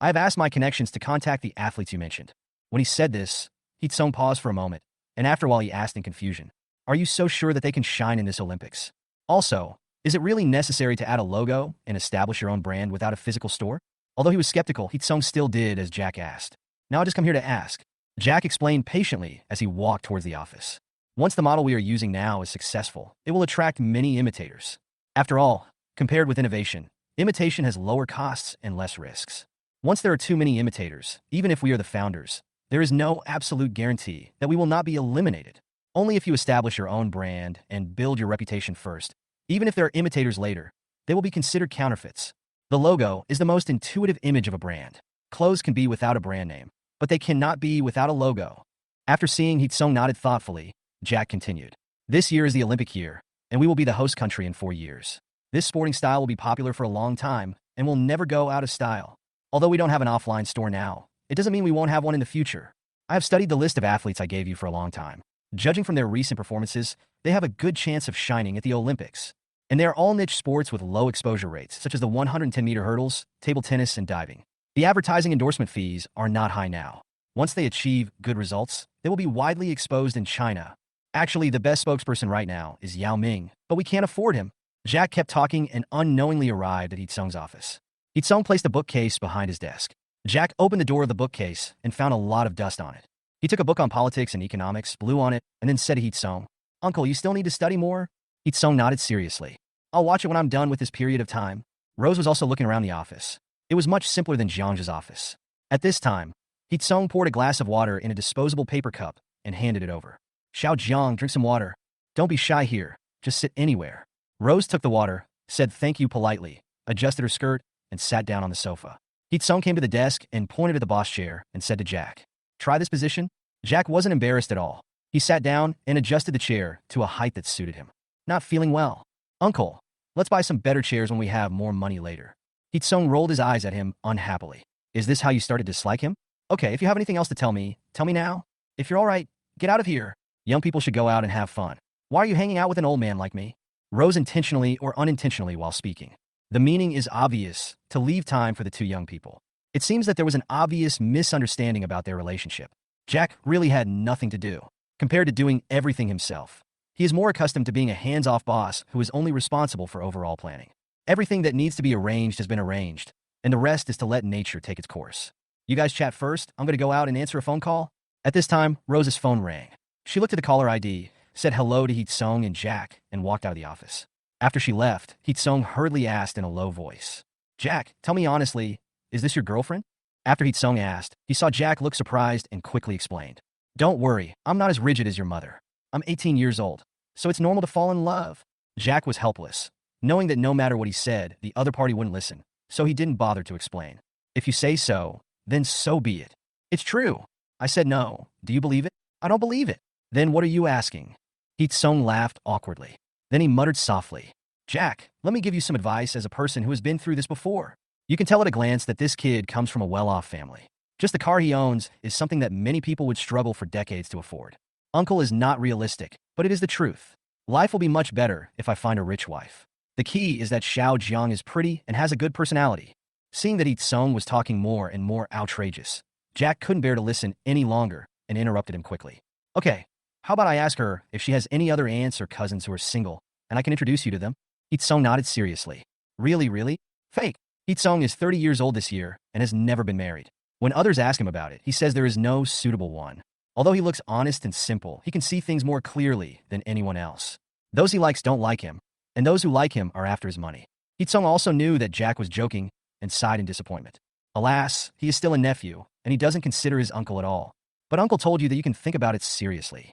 I have asked my connections to contact the athletes you mentioned." When he said this, Song paused for a moment, and after a while he asked in confusion, "Are you so sure that they can shine in this Olympics? Also, is it really necessary to add a logo and establish your own brand without a physical store?" Although he was skeptical, Song still did as Jack asked. "Now I just come here to ask." Jack explained patiently as he walked towards the office. "Once the model we are using now is successful, it will attract many imitators. After all, compared with innovation, imitation has lower costs and less risks. Once there are too many imitators, even if we are the founders, there is no absolute guarantee that we will not be eliminated. Only if you establish your own brand and build your reputation first, even if there are imitators later, they will be considered counterfeits. The logo is the most intuitive image of a brand. Clothes can be without a brand name, but they cannot be without a logo. After seeing Hee-sung nodded thoughtfully, Jack continued. This year is the Olympic year, and we will be the host country in 4 years. This sporting style will be popular for a long time and will never go out of style. Although we don't have an offline store now, it doesn't mean we won't have one in the future. I have studied the list of athletes I gave you for a long time. Judging from their recent performances, they have a good chance of shining at the Olympics. And they are all niche sports with low exposure rates, such as the 110-meter hurdles, table tennis, and diving. The advertising endorsement fees are not high now. Once they achieve good results, they will be widely exposed in China. Actually, the best spokesperson right now is Yao Ming, but we can't afford him. Jack kept talking and unknowingly arrived at Hee-sung's office. Hee-sung placed a bookcase behind his desk. Jack opened the door of the bookcase and found a lot of dust on it. He took a book on politics and economics, blew on it, and then said to Hee-sung, "Uncle, you still need to study more?" Hee-sung nodded seriously. "I'll watch it when I'm done with this period of time." Rose was also looking around the office. It was much simpler than Jiang's office. At this time, Hee-sung poured a glass of water in a disposable paper cup and handed it over. "Xiao Jiang, drink some water. Don't be shy here. Just sit anywhere." Rose took the water, said thank you politely, adjusted her skirt, and sat down on the sofa. Hee-sung came to the desk and pointed at the boss chair and said to Jack, "Try this position." Jack wasn't embarrassed at all. He sat down and adjusted the chair to a height that suited him. "Not feeling well. Uncle, let's buy some better chairs when we have more money later." Hee-sung rolled his eyes at him unhappily. "Is this how you started to dislike him? Okay, if you have anything else to tell me now. If you're all right, get out of here. Young people should go out and have fun. Why are you hanging out with an old man like me?" Rose intentionally or unintentionally while speaking. The meaning is obvious, to leave time for the two young people. It seems that there was an obvious misunderstanding about their relationship. Jack really had nothing to do, compared to doing everything himself. He is more accustomed to being a hands-off boss who is only responsible for overall planning. Everything that needs to be arranged has been arranged, and the rest is to let nature take its course. "You guys chat first. I'm going to go out and answer a phone call." At this time, Rose's phone rang. She looked at the caller ID, said hello to Hee-sung and Jack, and walked out of the office. After she left, Hee-sung hurriedly asked in a low voice, "Jack, tell me honestly, is this your girlfriend?" After Hee-sung asked, he saw Jack look surprised and quickly explained, "Don't worry, I'm not as rigid as your mother. I'm 18 years old, so it's normal to fall in love." Jack was helpless, knowing that no matter what he said, the other party wouldn't listen, so he didn't bother to explain. "If you say so, then so be it. It's true. I said no. Do you believe it?" "I don't believe it." "Then what are you asking?" Hee-sung laughed awkwardly. Then he muttered softly, "Jack, let me give you some advice as a person who has been through this before. You can tell at a glance that this kid comes from a well-off family. Just the car he owns is something that many people would struggle for decades to afford. Uncle is not realistic, but it is the truth. Life will be much better if I find a rich wife. The key is that Xiao Jiang is pretty and has a good personality." Seeing that Hee-sung was talking more and more outrageous, Jack couldn't bear to listen any longer and interrupted him quickly. "Okay, how about I ask her if she has any other aunts or cousins who are single, and I can introduce you to them?" Hee-sung nodded seriously. Really? Fake." Hee-sung is 30 years old this year and has never been married. When others ask him about it, he says there is no suitable one. Although he looks honest and simple, he can see things more clearly than anyone else. Those he likes don't like him, and those who like him are after his money. Hee-sung also knew that Jack was joking and sighed in disappointment. Alas, he is still a nephew, and he doesn't consider his uncle at all. "But Uncle told you that you can think about it seriously.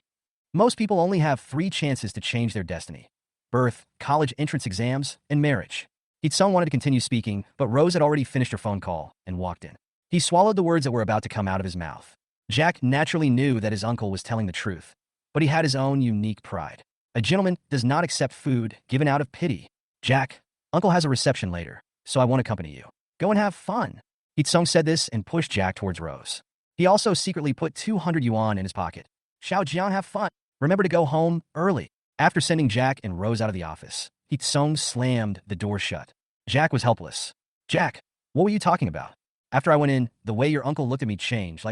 Most people only have 3 chances to change their destiny: birth, college entrance exams, and marriage." Hee-sung wanted to continue speaking, but Rose had already finished her phone call and walked in. He swallowed the words that were about to come out of his mouth. Jack naturally knew that his uncle was telling the truth, but he had his own unique pride. A gentleman does not accept food given out of pity. "Jack, Uncle has a reception later, so I won't accompany you. Go and have fun." Hee-sung said this and pushed Jack towards Rose. He also secretly put 200 yuan in his pocket. "Xiao Jiang, have fun. Remember to go home early." After sending Jack and Rose out of the office, Hee-sung slammed the door shut. Jack was helpless. "Jack, what were you talking about?" "After I went in, the way your uncle looked at me changed.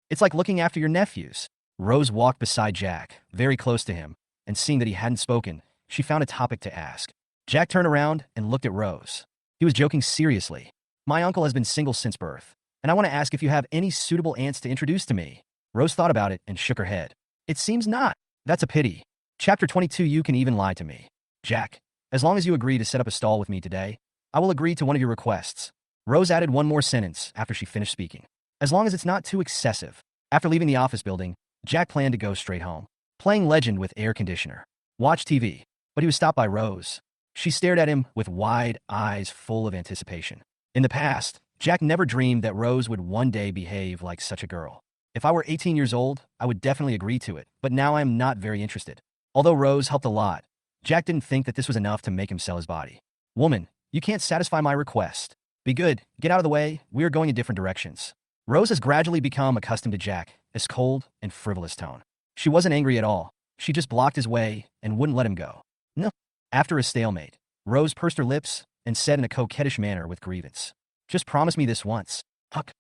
It's like looking after your nephews." Rose walked beside Jack, very close to him, and seeing that he hadn't spoken, she found a topic to ask. Jack turned around and looked at Rose. He was joking seriously. "My uncle has been single since birth, and I want to ask if you have any suitable aunts to introduce to me." Rose thought about it and shook her head. "It seems not." "That's a pity." Chapter 22. You can even lie to me. "Jack, as long as you agree to set up a stall with me today, I will agree to one of your requests." Rose added one more sentence after she finished speaking. "As long as it's not too excessive." After leaving the office building, Jack planned to go straight home, playing Legend with air conditioner, watch TV, but he was stopped by Rose. She stared at him with wide eyes full of anticipation. In the past, Jack never dreamed that Rose would one day behave like such a girl. If I were 18 years old, I would definitely agree to it, but now I am not very interested. Although Rose helped a lot, Jack didn't think that this was enough to make him sell his body. Woman, you can't satisfy my request. Be good, get out of the way, we are going in different directions. Rose has gradually become accustomed to Jack's cold and frivolous tone. She wasn't angry at all. She just blocked his way and wouldn't let him go. No. After a stalemate, Rose pursed her lips and said in a coquettish manner with grievance, "Just promise me this once. Huck.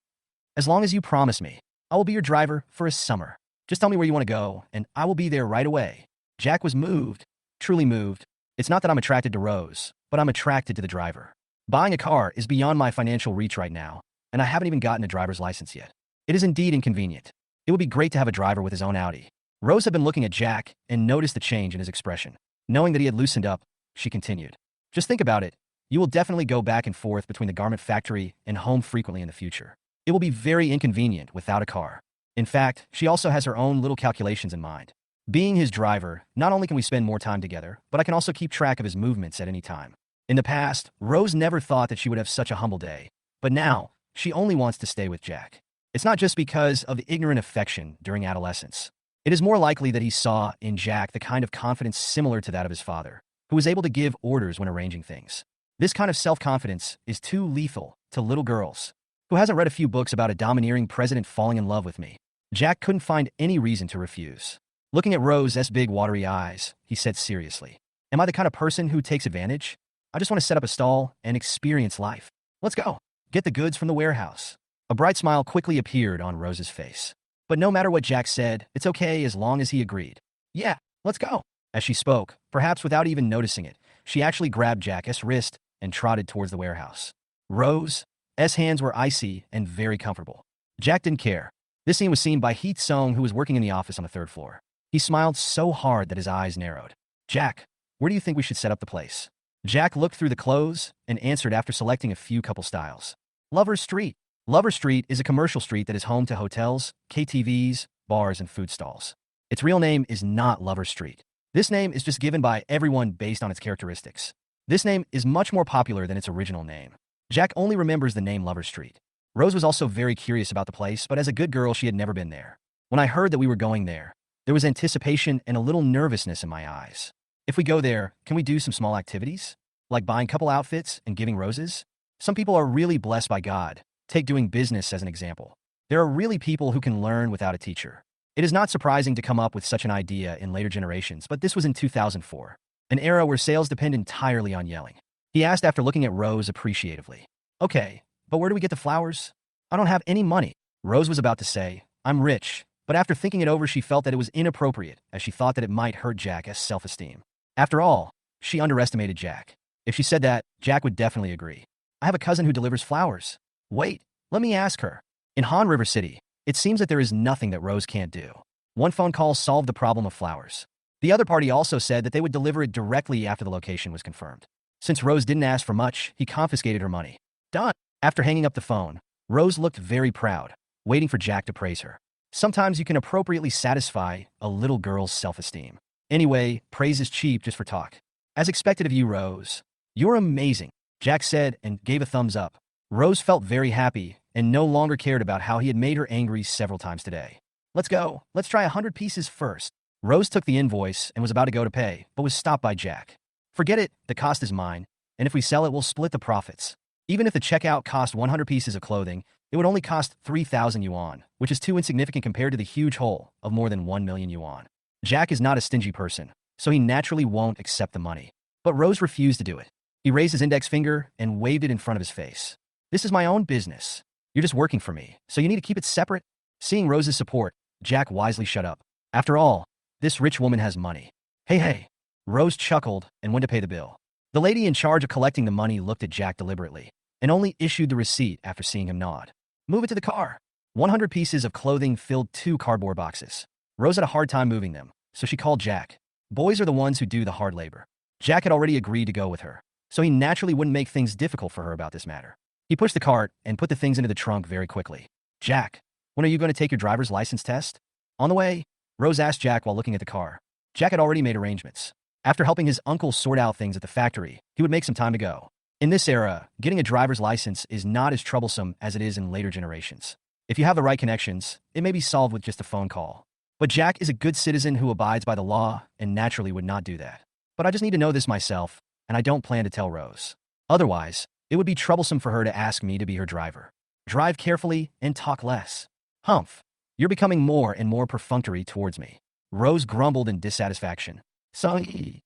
As long as you promise me, I will be your driver for a summer. Just tell me where you want to go, and I will be there right away." Jack was moved, truly moved. It's not that I'm attracted to Rose, but I'm attracted to the driver. Buying a car is beyond my financial reach right now, and I haven't even gotten a driver's license yet. It is indeed inconvenient. It would be great to have a driver with his own Audi. Rose had been looking at Jack and noticed the change in his expression. Knowing that he had loosened up, she continued, "Just think about it. You will definitely go back and forth between the garment factory and home frequently in the future. It will be very inconvenient without a car." In fact, she also has her own little calculations in mind. Being his driver, not only can we spend more time together, but I can also keep track of his movements at any time. In the past, Rose never thought that she would have such a humble day, but now, she only wants to stay with Jack. It's not just because of the ignorant affection during adolescence. It is more likely that he saw in Jack the kind of confidence similar to that of his father, who was able to give orders when arranging things. This kind of self-confidence is too lethal to little girls. Who hasn't read a few books about a domineering president falling in love with me? Jack couldn't find any reason to refuse. Looking at Rose's big watery eyes, he said seriously, "Am I the kind of person who takes advantage? I just want to set up a stall and experience life. Let's go. Get the goods from the warehouse." A bright smile quickly appeared on Rose's face. But no matter what Jack said, it's okay as long as he agreed. "Yeah, let's go." As she spoke, perhaps without even noticing it, she actually grabbed Jack's wrist and trotted towards the warehouse. Rose's hands were icy and very comfortable. Jack didn't care. This scene was seen by Heat Sung, who was working in the office on the third floor. He smiled so hard that his eyes narrowed. "Jack, where do you think we should set up the place?" Jack looked through the clothes and answered after selecting a few couple styles. "Lover's Street." Lover's Street is a commercial street that is home to hotels, KTVs, bars, and food stalls. Its real name is not Lover's Street. This name is just given by everyone based on its characteristics. This name is much more popular than its original name. Jack only remembers the name Lover's Street. Rose was also very curious about the place, but as a good girl, she had never been there. When I heard that we were going there was anticipation and a little nervousness in my eyes. "If we go there, can we do some small activities? Like buying couple outfits and giving roses? Some people are really blessed by God. Take doing business as an example. There are really people who can learn without a teacher." It is not surprising to come up with such an idea in later generations, but this was in 2004, an era where sales depend entirely on yelling. He asked after looking at Rose appreciatively. "Okay, but where do we get the flowers? I don't have any money." Rose was about to say, "I'm rich," but after thinking it over, she felt that it was inappropriate, as she thought that it might hurt Jack's self-esteem. After all, she underestimated Jack. If she said that, Jack would definitely agree. "I have a cousin who delivers flowers. Wait, let me ask her." In Han River City, it seems that there is nothing that Rose can't do. One phone call solved the problem of flowers. The other party also said that they would deliver it directly after the location was confirmed. Since Rose didn't ask for much, he confiscated her money. Done. After hanging up the phone, Rose looked very proud, waiting for Jack to praise her. Sometimes you can appropriately satisfy a little girl's self-esteem. Anyway, praise is cheap just for talk. "As expected of you, Rose. You're amazing," Jack said and gave a thumbs up. Rose felt very happy and no longer cared about how he had made her angry several times today. "Let's go. Let's try 100 pieces first." Rose took the invoice and was about to go to pay, but was stopped by Jack. "Forget it, the cost is mine, and if we sell it, we'll split the profits. Even if the checkout cost 100 pieces of clothing, it would only cost 3,000 yuan, which is too insignificant compared to the huge hole of more than 1 million yuan. Jack is not a stingy person, so he naturally won't accept the money. But Rose refused to do it. He raised his index finger and waved it in front of his face. "This is my own business. You're just working for me, so you need to keep it separate." Seeing Rose's support, Jack wisely shut up. After all, this rich woman has money. Hey. Rose chuckled and went to pay the bill. The lady in charge of collecting the money looked at Jack deliberately and only issued the receipt after seeing him nod. "Move it to the car." 100 pieces of clothing filled 2 cardboard boxes. Rose had a hard time moving them, so she called Jack. Boys are the ones who do the hard labor. Jack had already agreed to go with her, so he naturally wouldn't make things difficult for her about this matter. He pushed the cart and put the things into the trunk very quickly. "Jack, when are you going to take your driver's license test?" "On the way," Rose asked Jack while looking at the car. Jack had already made arrangements. After helping his uncle sort out things at the factory, he would make some time to go. In this era, getting a driver's license is not as troublesome as it is in later generations. If you have the right connections, it may be solved with just a phone call. But Jack is a good citizen who abides by the law and naturally would not do that. But I just need to know this myself, and I don't plan to tell Rose. Otherwise, it would be troublesome for her to ask me to be her driver. Drive carefully and talk less. Humph, you're becoming more and more perfunctory towards me. Rose grumbled in dissatisfaction. Sorry.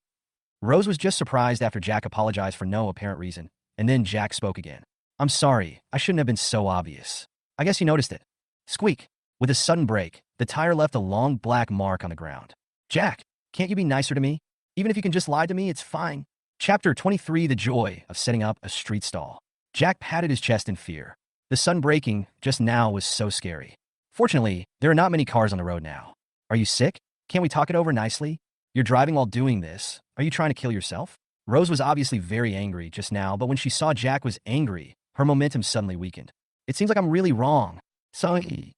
Rose was just surprised after Jack apologized for no apparent reason, and then Jack spoke again. I'm sorry, I shouldn't have been so obvious. I guess you noticed it. Squeak. With a sudden brake, the tire left a long black mark on the ground. Jack, can't you be nicer to me? Even if you can just lie to me, it's fine. Chapter 23, The Joy of Setting Up a Street Stall. Jack patted his chest in fear. The sun breaking just now was so scary. Fortunately, there are not many cars on the road now. Are you sick? Can't we talk it over nicely? You're driving while doing this. Are you trying to kill yourself? Rose was obviously very angry just now, but when she saw Jack was angry, her momentum suddenly weakened. It seems like I'm really wrong. Sorry.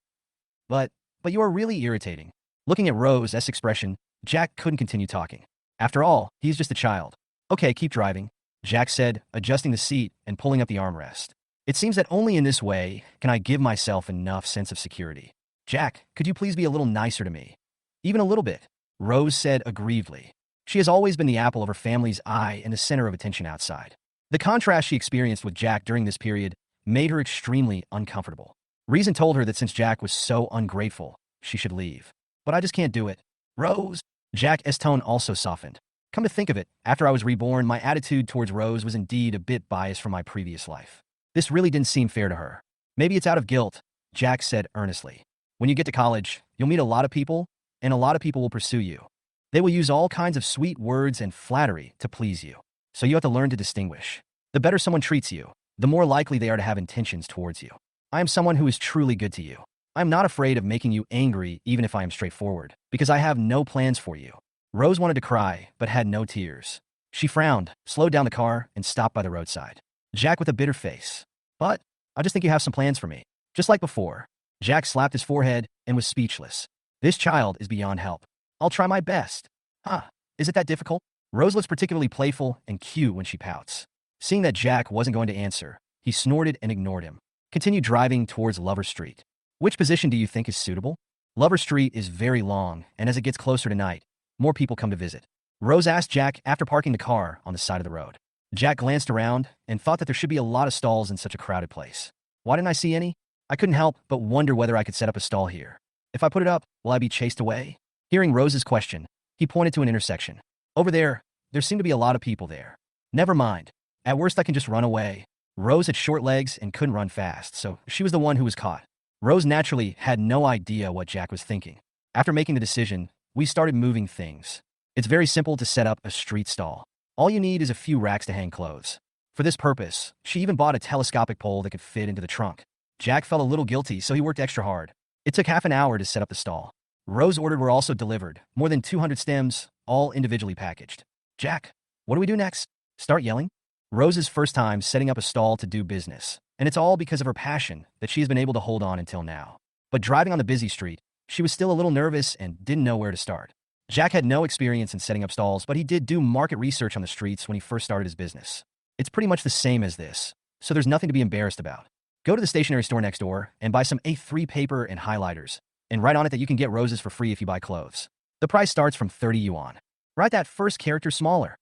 But you are really irritating. Looking at Rose's expression, Jack couldn't continue talking. After all, he's just a child. Okay, keep driving, Jack said, adjusting the seat and pulling up the armrest. It seems that only in this way can I give myself enough sense of security. Jack, could you please be a little nicer to me? Even a little bit, Rose said aggrievedly. She has always been the apple of her family's eye and the center of attention outside. The contrast she experienced with Jack during this period made her extremely uncomfortable. Reason told her that since Jack was so ungrateful, she should leave. But I just can't do it. Rose. Jack's tone also softened. Come to think of it, after I was reborn, my attitude towards Rose was indeed a bit biased from my previous life. This really didn't seem fair to her. Maybe it's out of guilt, Jack said earnestly. When you get to college, you'll meet a lot of people, and a lot of people will pursue you. They will use all kinds of sweet words and flattery to please you. So you have to learn to distinguish. The better someone treats you, the more likely they are to have intentions towards you. I am someone who is truly good to you. I am not afraid of making you angry even if I am straightforward, because I have no plans for you. Rose wanted to cry, but had no tears. She frowned, slowed down the car, and stopped by the roadside. Jack with a bitter face. But I just think you have some plans for me. Just like before. Jack slapped his forehead and was speechless. This child is beyond help. I'll try my best. Huh, is it that difficult? Rose looks particularly playful and cute when she pouts. Seeing that Jack wasn't going to answer, he snorted and ignored him. Continued driving towards Lover Street. Which position do you think is suitable? Lover Street is very long, and as it gets closer to night, more people come to visit. Rose asked Jack after parking the car on the side of the road. Jack glanced around and thought that there should be a lot of stalls in such a crowded place. Why didn't I see any? I couldn't help but wonder whether I could set up a stall here. If I put it up, will I be chased away? Hearing Rose's question, he pointed to an intersection. Over there seem to be a lot of people there. Never mind. At worst, I can just run away. Rose had short legs and couldn't run fast, so she was the one who was caught. Rose naturally had no idea what Jack was thinking. After making the decision, we started moving things. It's very simple to set up a street stall. All you need is a few racks to hang clothes. For this purpose, she even bought a telescopic pole that could fit into the trunk. Jack felt a little guilty, so he worked extra hard. It took half an hour to set up the stall. Rose ordered were also delivered, more than 200 stems, all individually packaged. Jack, what do we do next? Start yelling? Rose's first time setting up a stall to do business, and it's all because of her passion that she has been able to hold on until now. But driving on the busy street, she was still a little nervous and didn't know where to start. Jack had no experience in setting up stalls, but he did do market research on the streets when he first started his business. It's pretty much the same as this, so there's nothing to be embarrassed about. Go to the stationery store next door and buy some A3 paper and highlighters, and write on it that you can get roses for free if you buy clothes. The price starts from 30 yuan. Write that first character smaller.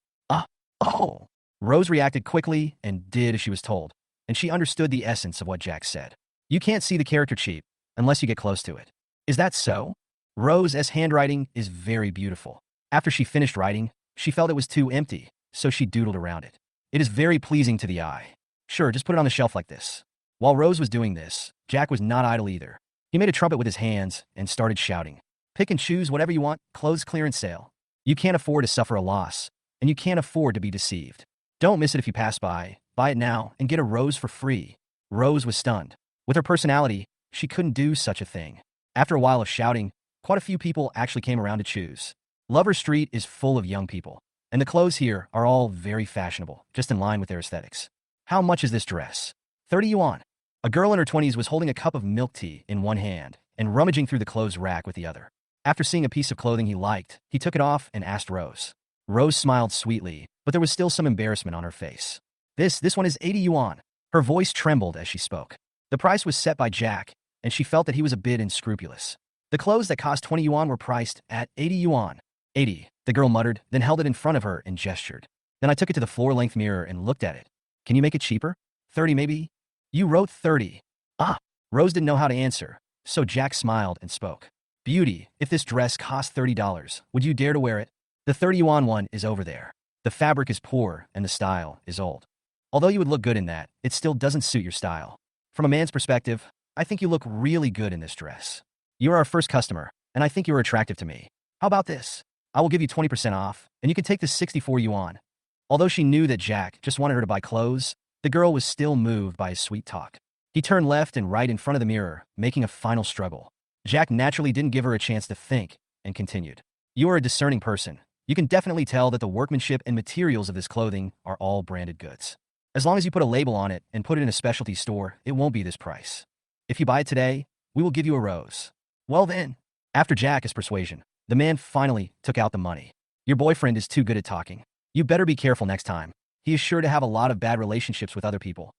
Oh. Rose reacted quickly and did as she was told, and she understood the essence of what Jack said. You can't see the character cheap unless you get close to it. Is that so? Rose's handwriting is very beautiful. After she finished writing, she felt it was too empty, so she doodled around it. It is very pleasing to the eye. Sure, just put it on the shelf like this. While Rose was doing this, Jack was not idle either. He made a trumpet with his hands and started shouting. Pick and choose whatever you want, clothes clearance sale. You can't afford to suffer a loss, and you can't afford to be deceived. Don't miss it if you pass by. Buy it now and get a rose for free. Rose was stunned. With her personality, she couldn't do such a thing. After a while of shouting, quite a few people actually came around to choose. Lover Street is full of young people, and the clothes here are all very fashionable, just in line with their aesthetics. How much is this dress? 30 yuan. A girl in her 20s was holding a cup of milk tea in one hand and rummaging through the clothes rack with the other. After seeing a piece of clothing he liked, he took it off and asked Rose, Rose smiled sweetly, but there was still some embarrassment on her face. This one is 80 yuan. Her voice trembled as she spoke. The price was set by Jack, and she felt that he was a bit unscrupulous. The clothes that cost 20 yuan were priced at 80 yuan. 80, the girl muttered, then held it in front of her and gestured. Then I took it to the floor-length mirror and looked at it. Can you make it cheaper? 30 maybe? You wrote 30. Ah, Rose didn't know how to answer, so Jack smiled and spoke. Beauty, if this dress cost $30, would you dare to wear it? The 30 yuan one is over there. The fabric is poor and the style is old. Although you would look good in that, it still doesn't suit your style. From a man's perspective, I think you look really good in this dress. You are our first customer, and I think you are attractive to me. How about this? I will give you 20% off, and you can take the 64 yuan. Although she knew that Jack just wanted her to buy clothes, the girl was still moved by his sweet talk. He turned left and right in front of the mirror, making a final struggle. Jack naturally didn't give her a chance to think, and continued. You are a discerning person. You can definitely tell that the workmanship and materials of this clothing are all branded goods. As long as you put a label on it and put it in a specialty store, it won't be this price. If you buy it today, we will give you a rose. Well then, after Jack's persuasion, the man finally took out the money. Your boyfriend is too good at talking. You better be careful next time. He is sure to have a lot of bad relationships with other people.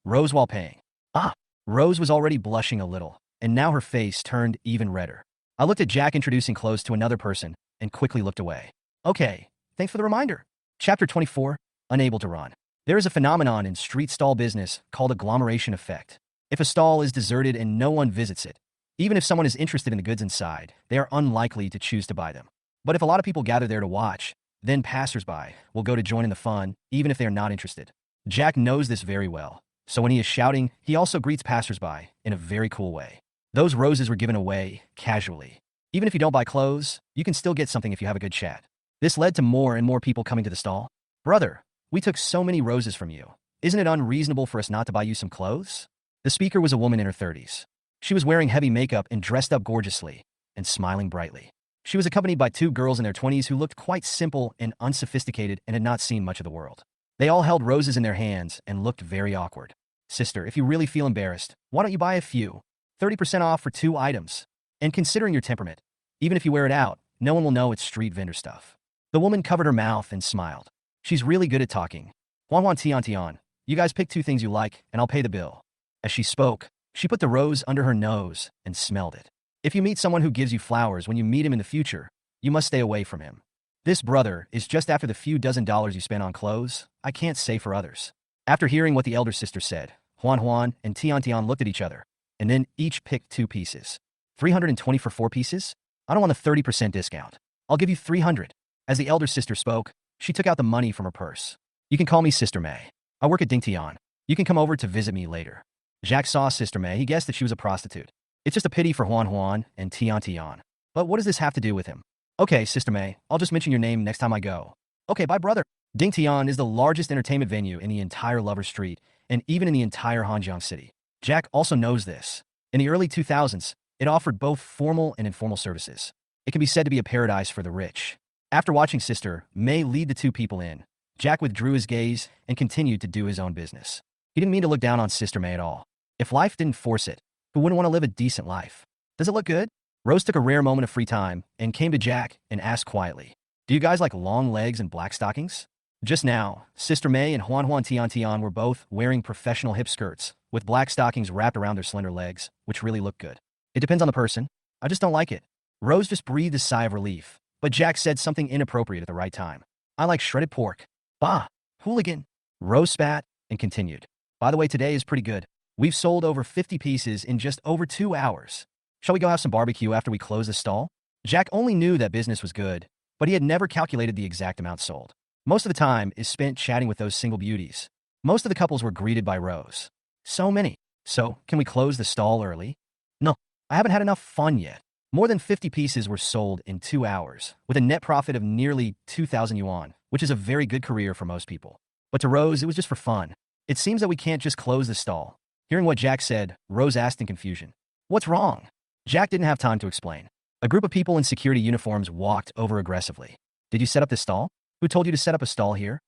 Rose while paying. Ah, Rose was already blushing a little, and now her face turned even redder. I looked at Jack introducing clothes to another person and quickly looked away. Okay, thanks for the reminder. Chapter 24, Unable to Run. There is a phenomenon in street stall business called agglomeration effect. If a stall is deserted and no one visits it, even if someone is interested in the goods inside, they are unlikely to choose to buy them. But if a lot of people gather there to watch, then passersby will go to join in the fun, even if they are not interested. Jack knows this very well, so when he is shouting, he also greets passersby in a very cool way. Those roses were given away casually. Even if you don't buy clothes, you can still get something if you have a good chat. This led to more and more people coming to the stall. Brother, we took so many roses from you. Isn't it unreasonable for us not to buy you some clothes? The speaker was a woman in her 30s. She was wearing heavy makeup and dressed up gorgeously, and smiling brightly. She was accompanied by two girls in their 20s who looked quite simple and unsophisticated and had not seen much of the world. They all held roses in their hands and looked very awkward. Sister, if you really feel embarrassed, why don't you buy a few? 30% off for 2 items. And considering your temperament, even if you wear it out, no one will know it's street vendor stuff. The woman covered her mouth and smiled. She's really good at talking. Huan Tian, you guys pick 2 things you like, and I'll pay the bill. As she spoke, she put the rose under her nose and smelled it. If you meet someone who gives you flowers when you meet him in the future, you must stay away from him. This brother is just after the few dozen dollars you spend on clothes. I can't say for others. After hearing what the elder sister said, Huan and Tian looked at each other, and then each picked 2 pieces. 320 for 4 pieces? I don't want a 30% discount. I'll give you 300. As the elder sister spoke, she took out the money from her purse. You can call me Sister May. I work at Dingtian. You can come over to visit me later. Jack saw Sister May. He guessed that she was a prostitute. It's just a pity for Huan and Tian. But what does this have to do with him? Okay, Sister May, I'll just mention your name next time I go. Okay, bye, brother. Dingtian is the largest entertainment venue in the entire Lover Street, and even in the entire Hanjiang city. Jack also knows this. In the early 2000s, it offered both formal and informal services. It can be said to be a paradise for the rich. After watching Sister May lead the 2 people in, Jack withdrew his gaze and continued to do his own business. He didn't mean to look down on Sister May at all. If life didn't force it, who wouldn't want to live a decent life? Does it look good? Rose took a rare moment of free time and came to Jack and asked quietly, do you guys like long legs and black stockings? Just now, Sister May and Huan Tian were both wearing professional hip skirts with black stockings wrapped around their slender legs, which really looked good. It depends on the person. I just don't like it. Rose just breathed a sigh of relief, but Jack said something inappropriate at the right time. I like shredded pork. Bah, hooligan. Rose spat and continued. By the way, today is pretty good. We've sold over 50 pieces in just over 2 hours. Shall we go have some barbecue after we close the stall? Jack only knew that business was good, but he had never calculated the exact amount sold. Most of the time is spent chatting with those single beauties. Most of the couples were greeted by Rose. So many. So, can we close the stall early? No, I haven't had enough fun yet. More than 50 pieces were sold in 2 hours, with a net profit of nearly 2,000 yuan, which is a very good career for most people. But to Rose, it was just for fun. It seems that we can't just close the stall. Hearing what Jack said, Rose asked in confusion, what's wrong? Jack didn't have time to explain. A group of people in security uniforms walked over aggressively. Did you set up this stall? Who told you to set up a stall here?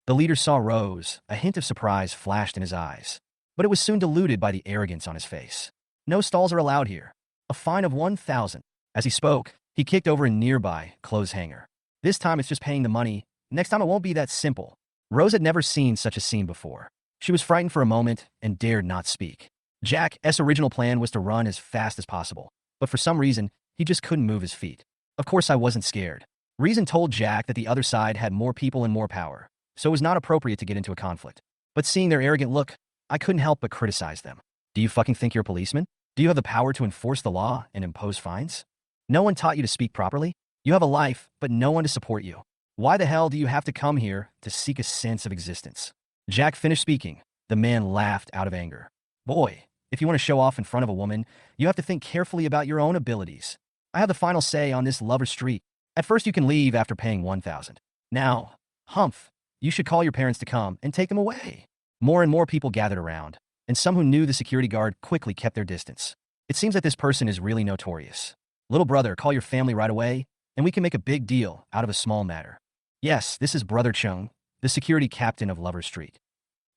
The leader saw Rose. A hint of surprise flashed in his eyes, but it was soon diluted by the arrogance on his face. No stalls are allowed here. A fine of 1,000. As he spoke, he kicked over a nearby clothes hanger. This time it's just paying the money. Next time it won't be that simple. Rose had never seen such a scene before. She was frightened for a moment and dared not speak. Jack's original plan was to run as fast as possible, but for some reason, he just couldn't move his feet. Of course I wasn't scared. Reason told Jack that the other side had more people and more power, so it was not appropriate to get into a conflict. But seeing their arrogant look, I couldn't help but criticize them. Do you fucking think you're a policeman? Do you have the power to enforce the law and impose fines? No one taught you to speak properly? You have a life, but no one to support you. Why the hell do you have to come here to seek a sense of existence? Jack finished speaking. The man laughed out of anger. Boy, if you want to show off in front of a woman, you have to think carefully about your own abilities. I have the final say on this lover's street. At first you can leave after paying 1,000. Now, Humph, you should call your parents to come and take them away. More and more people gathered around, and some who knew the security guard quickly kept their distance. It seems that this person is really notorious. Little brother, call your family right away, and we can make a big deal out of a small matter. Yes, this is Brother Chung, the security captain of Lover Street.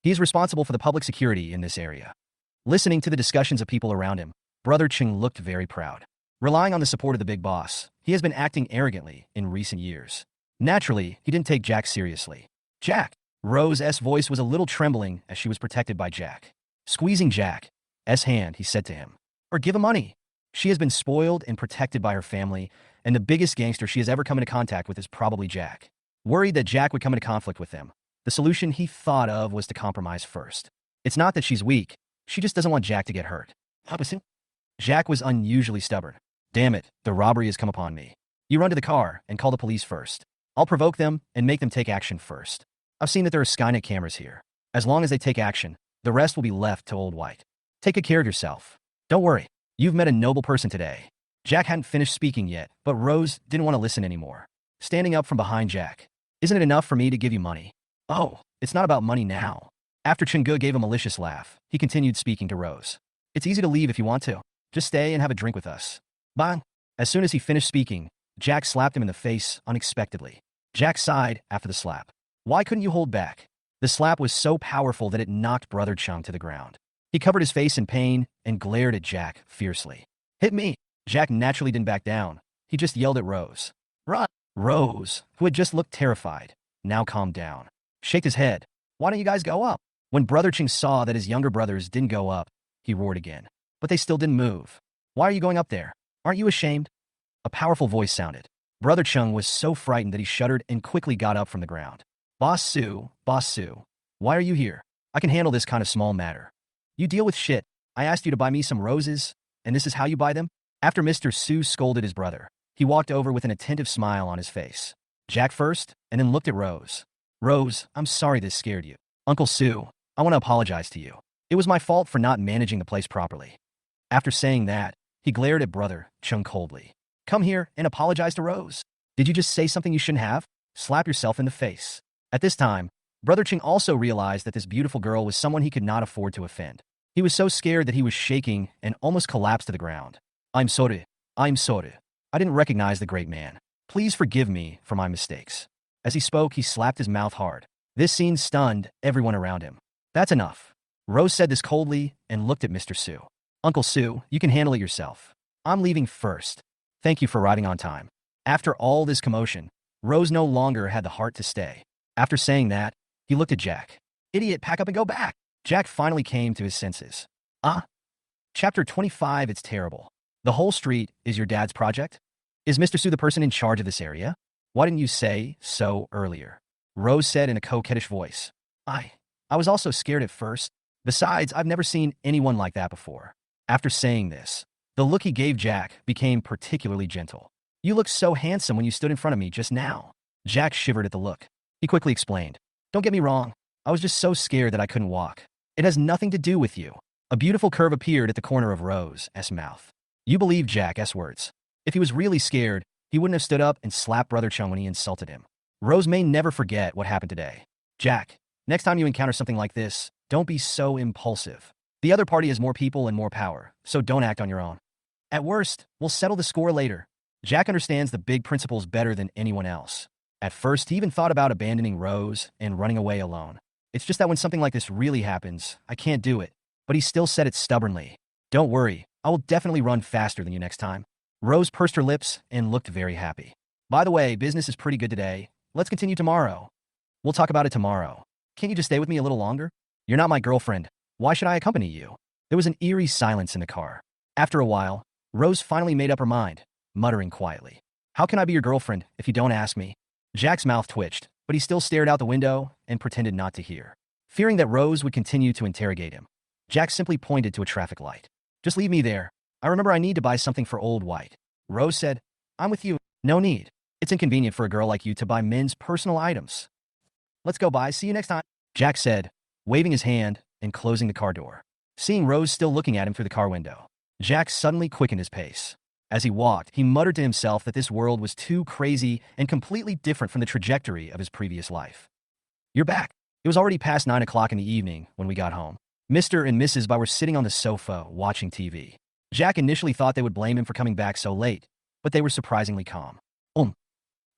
He is responsible for the public security in this area. Listening to the discussions of people around him, Brother Chung looked very proud. Relying on the support of the big boss, he has been acting arrogantly in recent years. Naturally, he didn't take Jack seriously. Jack! Rose's voice was a little trembling as she was protected by Jack. Squeezing Jack's hand, he said to him, "Or give him money." She has been spoiled and protected by her family, and the biggest gangster she has ever come into contact with is probably Jack. Worried that Jack would come into conflict with them, the solution he thought of was to compromise first. It's not that she's weak, she just doesn't want Jack to get hurt. Jack was unusually stubborn. Damn it, the robbery has come upon me. You run to the car and call the police first. I'll provoke them and make them take action first. I've seen that there are Skynet cameras here. As long as they take action, the rest will be left to Old White. Take good care of yourself. Don't worry, you've met a noble person today. Jack hadn't finished speaking yet, but Rose didn't want to listen anymore. Standing up from behind Jack. Isn't it enough for me to give you money? Oh, it's not about money now. After Chungu gave a malicious laugh, he continued speaking to Rose. It's easy to leave if you want to. Just stay and have a drink with us. Bang! As soon as he finished speaking, Jack slapped him in the face unexpectedly. Jack sighed after the slap. Why couldn't you hold back? The slap was so powerful that it knocked Brother Chung to the ground. He covered his face in pain and glared at Jack fiercely. Hit me! Jack naturally didn't back down. He just yelled at Rose. Run! Rose, who had just looked terrified, now calmed down. Shaked his head. Why don't you guys go up? When Brother Chung saw that his younger brothers didn't go up, he roared again. But they still didn't move. Why are you going up there? Aren't you ashamed? A powerful voice sounded. Brother Chung was so frightened that he shuddered and quickly got up from the ground. Boss Sue, why are you here? I can handle this kind of small matter. You deal with shit. I asked you to buy me some roses, and this is how you buy them? After Mr. Sue scolded his brother, he walked over with an attentive smile on his face. Jack first, and then looked at Rose. Rose, I'm sorry this scared you. Uncle Sue, I want to apologize to you. It was my fault for not managing the place properly. After saying that, he glared at Brother Chung coldly. Come here and apologize to Rose. Did you just say something you shouldn't have? Slap yourself in the face. At this time, Brother Chung also realized that this beautiful girl was someone he could not afford to offend. He was so scared that he was shaking and almost collapsed to the ground. I'm sorry. I didn't recognize the great man. Please forgive me for my mistakes. As he spoke, he slapped his mouth hard. This scene stunned everyone around him. That's enough. Rose said this coldly and looked at Mr. Sue. Uncle Sue, you can handle it yourself. I'm leaving first. Thank you for arriving on time. After all this commotion, Rose no longer had the heart to stay. After saying that, he looked at Jack. Idiot, pack up and go back. Jack finally came to his senses. Chapter 25, it's terrible. The whole street is your dad's project? Is Mr. Sue the person in charge of this area? Why didn't you say so earlier? Rose said in a coquettish voice. I was also scared at first. Besides, I've never seen anyone like that before. After saying this, the look he gave Jack became particularly gentle. You looked so handsome when you stood in front of me just now. Jack shivered at the look. He quickly explained. Don't get me wrong. I was just so scared that I couldn't walk. It has nothing to do with you. A beautiful curve appeared at the corner of Rose's mouth. You believed Jack's words. If he was really scared, he wouldn't have stood up and slapped Brother Chung when he insulted him. Rose may never forget what happened today. Jack, next time you encounter something like this, don't be so impulsive. The other party has more people and more power, so don't act on your own. At worst, we'll settle the score later. Jack understands the big principles better than anyone else. At first, he even thought about abandoning Rose and running away alone. It's just that when something like this really happens, I can't do it. But he still said it stubbornly. Don't worry, I will definitely run faster than you next time. Rose pursed her lips and looked very happy. By the way, business is pretty good today. Let's continue tomorrow. We'll talk about it tomorrow. Can't you just stay with me a little longer? You're not my girlfriend. Why should I accompany you? There was an eerie silence in the car. After a while, Rose finally made up her mind, muttering quietly. How can I be your girlfriend if you don't ask me? Jack's mouth twitched, but he still stared out the window and pretended not to hear. Fearing that Rose would continue to interrogate him, Jack simply pointed to a traffic light. Just leave me there. I remember I need to buy something for Old White. Rose said, I'm with you. No need. It's inconvenient for a girl like you to buy men's personal items. Let's go bye. See you next time. Jack said, waving his hand and closing the car door. Seeing Rose still looking at him through the car window, Jack suddenly quickened his pace. As he walked, he muttered to himself that this world was too crazy and completely different from the trajectory of his previous life. You're back. It was already past 9 o'clock in the evening when we got home. Mr. and Mrs. Bai were sitting on the sofa watching TV. Jack initially thought they would blame him for coming back so late, but they were surprisingly calm.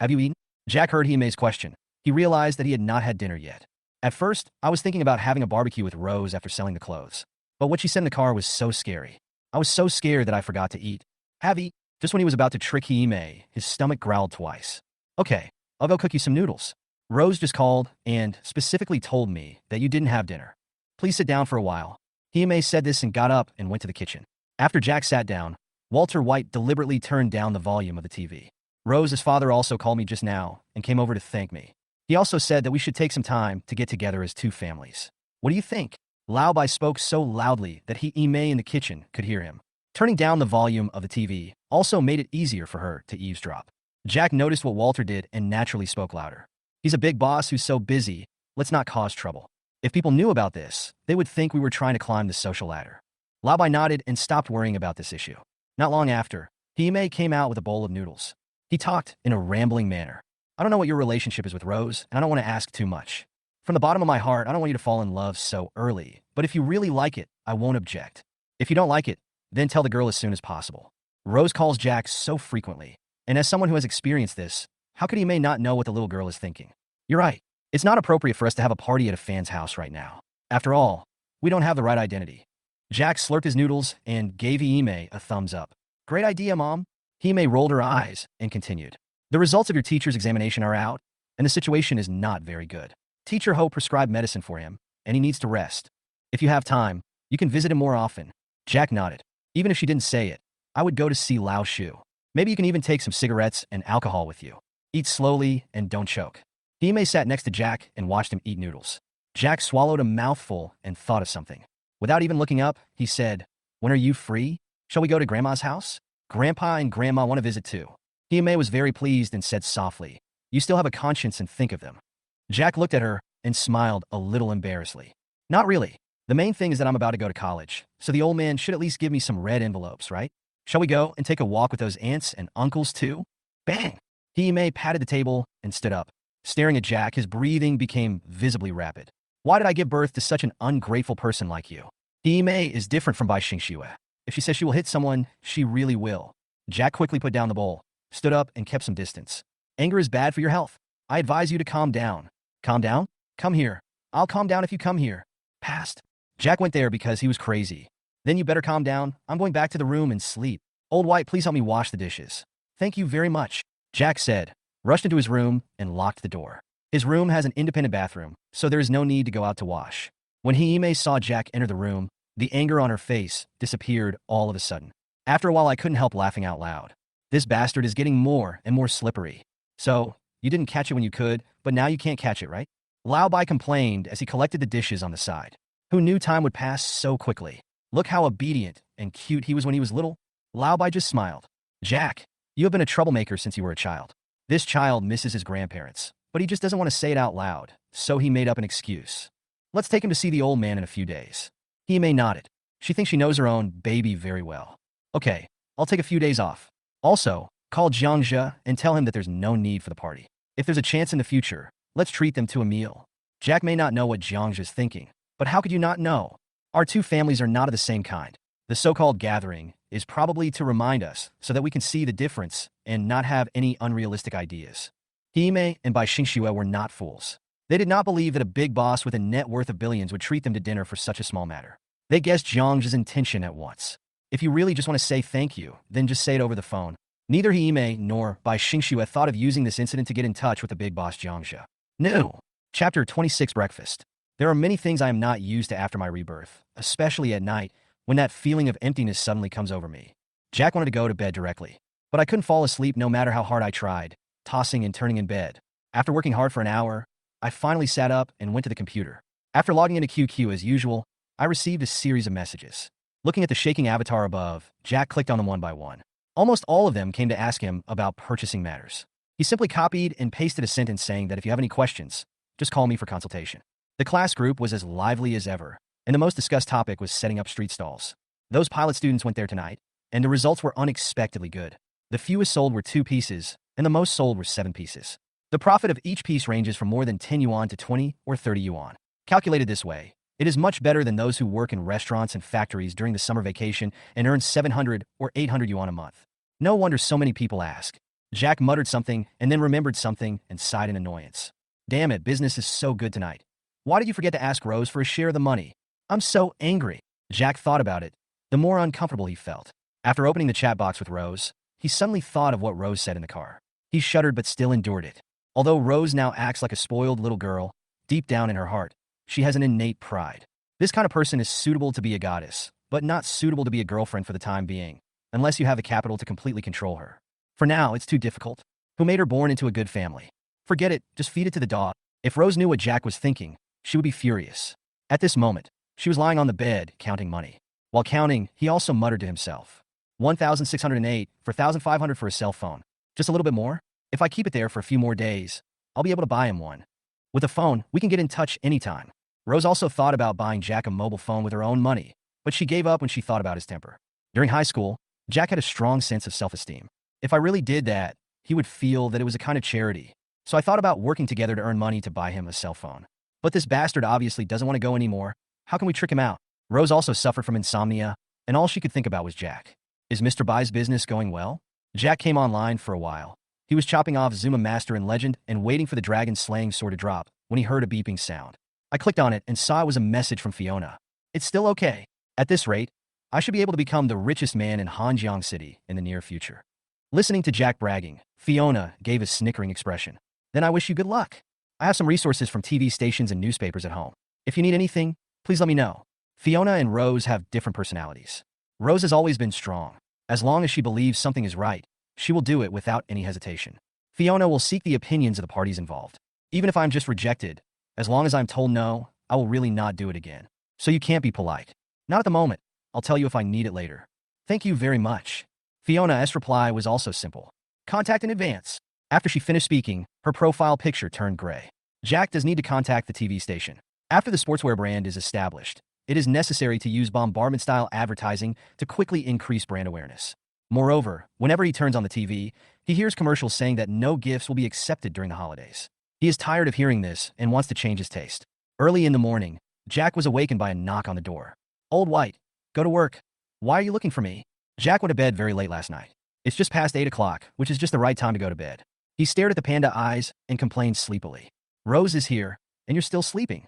Have you eaten? Jack heard Hime's question. He realized that he had not had dinner yet. At first, I was thinking about having a barbecue with Rose after selling the clothes. But what she said in the car was so scary. I was so scared that I forgot to eat. Have you? Just when he was about to trick Hime, his stomach growled twice. Okay, I'll go cook you some noodles. Rose just called and specifically told me that you didn't have dinner. Please sit down for a while. Hime said this and got up and went to the kitchen. After Jack sat down, Walter White deliberately turned down the volume of the TV. Rose's father also called me just now and came over to thank me. He also said that we should take some time to get together as two families. What do you think? Lao Bai spoke so loudly that Hime in the kitchen could hear him. Turning down the volume of the TV also made it easier for her to eavesdrop. Jack noticed what Walter did and naturally spoke louder. He's a big boss who's so busy, let's not cause trouble. If people knew about this, they would think we were trying to climb the social ladder. Lao Bai nodded and stopped worrying about this issue. Not long after, Hime came out with a bowl of noodles. He talked in a rambling manner. I don't know what your relationship is with Rose, and I don't want to ask too much. From the bottom of my heart, I don't want you to fall in love so early, but if you really like it, I won't object. If you don't like it, then tell the girl as soon as possible. Rose calls Jack so frequently, and as someone who has experienced this, how could Hime not know what the little girl is thinking? You're right. It's not appropriate for us to have a party at a fan's house right now. After all, we don't have the right identity. Jack slurped his noodles and gave Hime a thumbs up. Great idea, Mom. Hime rolled her eyes and continued. The results of your teacher's examination are out, and the situation is not very good. Teacher Ho prescribed medicine for him, and he needs to rest. If you have time, you can visit him more often. Jack nodded. Even if she didn't say it, I would go to see Lao Shu. Maybe you can even take some cigarettes and alcohol with you. Eat slowly and don't choke. Hime sat next to Jack and watched him eat noodles. Jack swallowed a mouthful and thought of something. Without even looking up, he said, When are you free? Shall we go to Grandma's house? Grandpa and Grandma want to visit too. Hime was very pleased and said softly, You still have a conscience and think of them. Jack looked at her and smiled a little embarrassedly. Not really. The main thing is that I'm about to go to college, so the old man should at least give me some red envelopes, right? Shall we go and take a walk with those aunts and uncles too? Bang! Hime patted the table and stood up. Staring at Jack, his breathing became visibly rapid. Why did I give birth to such an ungrateful person like you? Hime is different from Bai Xingxue. If she says she will hit someone, she really will. Jack quickly put down the bowl, stood up, and kept some distance. Anger is bad for your health. I advise you to calm down. Calm down? Come here. I'll calm down if you come here. Past. Jack went there because he was crazy. Then you better calm down. I'm going back to the room and sleep. Old White, please help me wash the dishes. Thank you very much, Jack said, rushed into his room and locked the door. His room has an independent bathroom, so there is no need to go out to wash. When Hime saw Jack enter the room, the anger on her face disappeared all of a sudden. After a while, I couldn't help laughing out loud. This bastard is getting more and more slippery. So, you didn't catch it when you could, but now you can't catch it, right? Lao Bai complained as he collected the dishes on the side. Who knew time would pass so quickly? Look how obedient and cute he was when he was little. Lao Bai just smiled. Jack, you have been a troublemaker since you were a child. This child misses his grandparents, but he just doesn't want to say it out loud, so he made up an excuse. Let's take him to see the old man in a few days. Hime nodded. She thinks she knows her own baby very well. Okay, I'll take a few days off. Also, call Jiangzhe and tell him that there's no need for the party. If there's a chance in the future, let's treat them to a meal. Jack may not know what Jiangzhe is thinking, but how could you not know? Our two families are not of the same kind. The so-called gathering is probably to remind us so that we can see the difference and not have any unrealistic ideas. Hime and Bai Xingxue were not fools. They did not believe that a big boss with a net worth of billions would treat them to dinner for such a small matter. They guessed Jiangzhe's intention at once. If you really just want to say thank you, then just say it over the phone. Neither he Ime nor Bai Xingxue thought of using this incident to get in touch with the big boss Jiangxia. No. Chapter 26 Breakfast. There are many things I am not used to after my rebirth, especially at night, when that feeling of emptiness suddenly comes over me. Jack wanted to go to bed directly, but I couldn't fall asleep no matter how hard I tried, tossing and turning in bed. After working hard for an hour, I finally sat up and went to the computer. After logging into QQ as usual, I received a series of messages. Looking at the shaking avatar above, Jack clicked on them one by one. Almost all of them came to ask him about purchasing matters. He simply copied and pasted a sentence saying that if you have any questions, just call me for consultation. The class group was as lively as ever, and the most discussed topic was setting up street stalls. Those pilot students went there tonight, and the results were unexpectedly good. The fewest sold were 2 pieces, and the most sold were 7 pieces. The profit of each piece ranges from more than 10 yuan to 20 or 30 yuan. Calculated this way, it is much better than those who work in restaurants and factories during the summer vacation and earn 700 or 800 yuan a month. No wonder so many people ask. Jack muttered something and then remembered something and sighed in annoyance. Damn it, business is so good tonight. Why did you forget to ask Rose for a share of the money? I'm so angry. Jack thought about it, the more uncomfortable he felt. After opening the chat box with Rose, he suddenly thought of what Rose said in the car. He shuddered but still endured it. Although Rose now acts like a spoiled little girl, deep down in her heart, she has an innate pride. This kind of person is suitable to be a goddess, but not suitable to be a girlfriend for the time being, unless you have the capital to completely control her. For now, it's too difficult. Who made her born into a good family? Forget it, just feed it to the dog. If Rose knew what Jack was thinking, she would be furious. At this moment, she was lying on the bed, counting money. While counting, he also muttered to himself. 1,608 for 1,500 for a cell phone. Just a little bit more? If I keep it there for a few more days, I'll be able to buy him one. With a phone, we can get in touch anytime. Rose also thought about buying Jack a mobile phone with her own money, but she gave up when she thought about his temper. During high school, Jack had a strong sense of self-esteem. If I really did that, he would feel that it was a kind of charity. So I thought about working together to earn money to buy him a cell phone. But this bastard obviously doesn't want to go anymore. How can we trick him out? Rose also suffered from insomnia, and all she could think about was Jack. Is Mr. Bai's business going well? Jack came online for a while. He was chopping off Zuma Master and Legend and waiting for the dragon slaying sword to drop when he heard a beeping sound. I clicked on it and saw it was a message from Fiona. It's still okay. At this rate, I should be able to become the richest man in Hanjiang City in the near future. Listening to Jack bragging, Fiona gave a snickering expression. Then I wish you good luck. I have some resources from TV stations and newspapers at home. If you need anything, please let me know. Fiona and Rose have different personalities. Rose has always been strong. As long as she believes something is right, she will do it without any hesitation. Fiona will seek the opinions of the parties involved. Even if I'm just rejected, as long as I'm told no, I will really not do it again. So you can't be polite. Not at the moment. I'll tell you if I need it later. Thank you very much. Fiona's reply was also simple. Contact in advance. After she finished speaking, her profile picture turned gray. Jack does need to contact the TV station. After the sportswear brand is established, it is necessary to use bombardment-style advertising to quickly increase brand awareness. Moreover, whenever he turns on the TV, he hears commercials saying that no gifts will be accepted during the holidays. He is tired of hearing this and wants to change his taste. Early in the morning, Jack was awakened by a knock on the door. Old White, go to work. Why are you looking for me? Jack went to bed very late last night. It's just past 8 o'clock, which is just the right time to go to bed. He stared at the panda eyes and complained sleepily. Rose is here, and you're still sleeping.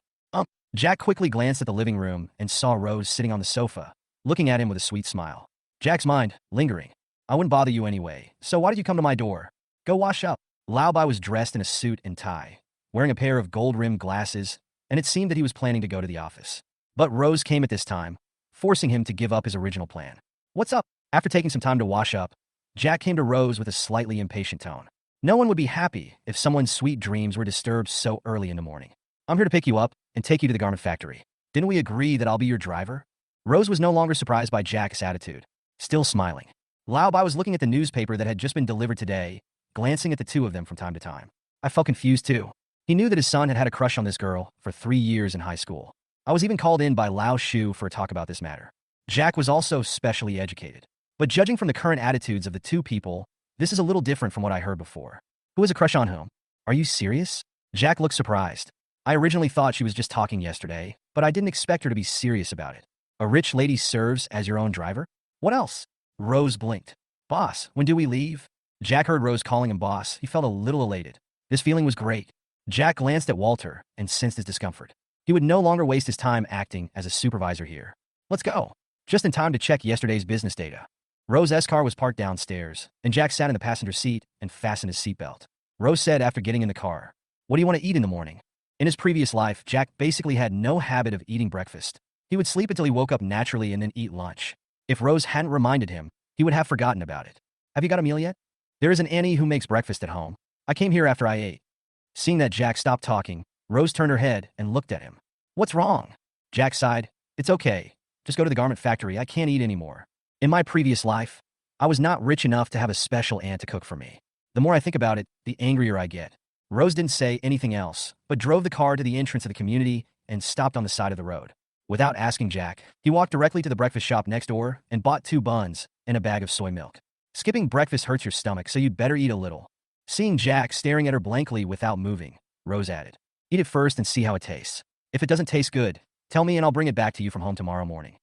Jack quickly glanced at the living room and saw Rose sitting on the sofa, looking at him with a sweet smile. Jack's mind, lingering. I wouldn't bother you anyway, so why did you come to my door? Go wash up. Lao Bai was dressed in a suit and tie, wearing a pair of gold-rimmed glasses, and it seemed that he was planning to go to the office. But Rose came at this time, forcing him to give up his original plan. What's up? After taking some time to wash up, Jack came to Rose with a slightly impatient tone. No one would be happy if someone's sweet dreams were disturbed so early in the morning. I'm here to pick you up and take you to the garment factory. Didn't we agree that I'll be your driver? Rose was no longer surprised by Jack's attitude, still smiling. Lao Bai was looking at the newspaper that had just been delivered today, glancing at the two of them from time to time. I felt confused too. He knew that his son had had a crush on this girl for 3 years in high school. I was even called in by Lao Shu for a talk about this matter. Jack was also specially educated. But judging from the current attitudes of the two people, this is a little different from what I heard before. Who has a crush on whom? Are you serious? Jack looked surprised. I originally thought she was just talking yesterday, but I didn't expect her to be serious about it. A rich lady serves as your own driver? What else? Rose blinked. Boss, when do we leave? Jack heard Rose calling him boss. He felt a little elated. This feeling was great. Jack glanced at Walter and sensed his discomfort. He would no longer waste his time acting as a supervisor here. Let's go. Just in time to check yesterday's business data. Rose's car was parked downstairs, and Jack sat in the passenger seat and fastened his seatbelt. Rose said after getting in the car, "What do you want to eat in the morning?" In his previous life, Jack basically had no habit of eating breakfast. He would sleep until he woke up naturally and then eat lunch. If Rose hadn't reminded him, he would have forgotten about it. "Have you got a meal yet?" "There is an Annie who makes breakfast at home. I came here after I ate." Seeing that Jack stopped talking, Rose turned her head and looked at him. "What's wrong?" Jack sighed. "It's okay. Just go to the garment factory. I can't eat anymore. In my previous life, I was not rich enough to have a special aunt to cook for me. The more I think about it, the angrier I get." Rose didn't say anything else, but drove the car to the entrance of the community and stopped on the side of the road. Without asking Jack, he walked directly to the breakfast shop next door and bought 2 buns and a bag of soy milk. Skipping breakfast hurts your stomach, so you'd better eat a little. Seeing Jack staring at her blankly without moving, Rose added, "Eat it first and see how it tastes. If it doesn't taste good, tell me and I'll bring it back to you from home tomorrow morning."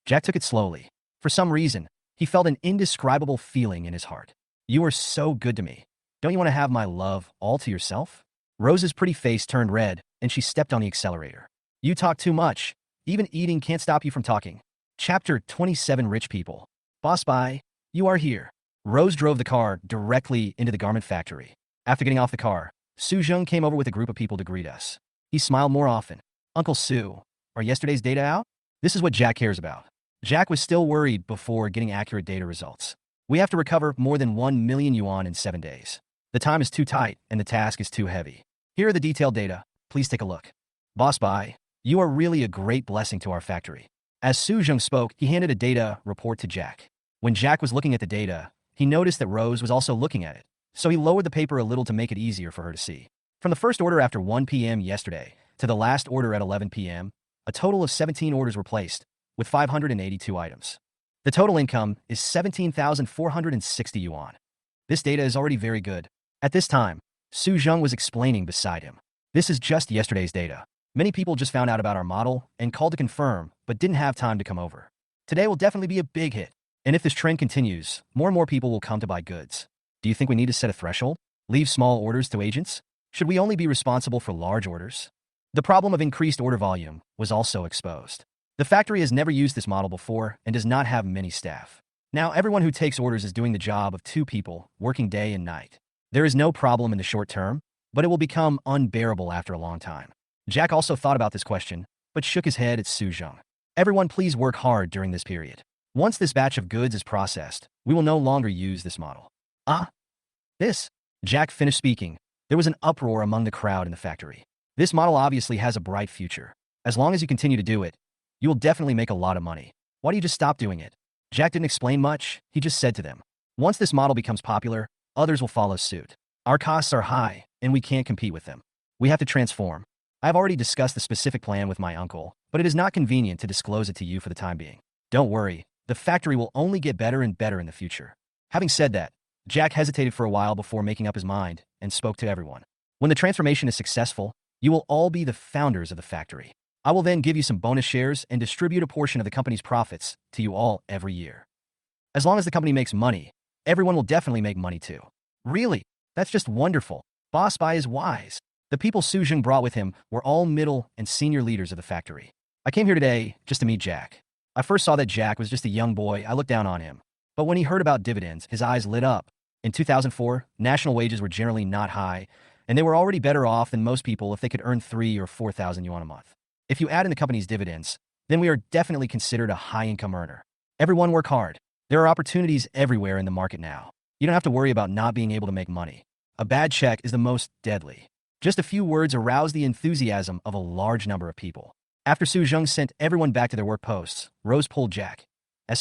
Jack took it slowly. For some reason, he felt an indescribable feeling in his heart. "You are so good to me. Don't you want to have my love all to yourself?" Rose's pretty face turned red, and she stepped on the accelerator. "You talk too much. Even eating can't stop you from talking." Chapter 27 Rich People. "Boss bye. You are here." Rose drove the car directly into the garment factory. After getting off the car, Soo-jung came over with a group of people to greet us. He smiled more often. "Uncle Soo, are yesterday's data out?" This is what Jack cares about. Jack was still worried before getting accurate data results. "We have to recover more than 1 million yuan in 7 days. The time is too tight and the task is too heavy. Here are the detailed data. Please take a look." "Boss bye. You are really a great blessing to our factory." As Soo-jung spoke, he handed a data report to Jack. When Jack was looking at the data, he noticed that Rose was also looking at it, so he lowered the paper a little to make it easier for her to see. From the first order after 1 p.m. yesterday to the last order at 11 p.m., a total of 17 orders were placed, with 582 items. The total income is 17,460 yuan. This data is already very good. At this time, Soo-jung was explaining beside him. "This is just yesterday's data. Many people just found out about our model and called to confirm, but didn't have time to come over. Today will definitely be a big hit. And if this trend continues, more and more people will come to buy goods. Do you think we need to set a threshold? Leave small orders to agents? Should we only be responsible for large orders?" The problem of increased order volume was also exposed. The factory has never used this model before and does not have many staff. Now everyone who takes orders is doing the job of 2 people, working day and night. There is no problem in the short term, but it will become unbearable after a long time. Jack also thought about this question, but shook his head at Soo-jung. "Everyone please work hard during this period. Once this batch of goods is processed, we will no longer use this model." "Ah, this?" Jack finished speaking. There was an uproar among the crowd in the factory. "This model obviously has a bright future. As long as you continue to do it, you will definitely make a lot of money. Why do you just stop doing it?" Jack didn't explain much. He just said to them, "Once this model becomes popular, others will follow suit. Our costs are high, and we can't compete with them. We have to transform. I have already discussed the specific plan with my uncle, but it is not convenient to disclose it to you for the time being. Don't worry, the factory will only get better and better in the future." Having said that, Jack hesitated for a while before making up his mind and spoke to everyone. "When the transformation is successful, you will all be the founders of the factory. I will then give you some bonus shares and distribute a portion of the company's profits to you all every year. As long as the company makes money, everyone will definitely make money too." "Really? That's just wonderful. Boss Bai is wise." The people Soo-jung brought with him were all middle and senior leaders of the factory. "I came here today just to meet Jack. I first saw that Jack was just a young boy. I looked down on him. But when he heard about dividends, his eyes lit up. In 2004, national wages were generally not high, and they were already better off than most people if they could earn 3,000 or 4,000 yuan a month. If you add in the company's dividends, then we are definitely considered a high-income earner. Everyone work hard. There are opportunities everywhere in the market now. You don't have to worry about not being able to make money. A bad check is the most deadly." Just a few words aroused the enthusiasm of a large number of people. After Soo-jung sent everyone back to their work posts, Rose pulled Jack's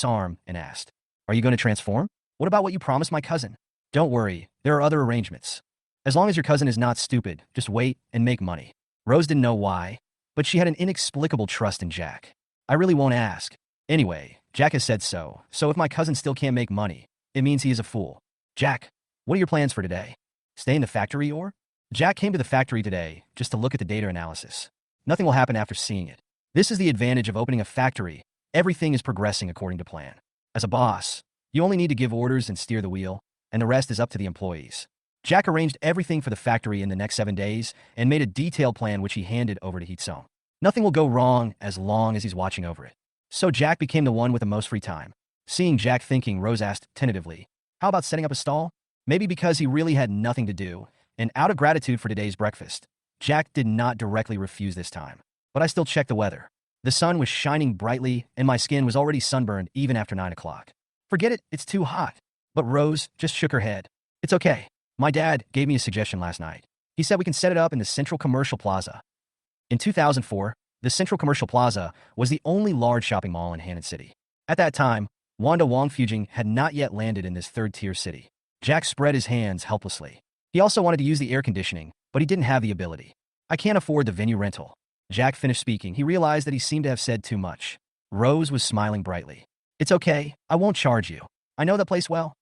arm and asked, "Are you going to transform? What about what you promised my cousin?" "Don't worry, there are other arrangements. As long as your cousin is not stupid, just wait and make money." Rose didn't know why, but she had an inexplicable trust in Jack. "I really won't ask. Anyway, Jack has said so, so if my cousin still can't make money, it means he is a fool." "Jack, what are your plans for today? Stay in the factory or?" Jack came to the factory today just to look at the data analysis. Nothing will happen after seeing it. This is the advantage of opening a factory. Everything is progressing according to plan. As a boss, you only need to give orders and steer the wheel, and the rest is up to the employees. Jack arranged everything for the factory in the next 7 days and made a detailed plan which he handed over to Hee-sung. Nothing will go wrong as long as he's watching over it. So Jack became the one with the most free time. Seeing Jack thinking, Rose asked tentatively, "How about setting up a stall?" Maybe because he really had nothing to do, and out of gratitude for today's breakfast, Jack did not directly refuse this time. But I still checked the weather. The sun was shining brightly, and my skin was already sunburned even after 9 o'clock. "Forget it, it's too hot." But Rose just shook her head. "It's okay. My dad gave me a suggestion last night. He said we can set it up in the Central Commercial Plaza." In 2004, the Central Commercial Plaza was the only large shopping mall in Hannan City. At that time, Wanda Wong Fujing had not yet landed in this third-tier city. Jack spread his hands helplessly. He also wanted to use the air conditioning, but he didn't have the ability. "I can't afford the venue rental." Jack finished speaking. He realized that he seemed to have said too much. Rose was smiling brightly. "It's okay. I won't charge you. I know the place well."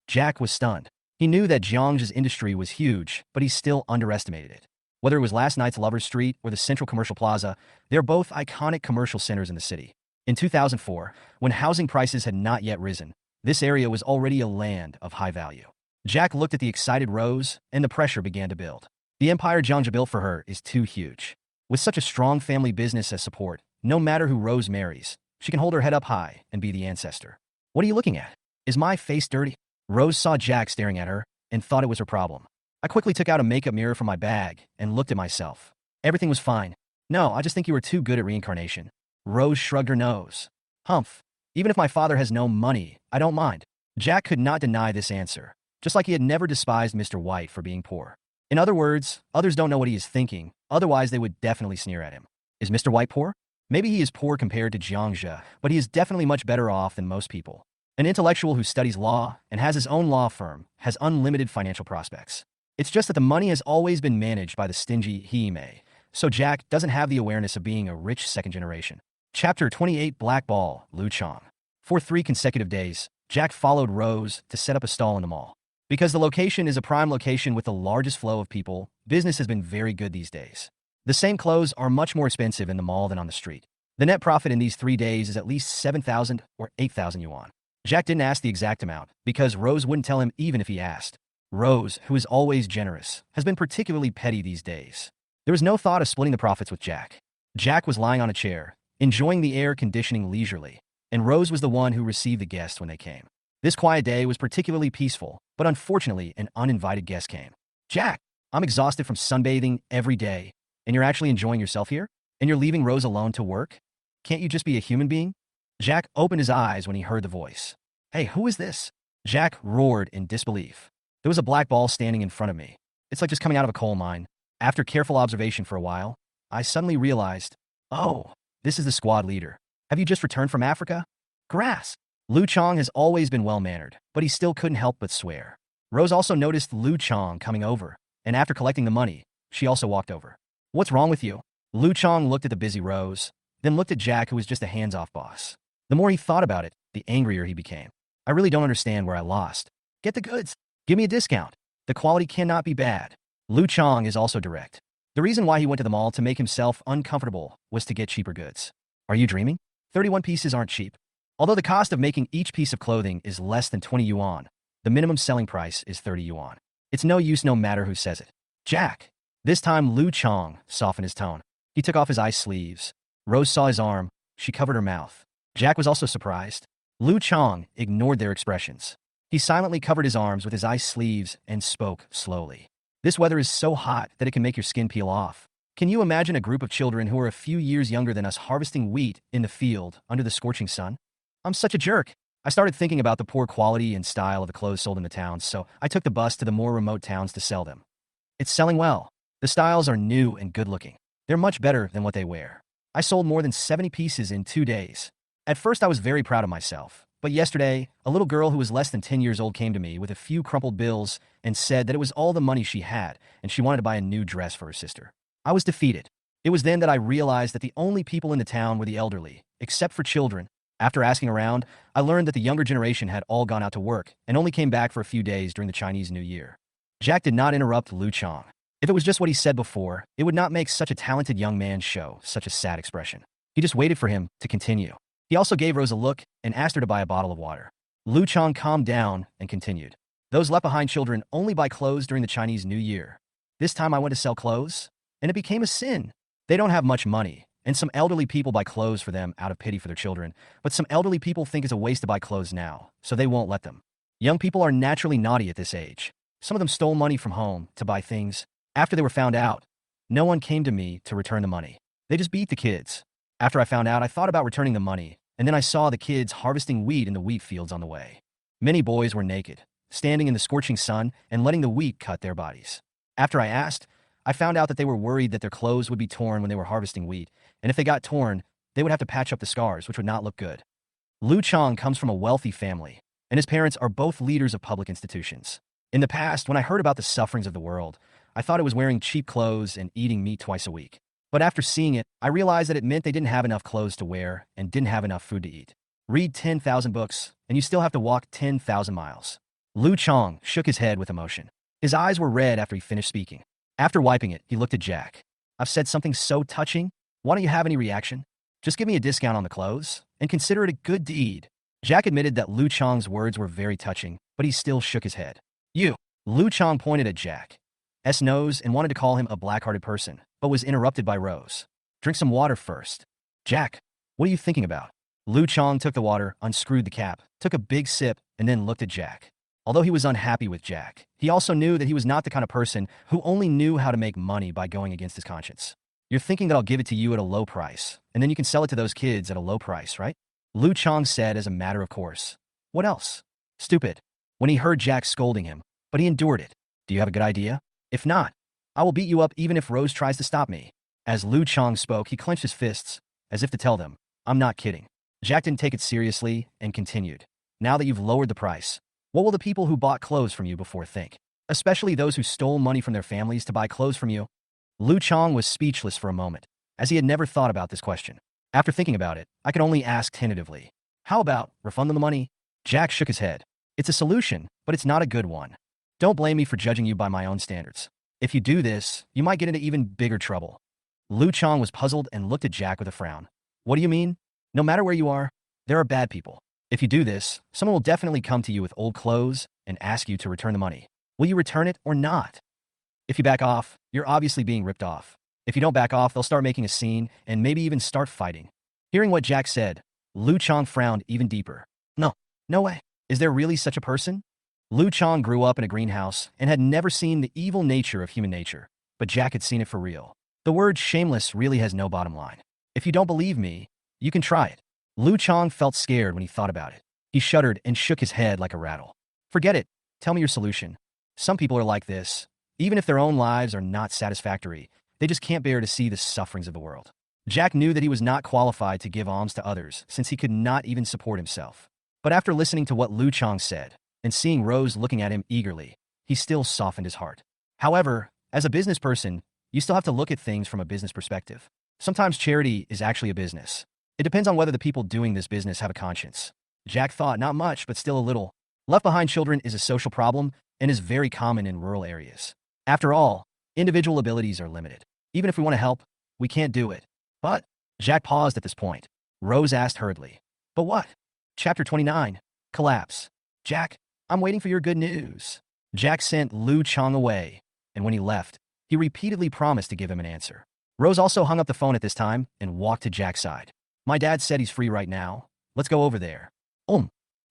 Jack was stunned. He knew that Jiang's industry was huge, but he still underestimated it. Whether it was last night's Lovers Street or the Central Commercial Plaza, they're both iconic commercial centers in the city. In 2004, when housing prices had not yet risen, this area was already a land of high value. Jack looked at the excited Rose, and the pressure began to build. The empire Jiangja built for her is too huge. With such a strong family business as support, no matter who Rose marries, she can hold her head up high and be the ancestor. "What are you looking at? Is my face dirty?" Rose saw Jack staring at her and thought it was her problem. I quickly took out a makeup mirror from my bag and looked at myself. Everything was fine. "No, I just think you were too good at reincarnation." Rose shrugged her nose. "Humph. Even if my father has no money, I don't mind." Jack could not deny this answer, just like he had never despised Mr. White for being poor. In other words, others don't know what he is thinking, otherwise they would definitely sneer at him. Is Mr. White poor? Maybe he is poor compared to Jiangja, but he is definitely much better off than most people. An intellectual who studies law and has his own law firm has unlimited financial prospects. It's just that the money has always been managed by the stingy Hime, so Jack doesn't have the awareness of being a rich second generation. Chapter 28 Black Ball, Lu Chang. For 3 consecutive days, Jack followed Rose to set up a stall in the mall. Because the location is a prime location with the largest flow of people, business has been very good these days. The same clothes are much more expensive in the mall than on the street. The net profit in these 3 days is at least 7,000 or 8,000 yuan. Jack didn't ask the exact amount, because Rose wouldn't tell him even if he asked. Rose, who is always generous, has been particularly petty these days. There was no thought of splitting the profits with Jack. Jack was lying on a chair, enjoying the air conditioning leisurely, and Rose was the one who received the guests when they came. This quiet day was particularly peaceful, but unfortunately an uninvited guest came. "Jack, I'm exhausted from sunbathing every day, and you're actually enjoying yourself here? And you're leaving Rose alone to work? Can't you just be a human being?" Jack opened his eyes when he heard the voice. "Hey, who is this?" Jack roared in disbelief. There was a black ball standing in front of me. It's like just coming out of a coal mine. After careful observation for a while, I suddenly realized, oh, this is the squad leader. "Have you just returned from Africa?" "Grass." Lu Chang has always been well-mannered, but he still couldn't help but swear. Rose also noticed Lu Chang coming over, and after collecting the money, she also walked over. "What's wrong with you?" Lu Chang looked at the busy Rose, then looked at Jack, who was just a hands-off boss. The more he thought about it, the angrier he became. "I really don't understand where I lost. Get the goods. Give me a discount. The quality cannot be bad." Lu Chang is also direct. The reason why he went to the mall to make himself uncomfortable was to get cheaper goods. Are you dreaming? 31 pieces aren't cheap. Although the cost of making each piece of clothing is less than 20 yuan, the minimum selling price is 30 yuan. It's no use no matter who says it. "Jack." This time Lu Chang softened his tone. He took off his ice sleeves. Rose saw his arm. She covered her mouth. Jack was also surprised. Lu Chang ignored their expressions. He silently covered his arms with his ice sleeves and spoke slowly. "This weather is so hot that it can make your skin peel off. Can you imagine a group of children who are a few years younger than us harvesting wheat in the field under the scorching sun? I'm such a jerk. I started thinking about the poor quality and style of the clothes sold in the towns, so I took the bus to the more remote towns to sell them. It's selling well. The styles are new and good-looking. They're much better than what they wear. I sold more than 70 pieces in 2 days. At first I was very proud of myself. But yesterday, a little girl who was less than 10 years old came to me with a few crumpled bills and said that it was all the money she had and she wanted to buy a new dress for her sister. I was defeated. It was then that I realized that the only people in the town were the elderly, except for children. After asking around, I learned that the younger generation had all gone out to work and only came back for a few days during the Chinese New Year. Jack did not interrupt Lu Chang. If it was just what he said before, it would not make such a talented young man show such a sad expression. He just waited for him to continue. He also gave Rose a look and asked her to buy a bottle of water. Lu Chang calmed down and continued. "Those left behind children only buy clothes during the Chinese New Year. This time I went to sell clothes, and it became a sin. They don't have much money, And some elderly people buy clothes for them out of pity for their children, but some elderly people think it's a waste to buy clothes now, so they won't let them. Young people are naturally naughty at this age. Some of them stole money from home to buy things. After they were found out, no one came to me to return the money. They just beat the kids. After I found out, I thought about returning the money, and then I saw the kids harvesting wheat in the wheat fields on the way. Many boys were naked, standing in the scorching sun and letting the wheat cut their bodies. After I asked, I found out that they were worried that their clothes would be torn when they were harvesting wheat, and if they got torn, they would have to patch up the scars, which would not look good. Lu Chang comes from a wealthy family, and his parents are both leaders of public institutions. In the past, when I heard about the sufferings of the world, I thought it was wearing cheap clothes and eating meat twice a week. But after seeing it, I realized that it meant they didn't have enough clothes to wear and didn't have enough food to eat. Read 10,000 books, and you still have to walk 10,000 miles. Lu Chang shook his head with emotion. His eyes were red after he finished speaking. After wiping it, he looked at Jack. I've said something so touching. Why don't you have any reaction? Just give me a discount on the clothes, and consider it a good deed. Jack admitted that Lu Chang's words were very touching, but he still shook his head. You. Lu Chang pointed at Jack's nose and wanted to call him a black-hearted person, but was interrupted by Rose. Drink some water first. Jack, what are you thinking about? Lu Chang took the water, unscrewed the cap, took a big sip, and then looked at Jack. Although he was unhappy with Jack, he also knew that he was not the kind of person who only knew how to make money by going against his conscience. You're thinking that I'll give it to you at a low price, and then you can sell it to those kids at a low price, right? Lu Chang said as a matter of course. What else? Stupid. When he heard Jack scolding him, but he endured it. Do you have a good idea? If not, I will beat you up even if Rose tries to stop me. As Lu Chang spoke, he clenched his fists, as if to tell them, I'm not kidding. Jack didn't take it seriously and continued. Now that you've lowered the price, what will the people who bought clothes from you before think? Especially those who stole money from their families to buy clothes from you? Lu Chang was speechless for a moment, as he had never thought about this question. After thinking about it, I could only ask tentatively. How about refund them the money? Jack shook his head. It's a solution, but it's not a good one. Don't blame me for judging you by my own standards. If you do this, you might get into even bigger trouble. Lu Chang was puzzled and looked at Jack with a frown. What do you mean? No matter where you are, there are bad people. If you do this, someone will definitely come to you with old clothes and ask you to return the money. Will you return it or not? If you back off, you're obviously being ripped off. If you don't back off, they'll start making a scene and maybe even start fighting. Hearing what Jack said, Lu Chang frowned even deeper. No way. Is there really such a person? Lu Chang grew up in a greenhouse and had never seen the evil nature of human nature, but Jack had seen it for real. The word shameless really has no bottom line. If you don't believe me, you can try it. Lu Chang felt scared when he thought about it. He shuddered and shook his head like a rattle. Forget it. Tell me your solution. Some people are like this. Even if their own lives are not satisfactory, they just can't bear to see the sufferings of the world. Jack knew that he was not qualified to give alms to others since he could not even support himself. But after listening to what Lu Chang said and seeing Rose looking at him eagerly, he still softened his heart. However, as a business person, you still have to look at things from a business perspective. Sometimes charity is actually a business. It depends on whether the people doing this business have a conscience. Jack thought not much, but still a little. Left behind children is a social problem and is very common in rural areas. After all, individual abilities are limited. Even if we want to help, we can't do it. But Jack paused at this point. Rose asked hurriedly, but what? Chapter 29. Collapse. Jack, I'm waiting for your good news. Jack sent Lu Chang away, and when he left, he repeatedly promised to give him an answer. Rose also hung up the phone at this time and walked to Jack's side. My dad said he's free right now. Let's go over there.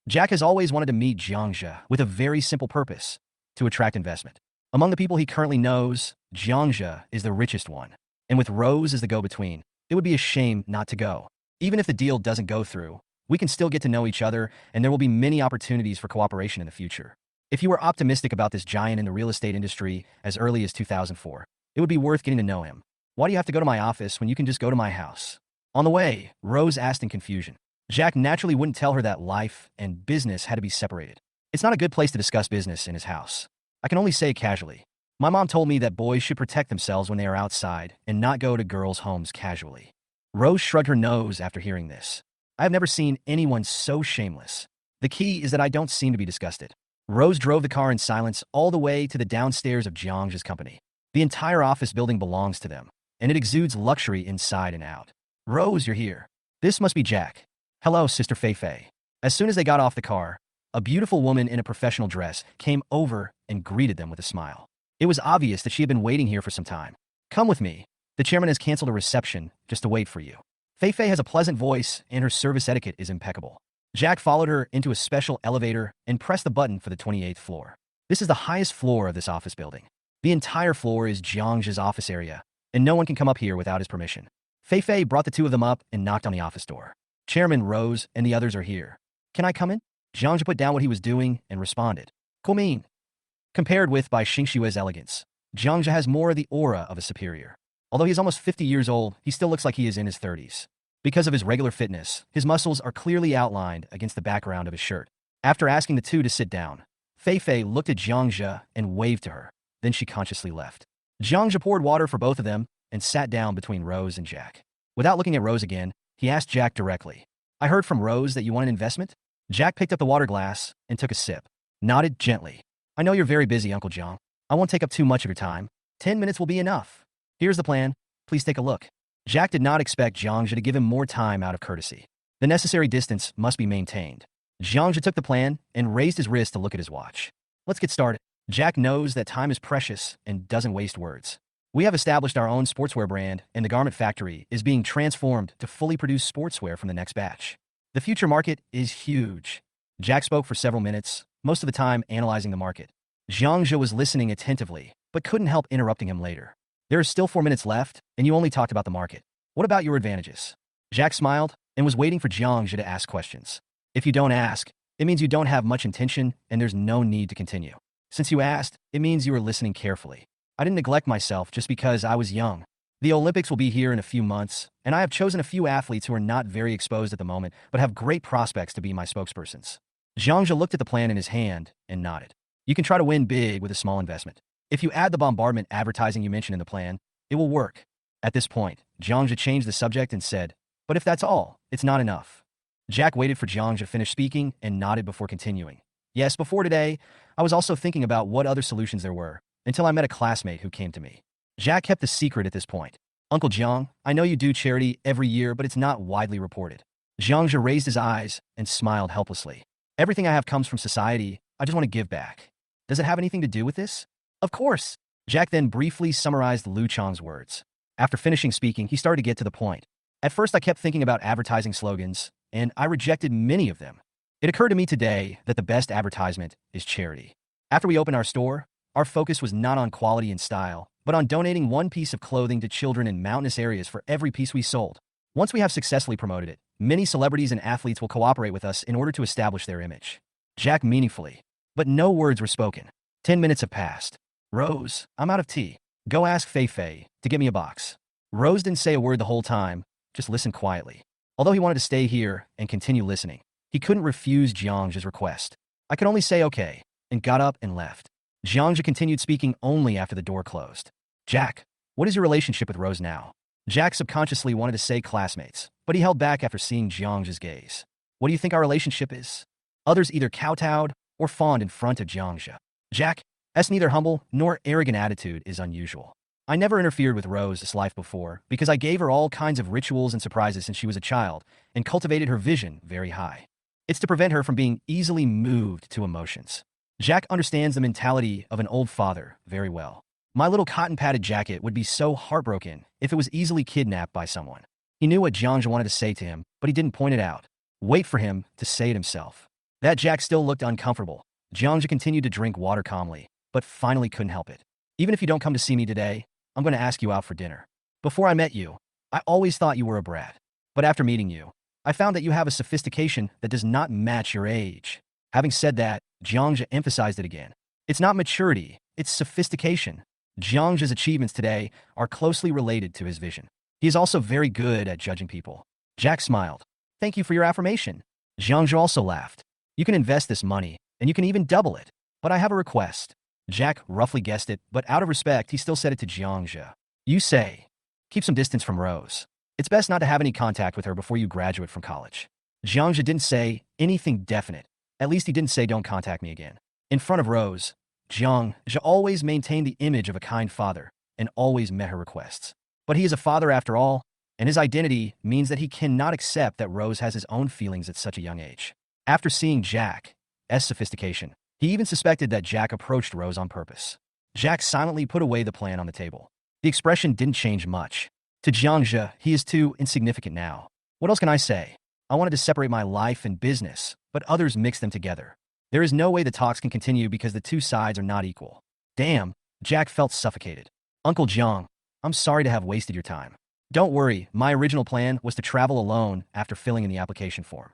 Jack has always wanted to meet Jiangxia with a very simple purpose, to attract investment. Among the people he currently knows, Jiangxia is the richest one. And with Rose as the go-between, it would be a shame not to go. Even if the deal doesn't go through, we can still get to know each other, and there will be many opportunities for cooperation in the future. If you were optimistic about this giant in the real estate industry as early as 2004, it would be worth getting to know him. Why do you have to go to my office when you can just go to my house? On the way, Rose asked in confusion. Jack naturally wouldn't tell her that life and business had to be separated. It's not a good place to discuss business in his house. I can only say casually. My mom told me that boys should protect themselves when they are outside and not go to girls' homes casually. Rose shrugged her nose after hearing this. I have never seen anyone so shameless. The key is that I don't seem to be disgusted. Rose drove the car in silence all the way to the downstairs of Jiangxia's company. The entire office building belongs to them, and it exudes luxury inside and out. Rose, you're here. This must be Jack. Hello, Sister Fei Fei. As soon as they got off the car, a beautiful woman in a professional dress came over and greeted them with a smile. It was obvious that she had been waiting here for some time. Come with me. The chairman has canceled a reception just to wait for you. Fei Fei has a pleasant voice, and her service etiquette is impeccable. Jack followed her into a special elevator and pressed the button for the 28th floor. This is the highest floor of this office building. The entire floor is Jiang's office area, and no one can come up here without his permission. Fei Fei brought the two of them up and knocked on the office door. Chairman rose, and the others are here. Can I come in? Jiang put down what he was doing and responded. Cool. Compared with by Xingshue's elegance, Jiang has more of the aura of a superior. Although he's almost 50 years old, he still looks like he is in his 30s. Because of his regular fitness, his muscles are clearly outlined against the background of his shirt. After asking the two to sit down, Fei Fei looked at Jiang and waved to her. Then she consciously left. Jiang poured water for both of them and sat down between Rose and Jack. Without looking at Rose again, he asked Jack directly. I heard from Rose that you want an investment? Jack picked up the water glass and took a sip. Nodded gently. I know you're very busy, Uncle Jiang. I won't take up too much of your time. 10 minutes will be enough. Here's the plan. Please take a look. Jack did not expect Jiang to give him more time out of courtesy. The necessary distance must be maintained. Jiang took the plan and raised his wrist to look at his watch. Let's get started. Jack knows that time is precious and doesn't waste words. We have established our own sportswear brand, and the garment factory is being transformed to fully produce sportswear from the next batch. The future market is huge. Jack spoke for several minutes, most of the time analyzing the market. Jiang was listening attentively, but couldn't help interrupting him later. There is still 4 minutes left, and you only talked about the market. What about your advantages? Jack smiled and was waiting for Jiang to ask questions. If you don't ask, it means you don't have much intention, and there's no need to continue. Since you asked, it means you were listening carefully. I didn't neglect myself just because I was young. The Olympics will be here in a few months, and I have chosen a few athletes who are not very exposed at the moment, but have great prospects to be my spokespersons. Jiang looked at the plan in his hand and nodded. You can try to win big with a small investment. If you add the bombardment advertising you mentioned in the plan, it will work. At this point, Jiang changed the subject and said, but if that's all, it's not enough. Jack waited for Jiang to finish speaking and nodded before continuing. Yes, before today, I was also thinking about what other solutions there were, until I met a classmate who came to me. Jack kept the secret at this point. Uncle Jiang, I know you do charity every year, but it's not widely reported. Jiang raised his eyes and smiled helplessly. Everything I have comes from society. I just want to give back. Does it have anything to do with this? Of course. Jack then briefly summarized Lu Chang's words. After finishing speaking, he started to get to the point. At first, I kept thinking about advertising slogans, and I rejected many of them. It occurred to me today that the best advertisement is charity. After we opened our store, our focus was not on quality and style, but on donating one piece of clothing to children in mountainous areas for every piece we sold. Once we have successfully promoted it, many celebrities and athletes will cooperate with us in order to establish their image. Jack meaningfully, but no words were spoken. 10 minutes have passed. Rose, I'm out of tea. Go ask Fei Fei to get me a box. Rose didn't say a word the whole time, just listened quietly. Although he wanted to stay here and continue listening, he couldn't refuse Jiang's request. I could only say okay, and got up and left. Jiang continued speaking only after the door closed. Jack, what is your relationship with Rose now? Jack subconsciously wanted to say classmates, but he held back after seeing Jiang's gaze. What do you think our relationship is? Others either kowtowed or fawned in front of Jiang. Jack's neither humble nor arrogant attitude is unusual. I never interfered with Rose's life before because I gave her all kinds of rituals and surprises since she was a child and cultivated her vision very high. It's to prevent her from being easily moved to emotions. Jack understands the mentality of an old father very well. My little cotton-padded jacket would be so heartbroken if it was easily kidnapped by someone. He knew what Jiang wanted to say to him, but he didn't point it out. Wait for him to say it himself. That Jack still looked uncomfortable. Jiang continued to drink water calmly, but finally couldn't help it. Even if you don't come to see me today, I'm going to ask you out for dinner. Before I met you, I always thought you were a brat. But after meeting you, I found that you have a sophistication that does not match your age. Having said that, Jiang emphasized it again. It's not maturity, it's sophistication. Jiang's achievements today are closely related to his vision. He is also very good at judging people. Jack smiled. Thank you for your affirmation. Jiang also laughed. You can invest this money, and you can even double it. But I have a request. Jack roughly guessed it, but out of respect, he still said it to Jiang. You say, keep some distance from Rose. It's best not to have any contact with her before you graduate from college. Jiang didn't say anything definite. At least he didn't say don't contact me again. In front of Rose, Jiang always maintained the image of a kind father and always met her requests. But he is a father after all, and his identity means that he cannot accept that Rose has his own feelings at such a young age. After seeing Jack's sophistication, he even suspected that Jack approached Rose on purpose. Jack silently put away the plan on the table. The expression didn't change much. To Jiangzhe, he is too insignificant now. What else can I say? I wanted to separate my life and business, but others mix them together. There is no way the talks can continue because the two sides are not equal. Damn, Jack felt suffocated. Uncle Jiang, I'm sorry to have wasted your time. Don't worry, my original plan was to travel alone after filling in the application form.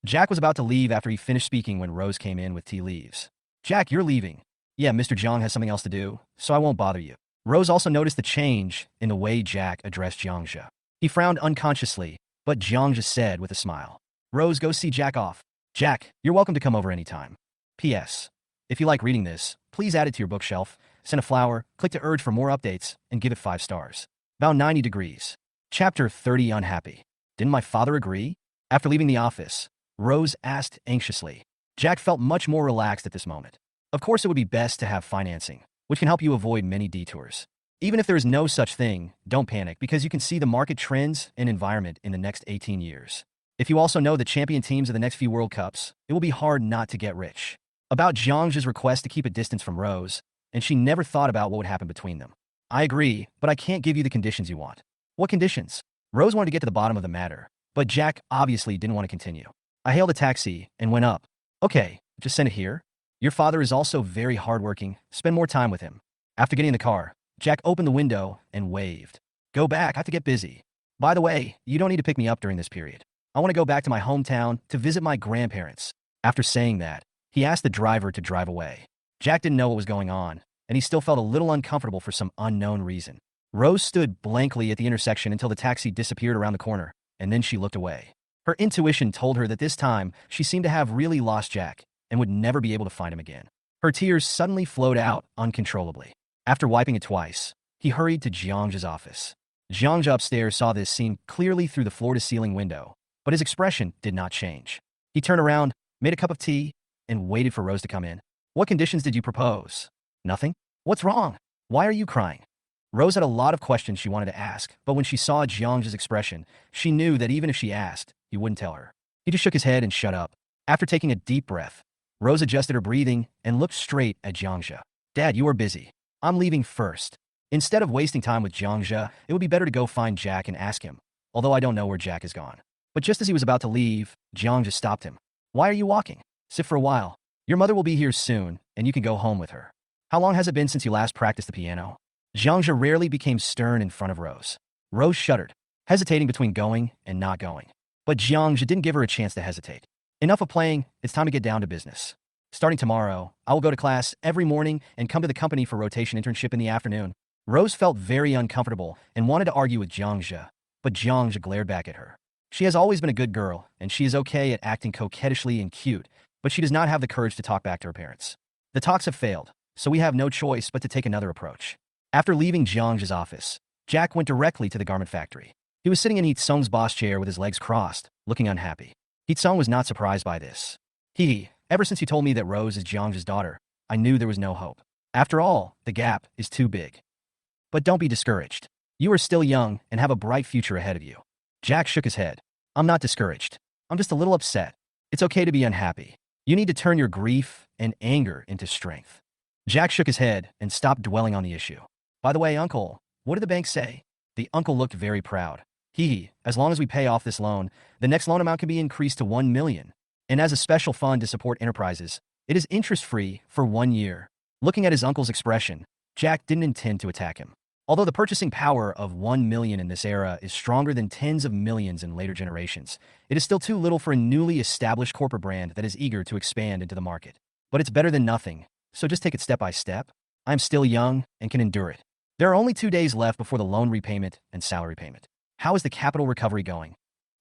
Jack was about to leave after he finished speaking when Rose came in with tea leaves. Jack, you're leaving. Yeah, Mr. Jiang has something else to do, so I won't bother you. Rose also noticed the change in the way Jack addressed Jiangzhe. He frowned unconsciously, but Jiangzhe said with a smile, Rose, go see Jack off. Jack, you're welcome to come over anytime. P.S. If you like reading this, please add it to your bookshelf, send a flower, click to urge for more updates, and give it 5 stars. About 90 degrees. Chapter 30 Unhappy. Didn't my father agree? After leaving the office, Rose asked anxiously. Jack felt much more relaxed at this moment. Of course it would be best to have financing, which can help you avoid many detours. Even if there is no such thing, don't panic because you can see the market trends and environment in the next 18 years. If you also know the champion teams of the next few World Cups, it will be hard not to get rich. About Jiangzhe's request to keep a distance from Rose, and she never thought about what would happen between them. I agree, but I can't give you the conditions you want. What conditions? Rose wanted to get to the bottom of the matter, but Jack obviously didn't want to continue. I hailed a taxi and went up. Okay, just send it here. Your father is also very hardworking. Spend more time with him. After getting in the car, Jack opened the window and waved. Go back, I have to get busy. By the way, you don't need to pick me up during this period. I want to go back to my hometown to visit my grandparents. After saying that, he asked the driver to drive away. Jack didn't know what was going on, and he still felt a little uncomfortable for some unknown reason. Rose stood blankly at the intersection until the taxi disappeared around the corner, and then she looked away. Her intuition told her that this time she seemed to have really lost Jack and would never be able to find him again. Her tears suddenly flowed out uncontrollably. After wiping it twice, he hurried to Jiangzhe's office. Jiangzhe upstairs saw this scene clearly through the floor-to-ceiling window, but his expression did not change. He turned around, made a cup of tea, and waited for Rose to come in. What conditions did you propose? Nothing? What's wrong? Why are you crying? Rose had a lot of questions she wanted to ask, but when she saw Jiangzhe's expression, she knew that even if she asked, he wouldn't tell her. He just shook his head and shut up. After taking a deep breath, Rose adjusted her breathing and looked straight at Jiangzhe. Dad, you are busy. I'm leaving first. Instead of wasting time with Jiangzhe, it would be better to go find Jack and ask him, although I don't know where Jack has gone. But just as he was about to leave, Jiangzhe stopped him. Why are you walking? Sit for a while. Your mother will be here soon, and you can go home with her. How long has it been since you last practiced the piano? Jiangzhe rarely became stern in front of Rose. Rose shuddered, hesitating between going and not going. But Jiangzhe didn't give her a chance to hesitate. Enough of playing, it's time to get down to business. Starting tomorrow, I will go to class every morning and come to the company for rotation internship in the afternoon. Rose felt very uncomfortable and wanted to argue with Jiangzhe, but Jiangzhe glared back at her. She has always been a good girl, and she is okay at acting coquettishly and cute, but she does not have the courage to talk back to her parents. The talks have failed, so we have no choice but to take another approach. After leaving Jiangzhe's office, Jack went directly to the garment factory. He was sitting in Heetsung's boss chair with his legs crossed, looking unhappy. Heetsung was not surprised by this. Ever since you told me that Rose is Jiangzhe's daughter, I knew there was no hope. After all, the gap is too big. But don't be discouraged. You are still young and have a bright future ahead of you. Jack shook his head. I'm not discouraged. I'm just a little upset. It's okay to be unhappy. You need to turn your grief and anger into strength. Jack shook his head and stopped dwelling on the issue. By the way, uncle, what did the bank say? The uncle looked very proud. As long as we pay off this loan, the next loan amount can be increased to 1 million. And as a special fund to support enterprises, it is interest-free for 1 year. Looking at his uncle's expression, Jack didn't intend to attack him. Although the purchasing power of 1 million in this era is stronger than tens of millions in later generations, it is still too little for a newly established corporate brand that is eager to expand into the market. But it's better than nothing, so just take it step by step. I'm still young and can endure it. There are only 2 days left before the loan repayment and salary payment. How is the capital recovery going?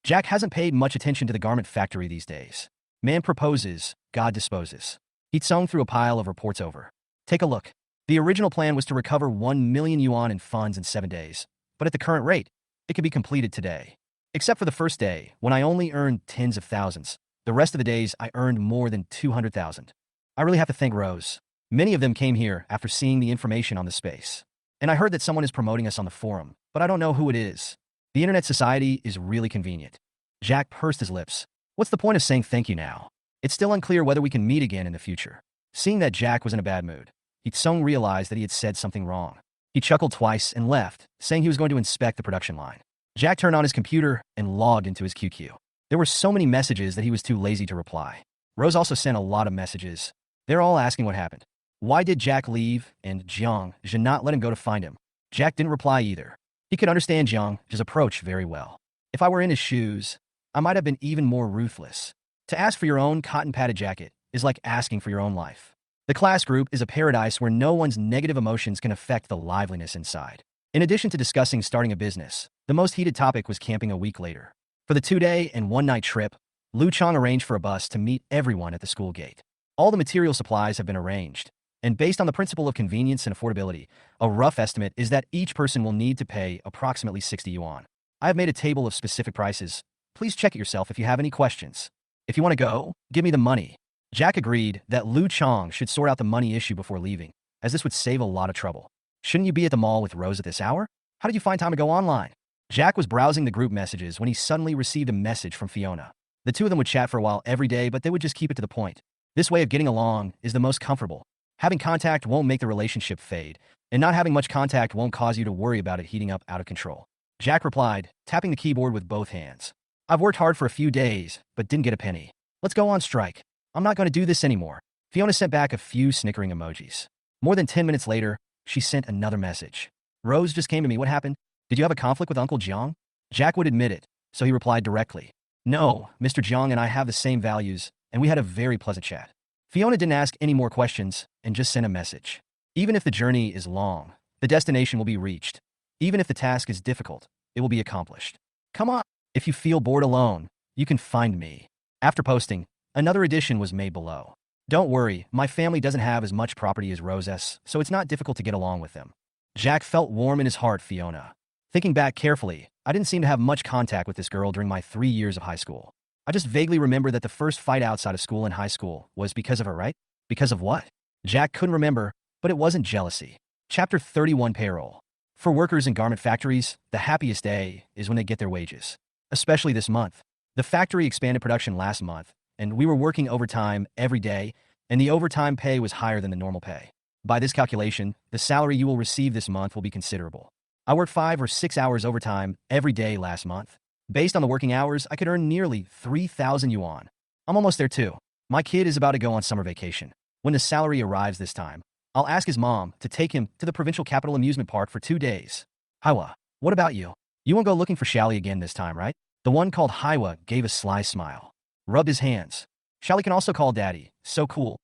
Jack hasn't paid much attention to the garment factory these days. Man proposes, God disposes. Heetsung threw a pile of reports over. Take a look. The original plan was to recover 1 million yuan in funds in 7 days, but at the current rate, it could be completed today. Except for the first day, when I only earned tens of thousands. The rest of the days, I earned more than 200,000. I really have to thank Rose. Many of them came here after seeing the information on the space. And I heard that someone is promoting us on the forum, but I don't know who it is. The internet society is really convenient. Jack pursed his lips. What's the point of saying thank you now? It's still unclear whether we can meet again in the future. Seeing that Jack was in a bad mood, Heetsung realized that he had said something wrong. He chuckled twice and left, saying he was going to inspect the production line. Jack turned on his computer and logged into his QQ. There were so many messages that he was too lazy to reply. Rose also sent a lot of messages. They're all asking what happened. Why did Jack leave, and Jiang should not let him go to find him? Jack didn't reply either. He could understand Jiang's approach very well. If I were in his shoes, I might have been even more ruthless. To ask for your own cotton-padded jacket is like asking for your own life. The class group is a paradise where no one's negative emotions can affect the liveliness inside. In addition to discussing starting a business, the most heated topic was camping a week later. For the 2-day and 1-night trip, Lu Chang arranged for a bus to meet everyone at the school gate. All the material supplies have been arranged, and based on the principle of convenience and affordability, a rough estimate is that each person will need to pay approximately 60 yuan. I have made a table of specific prices. Please check it yourself if you have any questions. If you want to go, give me the money. Jack agreed that Lu Chang should sort out the money issue before leaving, as this would save a lot of trouble. Shouldn't you be at the mall with Rose at this hour? How did you find time to go online? Jack was browsing the group messages when he suddenly received a message from Fiona. The two of them would chat for a while every day, but they would just keep it to the point. This way of getting along is the most comfortable. Having contact won't make the relationship fade, and not having much contact won't cause you to worry about it heating up out of control. Jack replied, tapping the keyboard with both hands. I've worked hard for a few days, but didn't get a penny. Let's go on strike. I'm not going to do this anymore. Fiona sent back a few snickering emojis. More than 10 minutes later, she sent another message. Rose just came to me. What happened? Did you have a conflict with Uncle Jiang? Jack would admit it, so he replied directly. No, Mr. Jiang and I have the same values, and we had a very pleasant chat. Fiona didn't ask any more questions and just sent a message. Even if the journey is long, the destination will be reached. Even if the task is difficult, it will be accomplished. Come on. If you feel bored alone, you can find me. After posting, another addition was made below. Don't worry, my family doesn't have as much property as Rose's, so it's not difficult to get along with them. Jack felt warm in his heart, Fiona. Thinking back carefully, I didn't seem to have much contact with this girl during my 3 years of high school. I just vaguely remember that the first fight outside of school in high school was because of her, right? Because of what? Jack couldn't remember, but it wasn't jealousy. Chapter 31 Payroll. For workers in garment factories, the happiest day is when they get their wages. Especially this month. The factory expanded production last month, and we were working overtime every day, and the overtime pay was higher than the normal pay. By this calculation, the salary you will receive this month will be considerable. I worked 5 or 6 hours overtime every day last month. Based on the working hours, I could earn nearly 3,000 yuan. I'm almost there too. My kid is about to go on summer vacation. When the salary arrives this time, I'll ask his mom to take him to the provincial capital amusement park for 2 days. Haiwa, what about you? You won't go looking for Shally again this time, right? The one called Haiwa gave a sly smile. Rubbed his hands. Shally can also call Daddy. So cool.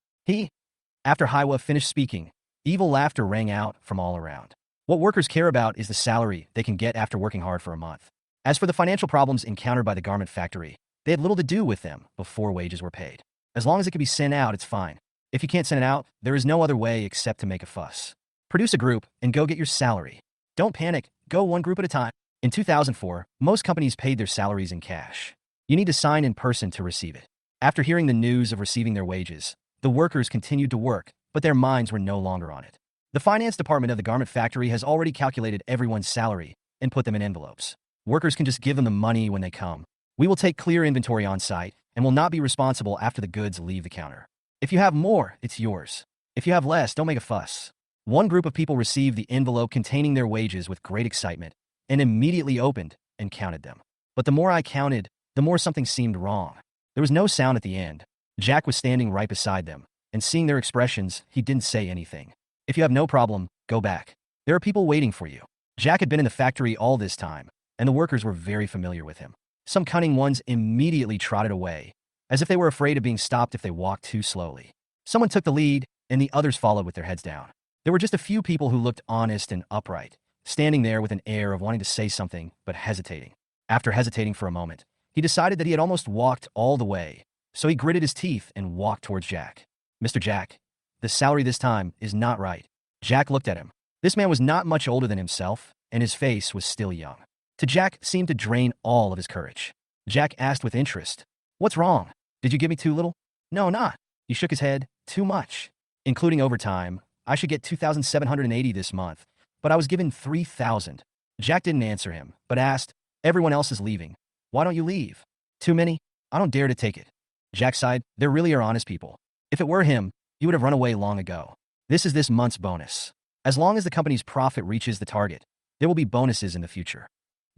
After Haiwa finished speaking, evil laughter rang out from all around. What workers care about is the salary they can get after working hard for a month. As for the financial problems encountered by the garment factory, they had little to do with them before wages were paid. As long as it could be sent out, it's fine. If you can't send it out, there is no other way except to make a fuss. Produce a group and go get your salary. Don't panic, go one group at a time. In 2004, most companies paid their salaries in cash. You need to sign in person to receive it. After hearing the news of receiving their wages, the workers continued to work, but their minds were no longer on it. The finance department of the garment factory has already calculated everyone's salary and put them in envelopes. Workers can just give them the money when they come. We will take clear inventory on site and will not be responsible after the goods leave the counter. If you have more, it's yours. If you have less, don't make a fuss. One group of people received the envelope containing their wages with great excitement and immediately opened and counted them. But the more I counted, the more something seemed wrong. There was no sound at the end. Jack was standing right beside them, and seeing their expressions, he didn't say anything. If you have no problem, go back. There are people waiting for you. Jack had been in the factory all this time, and the workers were very familiar with him. Some cunning ones immediately trotted away, as if they were afraid of being stopped if they walked too slowly. Someone took the lead, and the others followed with their heads down. There were just a few people who looked honest and upright, standing there with an air of wanting to say something, but hesitating. After hesitating for a moment, he decided that he had almost walked all the way, so he gritted his teeth and walked towards Jack. Mr. Jack, the salary this time is not right. Jack looked at him. This man was not much older than himself, and his face was still young. To Jack seemed to drain all of his courage. Jack asked with interest, "What's wrong? Did you give me too little?" "No, not." He shook his head. "Too much. Including overtime, I should get 2,780 this month, but I was given 3,000. Jack didn't answer him, but asked, "Everyone else is leaving. Why don't you leave?" "Too many. I don't dare to take it." Jack sighed. There really are honest people. If it were him, he would have run away long ago. This is this month's bonus. As long as the company's profit reaches the target, there will be bonuses in the future.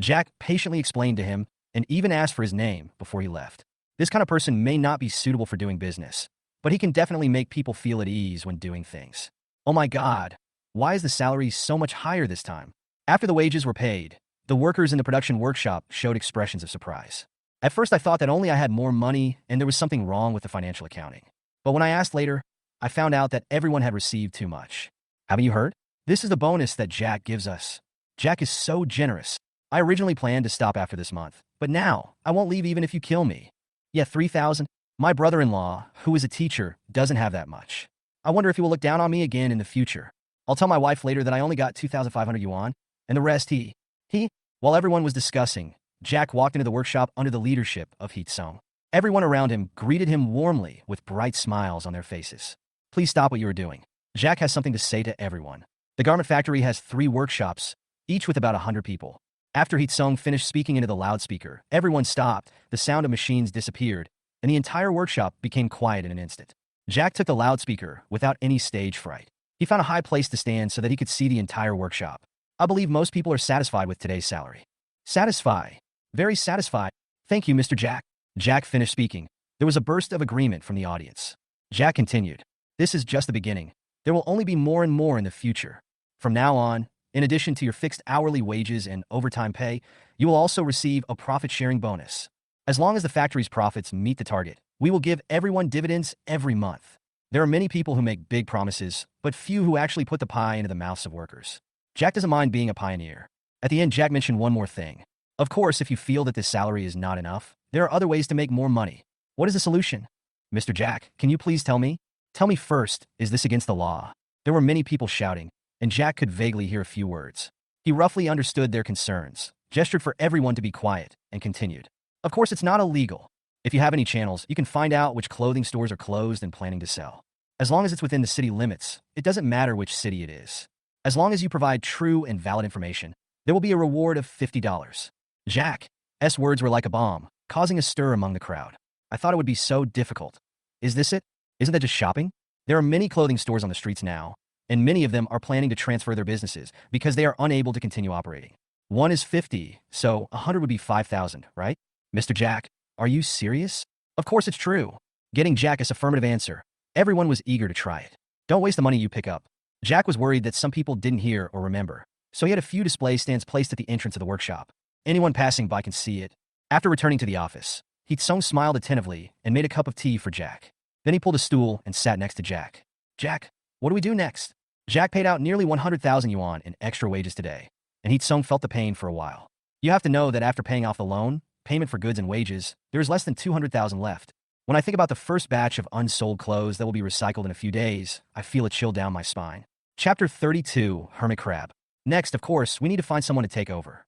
Jack patiently explained to him and even asked for his name before he left. This kind of person may not be suitable for doing business, but he can definitely make people feel at ease when doing things. Oh my God, why is the salary so much higher this time? After the wages were paid, the workers in the production workshop showed expressions of surprise. At first I thought that only I had more money and there was something wrong with the financial accounting. But when I asked later, I found out that everyone had received too much. Haven't you heard? This is the bonus that Jack gives us. Jack is so generous. I originally planned to stop after this month, but now I won't leave even if you kill me. Yeah, 3,000. My brother-in-law, who is a teacher, doesn't have that much. I wonder if he will look down on me again in the future. I'll tell my wife later that I only got 2,500 yuan, and the rest he. While everyone was discussing, Jack walked into the workshop under the leadership of Heat-sung. Everyone around him greeted him warmly with bright smiles on their faces. Please stop what you are doing. Jack has something to say to everyone. The garment factory has 3 workshops, each with about 100 people. After Heat-sung finished speaking into the loudspeaker, everyone stopped, the sound of machines disappeared, and the entire workshop became quiet in an instant. Jack took the loudspeaker without any stage fright. He found a high place to stand so that he could see the entire workshop. I believe most people are satisfied with today's salary. Satisfied. Very satisfied. Thank you, Mr. Jack. Jack finished speaking. There was a burst of agreement from the audience. Jack continued. This is just the beginning. There will only be more and more in the future. From now on, in addition to your fixed hourly wages and overtime pay, you will also receive a profit-sharing bonus. As long as the factory's profits meet the target, we will give everyone dividends every month. There are many people who make big promises, but few who actually put the pie into the mouths of workers. Jack doesn't mind being a pioneer. At the end, Jack mentioned one more thing. Of course, if you feel that this salary is not enough, there are other ways to make more money. What is the solution? Mr. Jack, can you please tell me? Tell me first, is this against the law? There were many people shouting, and Jack could vaguely hear a few words. He roughly understood their concerns, gestured for everyone to be quiet, and continued. Of course, it's not illegal. If you have any channels, you can find out which clothing stores are closed and planning to sell. As long as it's within the city limits, it doesn't matter which city it is. As long as you provide true and valid information, there will be a reward of $50. Jack's words were like a bomb, causing a stir among the crowd. I thought it would be so difficult. Is this it? Isn't that just shopping? There are many clothing stores on the streets now, and many of them are planning to transfer their businesses because they are unable to continue operating. One is 50, so 100 would be 5,000, right? Mr. Jack, are you serious? Of course it's true. Getting Jack's affirmative answer, everyone was eager to try it. Don't waste the money you pick up. Jack was worried that some people didn't hear or remember, so he had a few display stands placed at the entrance of the workshop. Anyone passing by can see it. After returning to the office, Heat-sung smiled attentively and made a cup of tea for Jack. Then he pulled a stool and sat next to Jack. Jack, what do we do next? Jack paid out nearly 100,000 yuan in extra wages today, and Heat-sung felt the pain for a while. You have to know that after paying off the loan, payment for goods and wages, there is less than 200,000 left. When I think about the first batch of unsold clothes that will be recycled in a few days, I feel a chill down my spine. Chapter 32, Hermit Crab. Next, of course, we need to find someone to take over.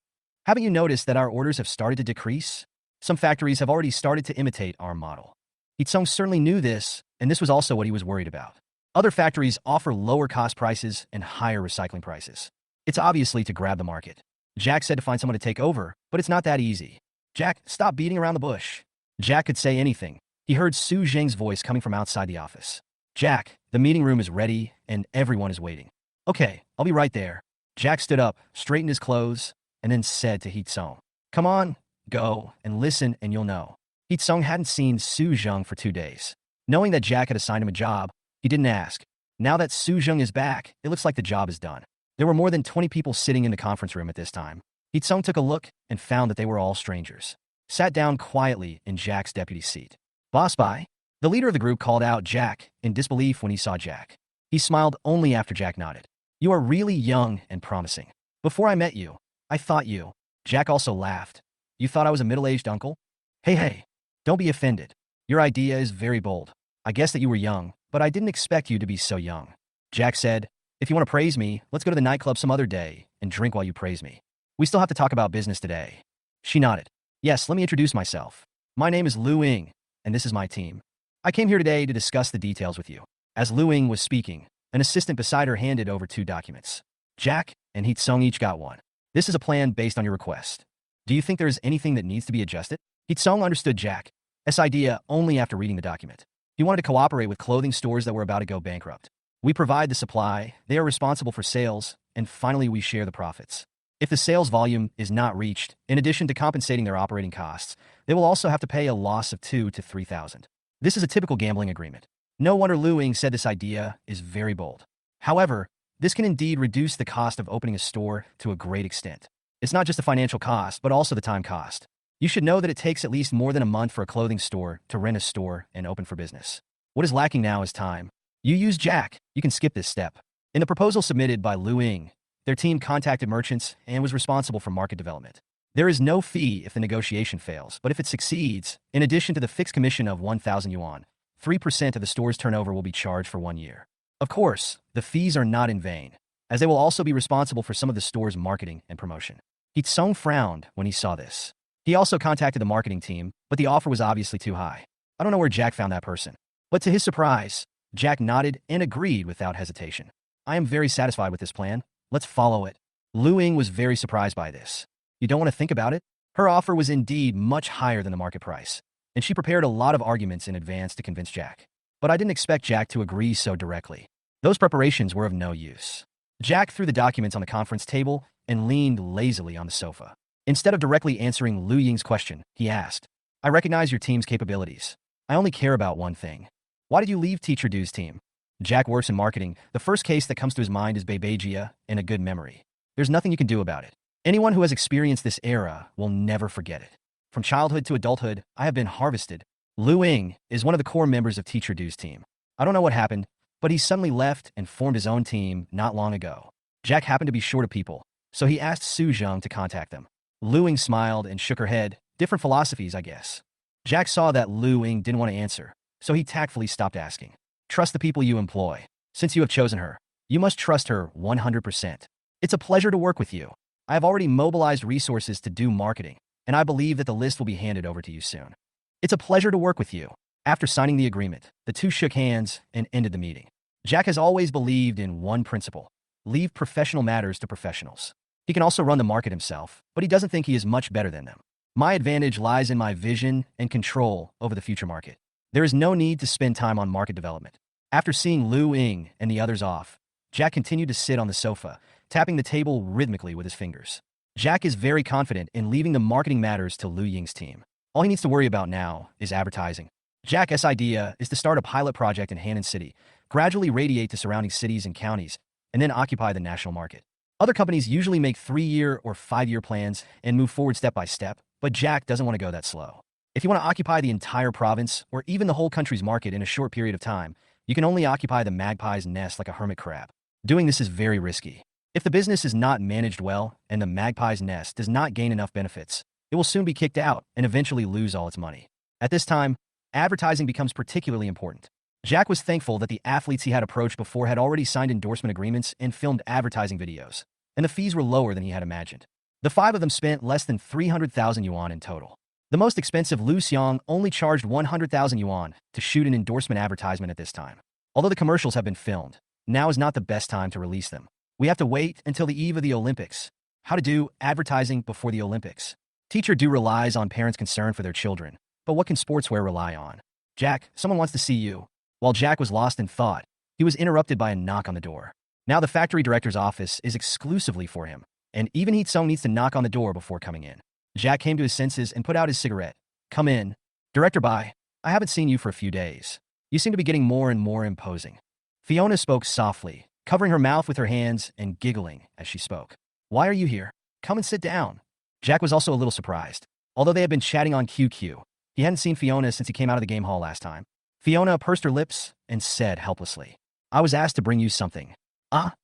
Haven't you noticed that our orders have started to decrease? Some factories have already started to imitate our model. Heat-sung certainly knew this, and this was also what he was worried about. Other factories offer lower cost prices and higher recycling prices. It's obviously to grab the market. Jack said to find someone to take over, but it's not that easy. Jack, stop beating around the bush. Jack could say anything. He heard Su Zheng's voice coming from outside the office. Jack, the meeting room is ready, and everyone is waiting. Okay, I'll be right there. Jack stood up, straightened his clothes, and then said to Heat-sung, come on, go, and listen, and you'll know. Heat-sung hadn't seen Su Zheng for 2 days. Knowing that Jack had assigned him a job, he didn't ask. Now that Su Zheng is back, it looks like the job is done. There were more than 20 people sitting in the conference room at this time. Heat-sung took a look and found that they were all strangers. Sat down quietly in Jack's deputy seat. Boss bye. The leader of the group called out Jack in disbelief when he saw Jack. He smiled only after Jack nodded. You are really young and promising. Before I met you, I thought you. Jack also laughed. You thought I was a middle-aged uncle? Hey, don't be offended. Your idea is very bold. I guess that you were young, but I didn't expect you to be so young. Jack said, if you want to praise me, let's go to the nightclub some other day and drink while you praise me. We still have to talk about business today. She nodded. Yes, let me introduce myself. My name is Lu Ying, and this is my team. I came here today to discuss the details with you. As Lu Ying was speaking, an assistant beside her handed over 2 documents. Jack and Heat-sung each got one. This is a plan based on your request. Do you think there is anything that needs to be adjusted? Heat-sung understood Jack's idea only after reading the document. He wanted to cooperate with clothing stores that were about to go bankrupt. We provide the supply, they are responsible for sales, and finally we share the profits. If the sales volume is not reached, in addition to compensating their operating costs, they will also have to pay a loss of 2 to 3,000. This is a typical gambling agreement. No wonder Lu Ying said this idea is very bold. However, this can indeed reduce the cost of opening a store to a great extent. It's not just the financial cost, but also the time cost. You should know that it takes at least more than a month for a clothing store to rent a store and open for business. What is lacking now is time. You use Jack. You can skip this step. In the proposal submitted by Lu Ying, their team contacted merchants and was responsible for market development. There is no fee if the negotiation fails, but if it succeeds, in addition to the fixed commission of 1,000 yuan, 3% of the store's turnover will be charged for 1 year. Of course, the fees are not in vain, as they will also be responsible for some of the store's marketing and promotion. Hitsung frowned when he saw this. He also contacted the marketing team, but the offer was obviously too high. I don't know where Jack found that person. But to his surprise, Jack nodded and agreed without hesitation. I am very satisfied with this plan. Let's follow it. Lu Ying was very surprised by this. You don't want to think about it? Her offer was indeed much higher than the market price, and she prepared a lot of arguments in advance to convince Jack. But I didn't expect Jack to agree so directly. Those preparations were of no use. Jack threw the documents on the conference table and leaned lazily on the sofa. Instead of directly answering Lu Ying's question, he asked, I recognize your team's capabilities. I only care about one thing. Why did you leave Teacher Du's team? Jack works in marketing. The first case that comes to his mind is Bebegia and a good memory. There's nothing you can do about it. Anyone who has experienced this era will never forget it. From childhood to adulthood, I have been harvested. Lu Ying is one of the core members of Teacher Du's team. I don't know what happened, but he suddenly left and formed his own team not long ago. Jack happened to be short of people, so he asked Su Zheng to contact them. Lu Ying smiled and shook her head. Different philosophies, I guess. Jack saw that Lu Ying didn't want to answer, so he tactfully stopped asking. Trust the people you employ. Since you have chosen her, you must trust her 100%. It's a pleasure to work with you. I have already mobilized resources to do marketing, and I believe that the list will be handed over to you soon. It's a pleasure to work with you. After signing the agreement, the two shook hands and ended the meeting. Jack has always believed in one principle: leave professional matters to professionals. He can also run the market himself, but he doesn't think he is much better than them. My advantage lies in my vision and control over the future market. There is no need to spend time on market development. After seeing Lu Ying and the others off, Jack continued to sit on the sofa, tapping the table rhythmically with his fingers. Jack is very confident in leaving the marketing matters to Lu Ying's team. All he needs to worry about now is advertising. Jack's idea is to start a pilot project in Hannan City, gradually radiate to surrounding cities and counties, and then occupy the national market. Other companies usually make 3-year or 5-year plans and move forward step by step, but Jack doesn't want to go that slow. If you want to occupy the entire province or even the whole country's market in a short period of time, you can only occupy the magpie's nest like a hermit crab. Doing this is very risky. If the business is not managed well and the magpie's nest does not gain enough benefits, it will soon be kicked out and eventually lose all its money. At this time, advertising becomes particularly important. Jack was thankful that the athletes he had approached before had already signed endorsement agreements and filmed advertising videos, and the fees were lower than he had imagined. The 5 of them spent less than 300,000 yuan in total. The most expensive, Lu Xiang, only charged 100,000 yuan to shoot an endorsement advertisement at this time. Although the commercials have been filmed, now is not the best time to release them. We have to wait until the eve of the Olympics. How to do advertising before the Olympics. Teacher Du relies on parents' concern for their children, but what can sportswear rely on? Jack, someone wants to see you. While Jack was lost in thought, he was interrupted by a knock on the door. Now the factory director's office is exclusively for him, and even Hitsung needs to knock on the door before coming in. Jack came to his senses and put out his cigarette. Come in. Director Bai, I haven't seen you for a few days. You seem to be getting more and more imposing. Fiona spoke softly, covering her mouth with her hands and giggling as she spoke. Why are you here? Come and sit down. Jack was also a little surprised. Although they had been chatting on QQ, he hadn't seen Fiona since he came out of the game hall last time. Fiona pursed her lips and said helplessly, I was asked to bring you something. Ah?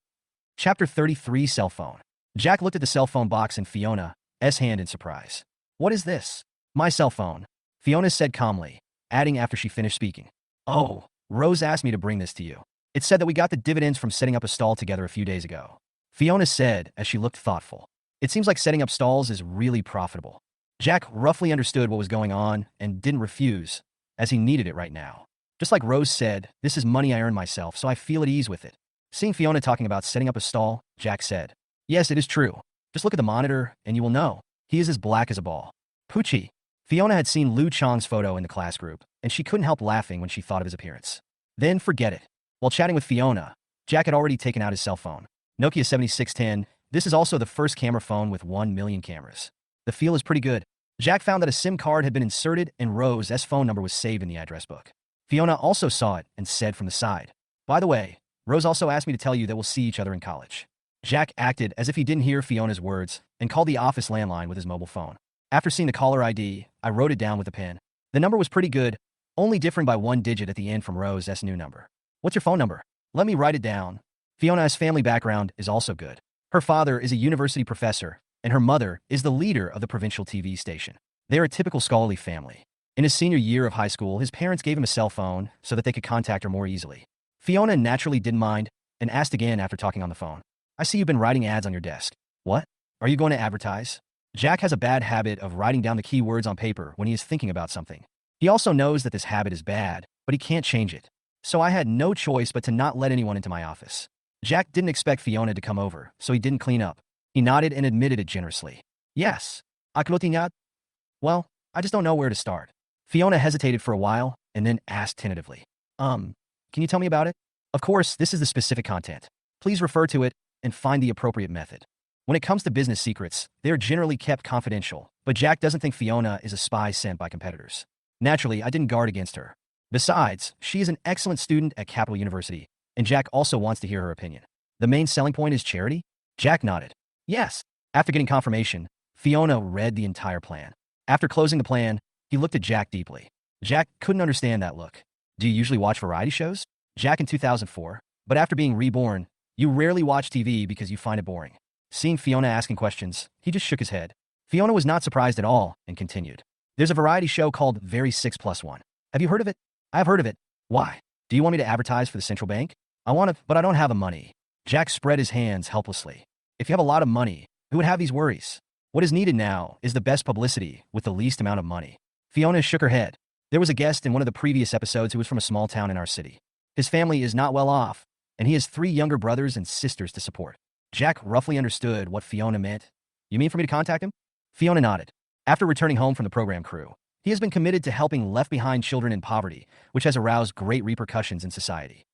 Chapter 33, Cell Phone. Jack looked at the cell phone box in Fiona's hand in surprise. What is this? My cell phone, Fiona said calmly, adding after she finished speaking. Oh, Rose asked me to bring this to you. It said that we got the dividends from setting up a stall together a few days ago. Fiona said as she looked thoughtful. It seems like setting up stalls is really profitable. Jack roughly understood what was going on and didn't refuse, as he needed it right now. Just like Rose said, this is money I earned myself, so I feel at ease with it. Seeing Fiona talking about setting up a stall, Jack said, Yes, it is true. Just look at the monitor, and you will know. He is as black as a ball. Poochie. Fiona had seen Lu Chang's photo in the class group, and she couldn't help laughing when she thought of his appearance. Then forget it. While chatting with Fiona, Jack had already taken out his cell phone. Nokia 7610, this is also the first camera phone with 1 million cameras. The feel is pretty good. Jack found that a SIM card had been inserted and Rose's phone number was saved in the address book. Fiona also saw it and said from the side, "By the way, Rose also asked me to tell you that we'll see each other in college." Jack acted as if he didn't hear Fiona's words and called the office landline with his mobile phone. After seeing the caller ID, I wrote it down with a pen. The number was pretty good, only differing by 1 digit at the end from Rose's new number. "What's your phone number?" "Let me write it down." Fiona's family background is also good. Her father is a university professor, and her mother is the leader of the provincial TV station. They are a typical scholarly family. In his senior year of high school, his parents gave him a cell phone so that they could contact her more easily. Fiona naturally didn't mind and asked again after talking on the phone, "I see you've been writing ads on your desk. What? Are you going to advertise?" Jack has a bad habit of writing down the keywords on paper when he is thinking about something. He also knows that this habit is bad, but he can't change it. So I had no choice but to not let anyone into my office. Jack didn't expect Fiona to come over, so he didn't clean up. He nodded and admitted it generously. "Yes. Well, I just don't know where to start." Fiona hesitated for a while and then asked tentatively, Can you tell me about it?" "Of course, this is the specific content. Please refer to it and find the appropriate method." When it comes to business secrets, they are generally kept confidential, but Jack doesn't think Fiona is a spy sent by competitors. Naturally, I didn't guard against her. Besides, she is an excellent student at Capital University, and Jack also wants to hear her opinion. "The main selling point is charity?" Jack nodded. "Yes." After getting confirmation, Fiona read the entire plan. After closing the plan, he looked at Jack deeply. Jack couldn't understand that look. "Do you usually watch variety shows?" Jack in 2004, but after being reborn, you rarely watch TV because you find it boring. Seeing Fiona asking questions, he just shook his head. Fiona was not surprised at all and continued. "There's a variety show called Very 6+1. Have you heard of it?" "I have heard of it. Why? Do you want me to advertise for the central bank?" "I want to, but I don't have the money." Jack spread his hands helplessly. "If you have a lot of money, who would have these worries? What is needed now is the best publicity with the least amount of money." Fiona shook her head. "There was a guest in one of the previous episodes who was from a small town in our city. His family is not well off, and he has 3 younger brothers and sisters to support." Jack roughly understood what Fiona meant. "You mean for me to contact him?" Fiona nodded. After returning home from the program crew, he has been committed to helping left-behind children in poverty, which has aroused great repercussions in society.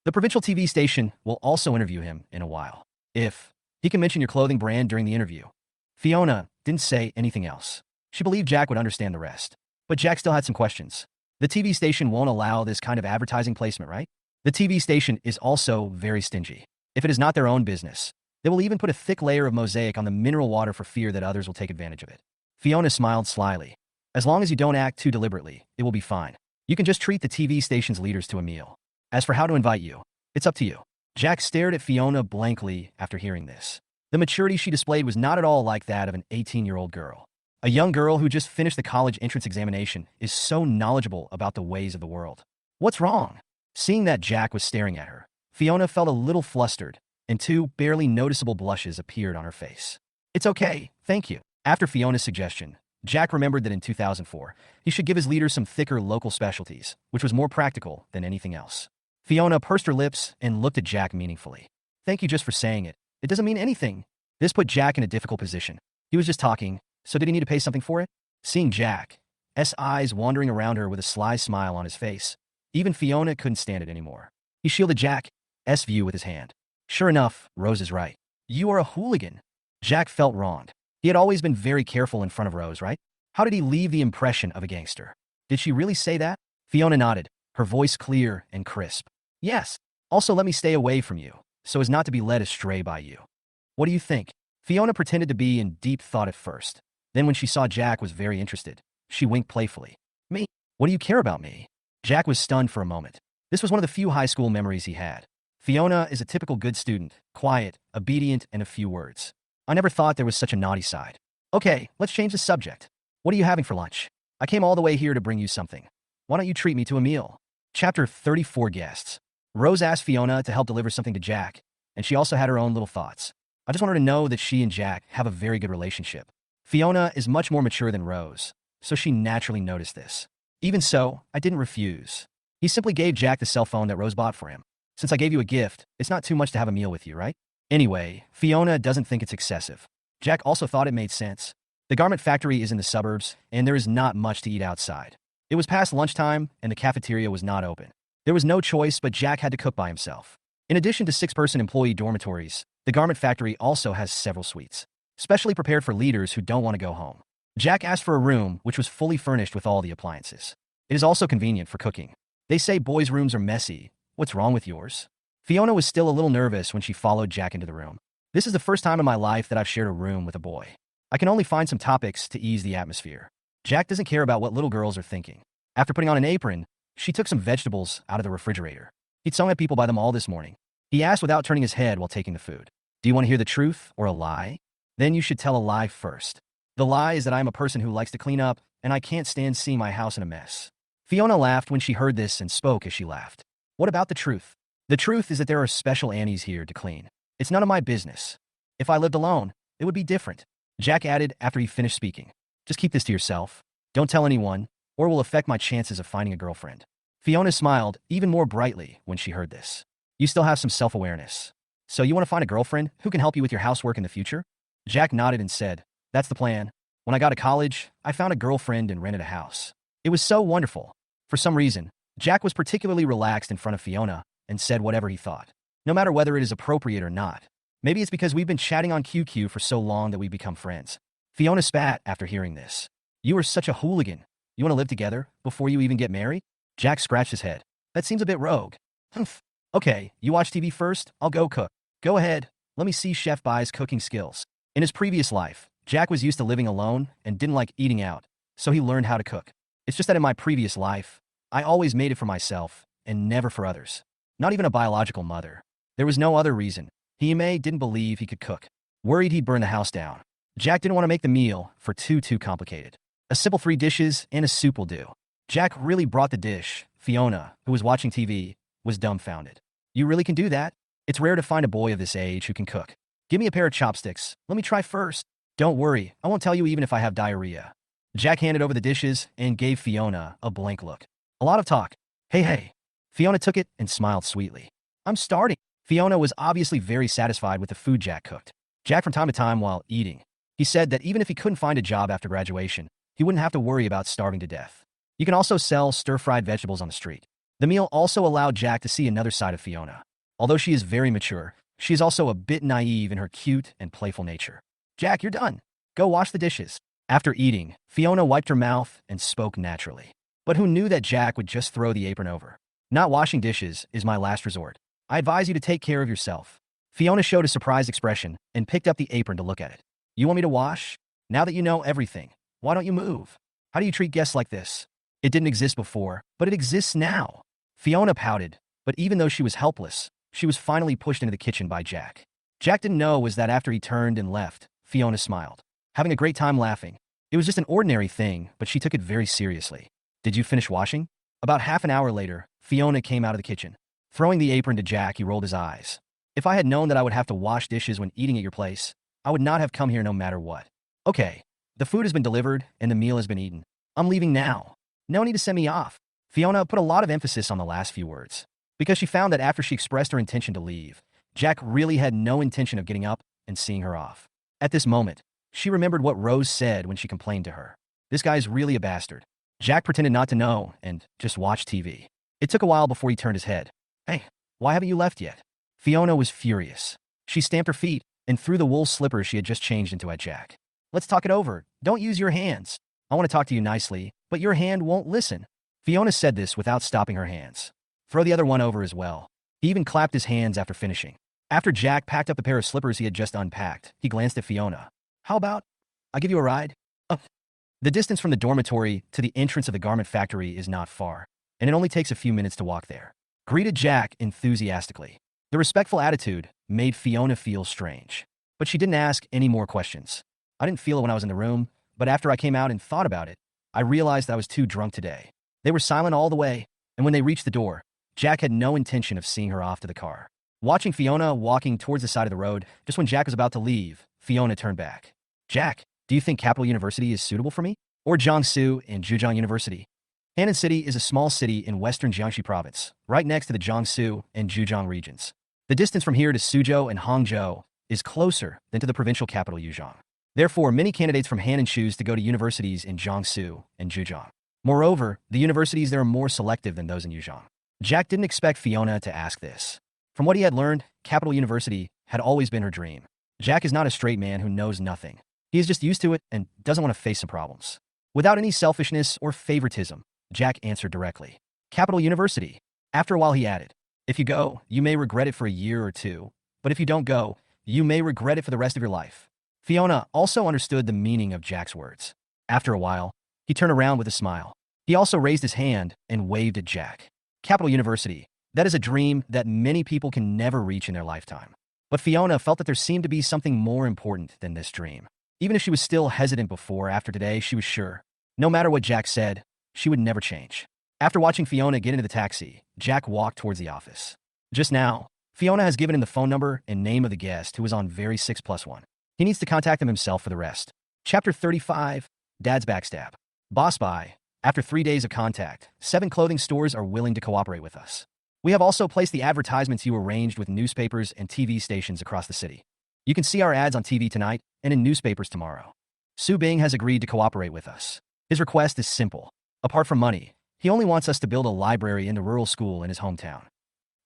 The provincial TV station will also interview him in a while. If he can mention your clothing brand during the interview. Fiona didn't say anything else. She believed Jack would understand the rest. But Jack still had some questions. The TV station won't allow this kind of advertising placement, right? The TV station is also very stingy. If it is not their own business, they will even put a thick layer of mosaic on the mineral water for fear that others will take advantage of it. Fiona smiled slyly. "As long as you don't act too deliberately, it will be fine. You can just treat the TV station's leaders to a meal. As for how to invite you, it's up to you." Jack stared at Fiona blankly after hearing this. The maturity she displayed was not at all like that of an 18-year-old girl. A young girl who just finished the college entrance examination is so knowledgeable about the ways of the world. "What's wrong?" Seeing that Jack was staring at her, Fiona felt a little flustered, and 2 barely noticeable blushes appeared on her face. "It's okay, thank you." After Fiona's suggestion, Jack remembered that in 2004, he should give his leaders some thicker local specialties, which was more practical than anything else. Fiona pursed her lips and looked at Jack meaningfully. "Thank you just for saying it. It doesn't mean anything." This put Jack in a difficult position. He was just talking, so did he need to pay something for it? Seeing Jack's eyes wandering around her with a sly smile on his face, even Fiona couldn't stand it anymore. He shielded Jack's view with his hand. "Sure enough, Rose is right. You are a hooligan." Jack felt wronged. He had always been very careful in front of Rose, right? How did he leave the impression of a gangster? Did she really say that? Fiona nodded, her voice clear and crisp. "Yes. Also, let me stay away from you, so as not to be led astray by you. What do you think?" Fiona pretended to be in deep thought at first. Then when she saw Jack was very interested, she winked playfully. "Me? What do you care about me?" Jack was stunned for a moment. This was one of the few high school memories he had. Fiona is a typical good student, quiet, obedient, and a few words. "I never thought there was such a naughty side." "Okay, let's change the subject. What are you having for lunch?" "I came all the way here to bring you something. Why don't you treat me to a meal?" Chapter 34 Guests. Rose asked Fiona to help deliver something to Jack, and she also had her own little thoughts. "I just want her to know that she and Jack have a very good relationship." Fiona is much more mature than Rose, so she naturally noticed this. Even so, I didn't refuse. He simply gave Jack the cell phone that Rose bought for him. "Since I gave you a gift, it's not too much to have a meal with you, right?" Anyway, Fiona doesn't think it's excessive. Jack also thought it made sense. The garment factory is in the suburbs, and there is not much to eat outside. It was past lunchtime, and the cafeteria was not open. There was no choice, but Jack had to cook by himself. In addition to 6-person employee dormitories, the garment factory also has several suites, specially prepared for leaders who don't want to go home. Jack asked for a room which was fully furnished with all the appliances. It is also convenient for cooking. They say boys' rooms are messy. What's wrong with yours? Fiona was still a little nervous when she followed Jack into the room. This is the first time in my life that I've shared a room with a boy. I can only find some topics to ease the atmosphere. Jack doesn't care about what little girls are thinking. After putting on an apron, she took some vegetables out of the refrigerator. He'd sung at people by them all this morning. He asked without turning his head while taking the food. Do you want to hear the truth or a lie? Then you should tell a lie first. The lie is that I am a person who likes to clean up, and I can't stand seeing my house in a mess. Fiona laughed when she heard this and spoke as she laughed. What about the truth? The truth is that there are special Annies here to clean. It's none of my business. If I lived alone, it would be different. Jack added after he finished speaking. Just keep this to yourself. Don't tell anyone, or it will affect my chances of finding a girlfriend. Fiona smiled even more brightly when she heard this. You still have some self-awareness. So you want to find a girlfriend who can help you with your housework in the future? Jack nodded and said, that's the plan. When I got to college, I found a girlfriend and rented a house. It was so wonderful. For some reason, Jack was particularly relaxed in front of Fiona and said whatever he thought, no matter whether it is appropriate or not. Maybe it's because we've been chatting on QQ for so long that we've become friends. Fiona spat after hearing this. You are such a hooligan. You want to live together before you even get married? Jack scratched his head. That seems a bit rogue. Humph. Okay, you watch TV first, I'll go cook. Go ahead, let me see Chef Bai's cooking skills. In his previous life, Jack was used to living alone and didn't like eating out, so he learned how to cook. It's just that in my previous life, I always made it for myself and never for others. Not even a biological mother. There was no other reason. Hime didn't believe he could cook. Worried he'd burn the house down. Jack didn't want to make the meal for too complicated. A simple 3 dishes and a soup will do. Jack really brought the dish. Fiona, who was watching TV, was dumbfounded. You really can do that? It's rare to find a boy of this age who can cook. Give me a pair of chopsticks. Let me try first. Don't worry, I won't tell you even if I have diarrhea. Jack handed over the dishes and gave Fiona a blank look. A lot of talk. Hey. Fiona took it and smiled sweetly. I'm starting. Fiona was obviously very satisfied with the food Jack cooked. Jack from time to time while eating, he said that even if he couldn't find a job after graduation, he wouldn't have to worry about starving to death. You can also sell stir-fried vegetables on the street. The meal also allowed Jack to see another side of Fiona. Although she is very mature, she is also a bit naive in her cute and playful nature. Jack, you're done. Go wash the dishes. After eating, Fiona wiped her mouth and spoke naturally. But who knew that Jack would just throw the apron over? Not washing dishes is my last resort. I advise you to take care of yourself. Fiona showed a surprised expression and picked up the apron to look at it. You want me to wash? Now that you know everything, why don't you move? How do you treat guests like this? It didn't exist before, but it exists now. Fiona pouted, but even though she was helpless, she was finally pushed into the kitchen by Jack. Jack didn't know was that after he turned and left, Fiona smiled, having a great time laughing. It was just an ordinary thing, but she took it very seriously. Did you finish washing? About half an hour later, Fiona came out of the kitchen. Throwing the apron to Jack, he rolled his eyes. If I had known that I would have to wash dishes when eating at your place, I would not have come here no matter what. Okay, the food has been delivered and the meal has been eaten. I'm leaving now. No need to send me off. Fiona put a lot of emphasis on the last few words, because she found that after she expressed her intention to leave, Jack really had no intention of getting up and seeing her off. At this moment, she remembered what Rose said when she complained to her. This guy's really a bastard. Jack pretended not to know and just watched TV. It took a while before he turned his head. Hey, why haven't you left yet? Fiona was furious. She stamped her feet and threw the wool slippers she had just changed into at Jack. Let's talk it over. Don't use your hands. I want to talk to you nicely, but your hand won't listen. Fiona said this without stopping her hands. Throw the other one over as well. He even clapped his hands after finishing. After Jack packed up the pair of slippers he had just unpacked, he glanced at Fiona. How about I give you a ride? The distance from the dormitory to the entrance of the garment factory is not far, and it only takes a few minutes to walk there. Greeted Jack enthusiastically. The respectful attitude made Fiona feel strange, but she didn't ask any more questions. I didn't feel it when I was in the room, but after I came out and thought about it, I realized I was too drunk today. They were silent all the way, and when they reached the door, Jack had no intention of seeing her off to the car. Watching Fiona walking towards the side of the road, just when Jack was about to leave, Fiona turned back. Jack, do you think Capital University is suitable for me? Or Jiangsu and Zhejiang University? Hannan City is a small city in western Jiangxi province, right next to the Jiangsu and Zhejiang regions. The distance from here to Suzhou and Hangzhou is closer than to the provincial capital Yuzhong. Therefore, many candidates from Hannan choose to go to universities in Jiangsu and Zhejiang. Moreover, the universities there are more selective than those in Yuzhong. Jack didn't expect Fiona to ask this. From what he had learned, Capital University had always been her dream. Jack is not a straight man who knows nothing. He is just used to it and doesn't want to face some problems. Without any selfishness or favoritism, Jack answered directly. Capital University. After a while he added, if you go, you may regret it for a year or two, but if you don't go, you may regret it for the rest of your life. Fiona also understood the meaning of Jack's words. After a while, he turned around with a smile. He also raised his hand and waved at Jack. Capital University. That is a dream that many people can never reach in their lifetime. But Fiona felt that there seemed to be something more important than this dream. Even if she was still hesitant before, after today, she was sure. No matter what Jack said, she would never change. After watching Fiona get into the taxi, Jack walked towards the office. Just now, Fiona has given him the phone number and name of the guest who is on very 6+1. He needs to contact him himself for the rest. Chapter 35, Dad's Backstab. Boss Buy. After 3 days of contact, 7 clothing stores are willing to cooperate with us. We have also placed the advertisements you arranged with newspapers and TV stations across the city. You can see our ads on TV tonight and in newspapers tomorrow. Su Bing has agreed to cooperate with us. His request is simple. Apart from money, he only wants us to build a library in the rural school in his hometown.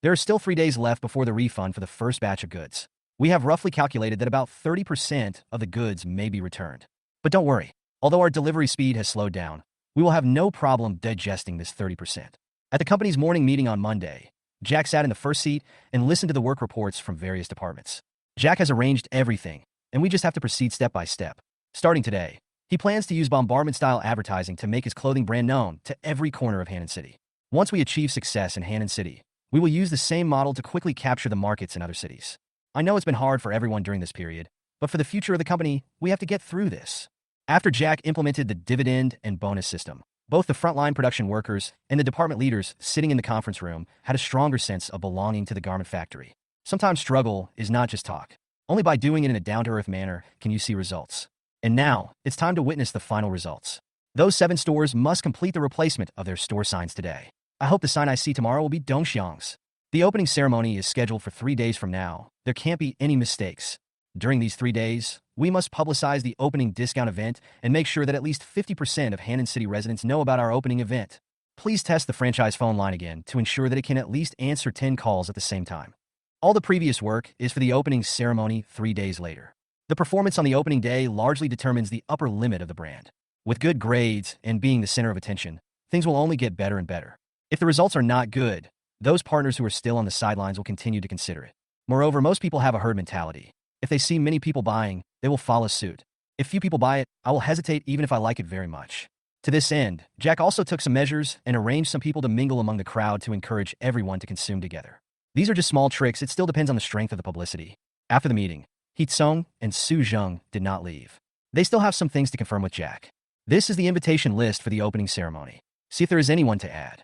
There are still 3 days left before the refund for the first batch of goods. We have roughly calculated that about 30% of the goods may be returned. But don't worry, although our delivery speed has slowed down, we will have no problem digesting this 30%. At the company's morning meeting on Monday, Jack sat in the first seat and listened to the work reports from various departments. Jack has arranged everything, and we just have to proceed step by step. Starting today, he plans to use bombardment-style advertising to make his clothing brand known to every corner of Hannan City. Once we achieve success in Hannan City, we will use the same model to quickly capture the markets in other cities. I know it's been hard for everyone during this period, but for the future of the company, we have to get through this. After Jack implemented the dividend and bonus system, both the frontline production workers and the department leaders sitting in the conference room had a stronger sense of belonging to the garment factory. Sometimes struggle is not just talk. Only by doing it in a down-to-earth manner can you see results. And now, it's time to witness the final results. Those 7 stores must complete the replacement of their store signs today. I hope the sign I see tomorrow will be Dongxiang's. The opening ceremony is scheduled for 3 days from now. There can't be any mistakes. During these 3 days, we must publicize the opening discount event and make sure that at least 50% of Hannan City residents know about our opening event. Please test the franchise phone line again to ensure that it can at least answer 10 calls at the same time. All the previous work is for the opening ceremony 3 days later. The performance on the opening day largely determines the upper limit of the brand. With good grades and being the center of attention, things will only get better and better. If the results are not good, those partners who are still on the sidelines will continue to consider it. Moreover, most people have a herd mentality. If they see many people buying, they will follow suit. If few people buy it, I will hesitate even if I like it very much. To this end, Jack also took some measures and arranged some people to mingle among the crowd to encourage everyone to consume together. These are just small tricks, it still depends on the strength of the publicity. After the meeting, Heat Sung and Su Zheng did not leave. They still have some things to confirm with Jack. This is the invitation list for the opening ceremony. See if there is anyone to add.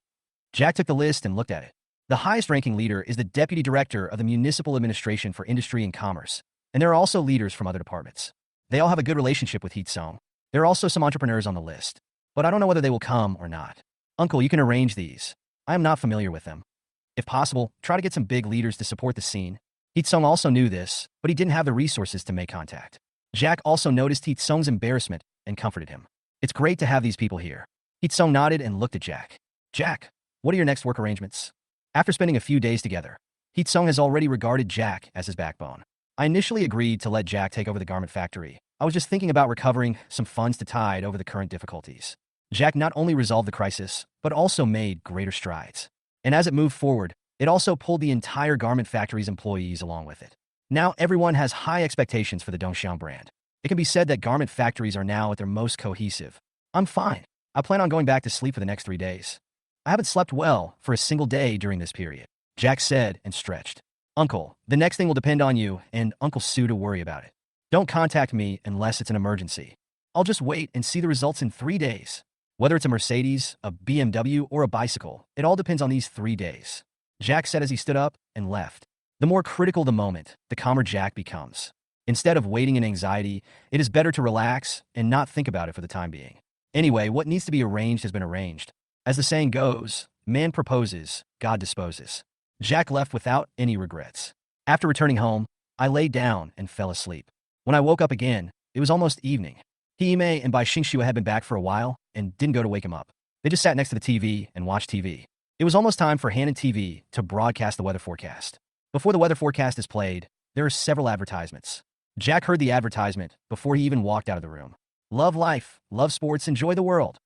Jack took the list and looked at it. The highest-ranking leader is the Deputy Director of the Municipal Administration for Industry and Commerce, and there are also leaders from other departments. They all have a good relationship with Heat Sung. There are also some entrepreneurs on the list, but I don't know whether they will come or not. Uncle, you can arrange these. I am not familiar with them. If possible, try to get some big leaders to support the scene. Heat Sung also knew this, but he didn't have the resources to make contact. Jack also noticed Heat Sung's embarrassment and comforted him. It's great to have these people here. Heat Sung nodded and looked at Jack. Jack, what are your next work arrangements? After spending a few days together, Heat Sung has already regarded Jack as his backbone. I initially agreed to let Jack take over the garment factory. I was just thinking about recovering some funds to tide over the current difficulties. Jack not only resolved the crisis, but also made greater strides. And as it moved forward, it also pulled the entire garment factory's employees along with it. Now everyone has high expectations for the Dongxiang brand. It can be said that garment factories are now at their most cohesive. I'm fine. I plan on going back to sleep for the next 3 days. I haven't slept well for a single day during this period, Jack said and stretched. Uncle, the next thing will depend on you and Uncle Sue to worry about it. Don't contact me unless it's an emergency. I'll just wait and see the results in 3 days. Whether it's a Mercedes, a BMW, or a bicycle, it all depends on these 3 days. Jack said as he stood up and left. The more critical the moment, the calmer Jack becomes. Instead of waiting in anxiety, it is better to relax and not think about it for the time being. Anyway, what needs to be arranged has been arranged. As the saying goes, man proposes, God disposes. Jack left without any regrets. After returning home, I lay down and fell asleep. When I woke up again, it was almost evening. Hime and Bai Xingxue had been back for a while and didn't go to wake him up. They just sat next to the TV and watched TV. It was almost time for Hannan TV to broadcast the weather forecast. Before the weather forecast is played, there are several advertisements. Jack heard the advertisement before he even walked out of the room. Love life, love sports, enjoy the world.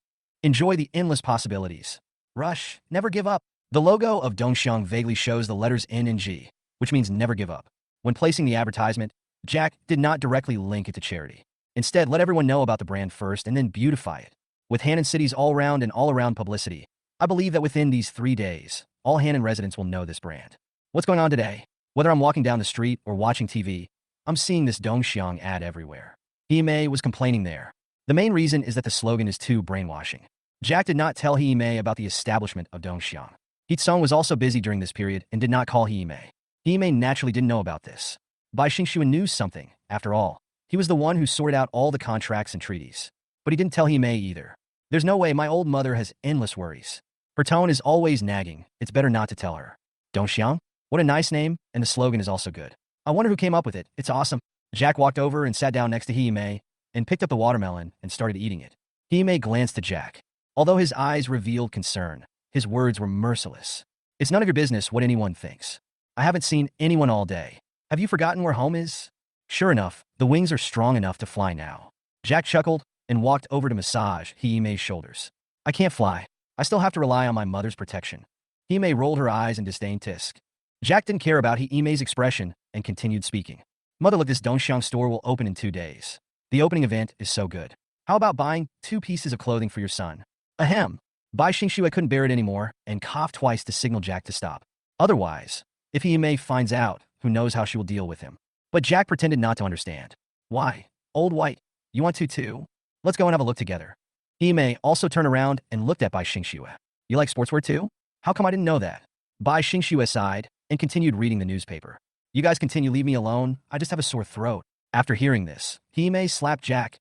Enjoy the endless possibilities. Rush, never give up. The logo of Dongxiang vaguely shows the letters N and G, which means never give up. When placing the advertisement, Jack did not directly link it to charity. Instead, let everyone know about the brand first and then beautify it. With Hannan City's all-round and all-around publicity, I believe that within these 3 days, all Hannan residents will know this brand. What's going on today? Whether I'm walking down the street or watching TV, I'm seeing this Dongxiang ad everywhere. Hime was complaining there. The main reason is that the slogan is too brainwashing. Jack did not tell Hime about the establishment of Dongxiang. Heetsung was also busy during this period and did not call Hime. Hime naturally didn't know about this. Bai Xingxuan knew something, after all. He was the one who sorted out all the contracts and treaties. But he didn't tell Hime either. There's no way, my old mother has endless worries. Her tone is always nagging. It's better not to tell her. Dongxiang? What a nice name, and the slogan is also good. I wonder who came up with it. It's awesome. Jack walked over and sat down next to Hime and picked up the watermelon and started eating it. Hime glanced at Jack. Although his eyes revealed concern, his words were merciless. It's none of your business what anyone thinks. I haven't seen anyone all day. Have you forgotten where home is? Sure enough, the wings are strong enough to fly now. Jack chuckled and walked over to massage Hime's shoulders. I can't fly. I still have to rely on my mother's protection. Hime rolled her eyes in disdain. Tisk. Jack didn't care about Hime's expression and continued speaking. Mother, look, this Dongxiang store will open in 2 days. The opening event is so good. How about buying 2 pieces of clothing for your son? Ahem. Bai Xingxue couldn't bear it anymore and coughed twice to signal Jack to stop. Otherwise, if Hime finds out, who knows how she will deal with him. But Jack pretended not to understand. Why? Old white, you want to too? Let's go and have a look together. Hime also turned around and looked at Bai Xingxue. You like sportswear too? How come I didn't know that? Bai Xingxue sighed and continued reading the newspaper. You guys continue, leave me alone. I just have a sore throat. After hearing this, Hime slapped Jack's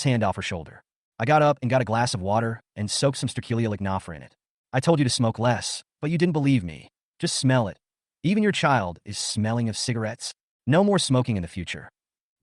hand off her shoulder. I got up and got a glass of water and soaked some Sterculia lignophora in it. I told you to smoke less, but you didn't believe me. Just smell it. Even your child is smelling of cigarettes. No more smoking in the future.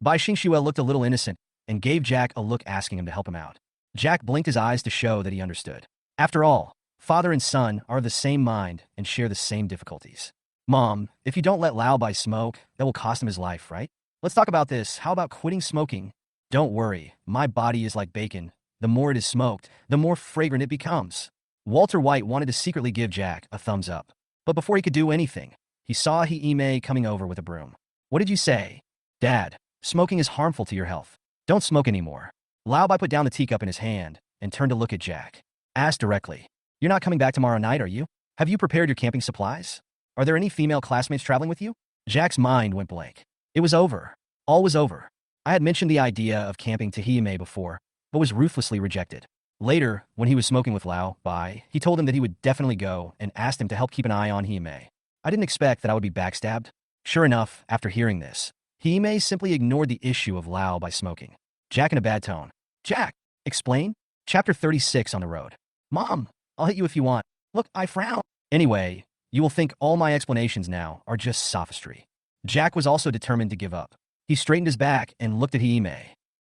Bai Xingxue looked a little innocent and gave Jack a look asking him to help him out. Jack blinked his eyes to show that he understood. After all, father and son are of the same mind and share the same difficulties. Mom, if you don't let Lao Bai smoke, that will cost him his life, right? Let's talk about this. How about quitting smoking? Don't worry, my body is like bacon. The more it is smoked, the more fragrant it becomes. Walter White wanted to secretly give Jack a thumbs up. But before he could do anything, he saw Hime coming over with a broom. What did you say? Dad, smoking is harmful to your health. Don't smoke anymore. Lao Bai put down the teacup in his hand and turned to look at Jack. Asked directly. You're not coming back tomorrow night, are you? Have you prepared your camping supplies? Are there any female classmates traveling with you? Jack's mind went blank. It was over. All was over. I had mentioned the idea of camping to Hime before, but was ruthlessly rejected. Later, when he was smoking with Lao Bai, he told him that he would definitely go and asked him to help keep an eye on Hime. I didn't expect that I would be backstabbed. Sure enough, after hearing this, Hime simply ignored the issue of Lao by smoking. Jack in a bad tone. Jack, explain? Chapter 36 on the road. Mom, I'll hit you if you want. Look, I frown. Anyway, you will think all my explanations now are just sophistry. Jack was also determined to give up. He straightened his back and looked at Hime.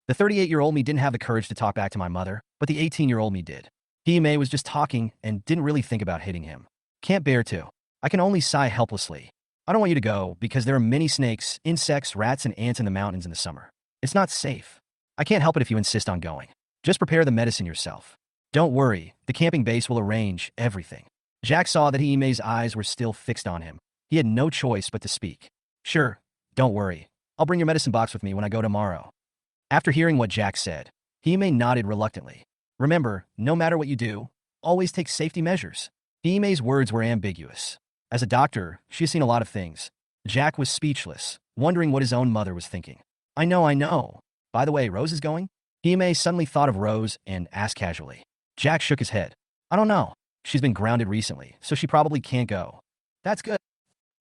The 38-year-old me didn't have the courage to talk back to my mother, but the 18-year-old me did. Hime was just talking and didn't really think about hitting him. Can't bear to. I can only sigh helplessly. I don't want you to go because there are many snakes, insects, rats, and ants in the mountains in the summer. It's not safe. I can't help it if you insist on going. Just prepare the medicine yourself. Don't worry, the camping base will arrange everything. Jack saw that Hime's eyes were still fixed on him. He had no choice but to speak. Sure, don't worry. I'll bring your medicine box with me when I go tomorrow. After hearing what Jack said, Hime nodded reluctantly. Remember, no matter what you do, always take safety measures. Hime's words were ambiguous. As a doctor, she has seen a lot of things. Jack was speechless, wondering what his own mother was thinking. I know. By the way, Rose is going? Hime suddenly thought of Rose and asked casually. Jack shook his head. I don't know. She's been grounded recently, so she probably can't go. That's good.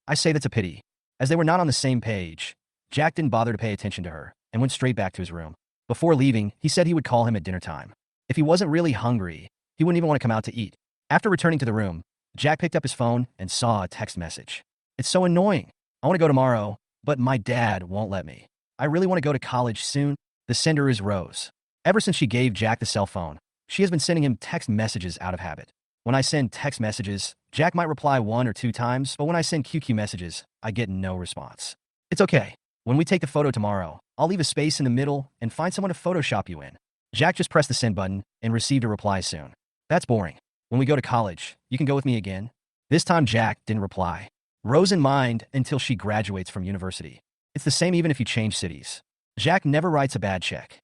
I say that's a pity. As they were not on the same page, Jack didn't bother to pay attention to her and went straight back to his room. Before leaving, he said he would call him at dinner time. If he wasn't really hungry, he wouldn't even want to come out to eat. After returning to the room, Jack picked up his phone and saw a text message. It's so annoying. I want to go tomorrow, but my dad won't let me. I really want to go to college soon. The sender is Rose. Ever since she gave Jack the cell phone, she has been sending him text messages out of habit. When I send text messages, Jack might reply 1 or 2 times, but when I send QQ messages, I get no response. It's okay. When we take the photo tomorrow, I'll leave a space in the middle and find someone to Photoshop you in. Jack just pressed the send button and received a reply soon. That's boring. When we go to college, you can go with me again? This time Jack didn't reply. Rose in mind until she graduates from university. It's the same even if you change cities. Jack never writes a bad check.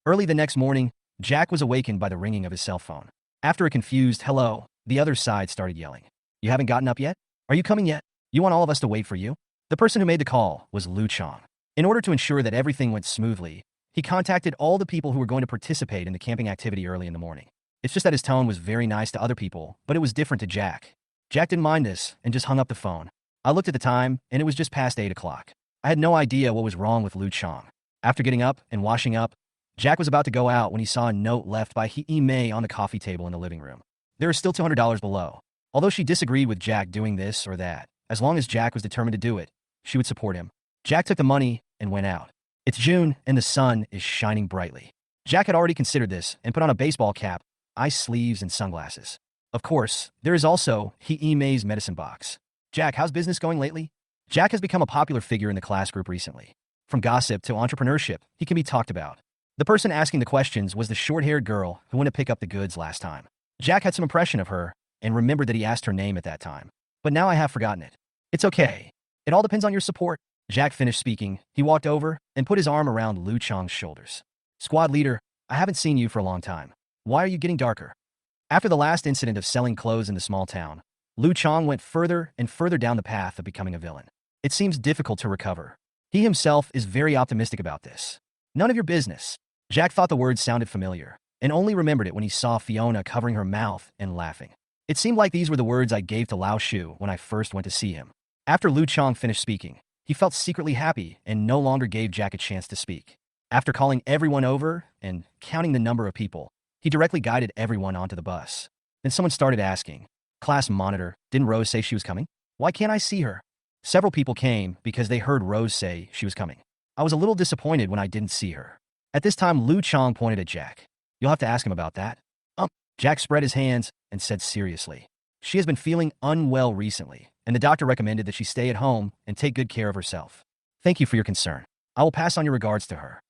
Early the next morning, Jack was awakened by the ringing of his cell phone. After a confused hello, the other side started yelling. You haven't gotten up yet? Are you coming yet? You want all of us to wait for you? The person who made the call was Lu Chong. In order to ensure that everything went smoothly, he contacted all the people who were going to participate in the camping activity early in the morning. It's just that his tone was very nice to other people, but it was different to Jack. Jack didn't mind this and just hung up the phone. I looked at the time, and it was just past 8 o'clock. I had no idea what was wrong with Lu Chong. After getting up and washing up, Jack was about to go out when he saw a note left by Hee Mei on the coffee table in the living room. There is still $200 below. Although she disagreed with Jack doing this or that, as long as Jack was determined to do it, she would support him. Jack took the money and went out. It's June, and the sun is shining brightly. Jack had already considered this and put on a baseball cap, ice sleeves, and sunglasses. Of course, there is also Hee Mei's medicine box. Jack, how's business going lately? Jack has become a popular figure in the class group recently. From gossip to entrepreneurship, he can be talked about. The person asking the questions was the short-haired girl who went to pick up the goods last time. Jack had some impression of her and remembered that he asked her name at that time. But now I have forgotten it. It's okay. It all depends on your support. Jack finished speaking. He walked over and put his arm around Lu Chong's shoulders. Squad leader, I haven't seen you for a long time. Why are you getting darker? After the last incident of selling clothes in the small town, Lu Chong went further and further down the path of becoming a villain. It seems difficult to recover. He himself is very optimistic about this. None of your business. Jack thought the words sounded familiar, and only remembered it when he saw Fiona covering her mouth and laughing. It seemed like these were the words I gave to Lao Shu when I first went to see him. After Lu Chong finished speaking, he felt secretly happy and no longer gave Jack a chance to speak. After calling everyone over and counting the number of people, he directly guided everyone onto the bus. Then someone started asking, Class monitor, didn't Rose say she was coming? Why can't I see her? Several people came because they heard Rose say she was coming. I was a little disappointed when I didn't see her. At this time, Lu Chong pointed at Jack. You'll have to ask him about that. Jack spread his hands and said seriously. She has been feeling unwell recently, and the doctor recommended that she stay at home and take good care of herself. Thank you for your concern. I will pass on your regards to her.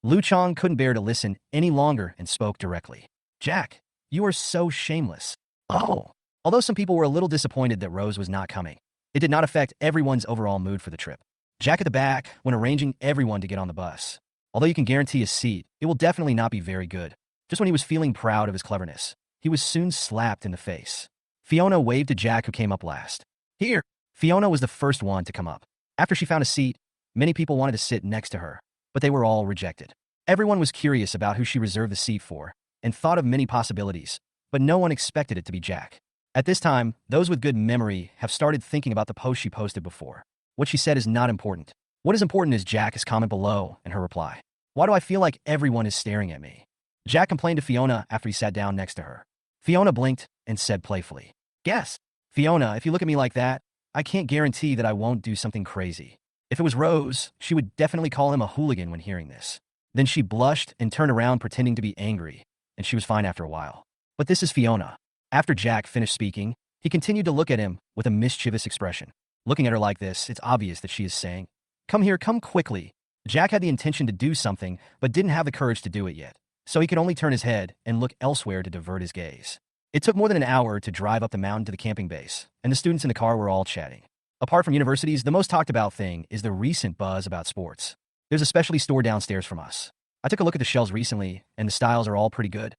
Lu Chong couldn't bear to listen any longer and spoke directly. Jack, you are so shameless. Oh. Although some people were a little disappointed that Rose was not coming, it did not affect everyone's overall mood for the trip. Jack at the back when arranging everyone to get on the bus. Although you can guarantee a seat, it will definitely not be very good. Just when he was feeling proud of his cleverness, he was soon slapped in the face. Fiona waved to Jack, who came up last. Here! Fiona was the first one to come up. After she found a seat, many people wanted to sit next to her, but they were all rejected. Everyone was curious about who she reserved the seat for and thought of many possibilities, but no one expected it to be Jack. At this time, those with good memory have started thinking about the post she posted before. What she said is not important. What is important is Jack's comment below and her reply. Why do I feel like everyone is staring at me? Jack complained to Fiona after he sat down next to her. Fiona blinked and said playfully, Guess. Fiona, if you look at me like that, I can't guarantee that I won't do something crazy. If it was Rose, she would definitely call him a hooligan when hearing this. Then she blushed and turned around pretending to be angry, and she was fine after a while. But this is Fiona. After Jack finished speaking, he continued to look at him with a mischievous expression. Looking at her like this, it's obvious that she is saying, Come here, come quickly. Jack had the intention to do something, but didn't have the courage to do it yet, so he could only turn his head and look elsewhere to divert his gaze. It took more than an hour to drive up the mountain to the camping base, and the students in the car were all chatting. Apart from universities, the most talked about thing is the recent buzz about sports. There's a specialty store downstairs from us. I took a look at the shelves recently, and the styles are all pretty good.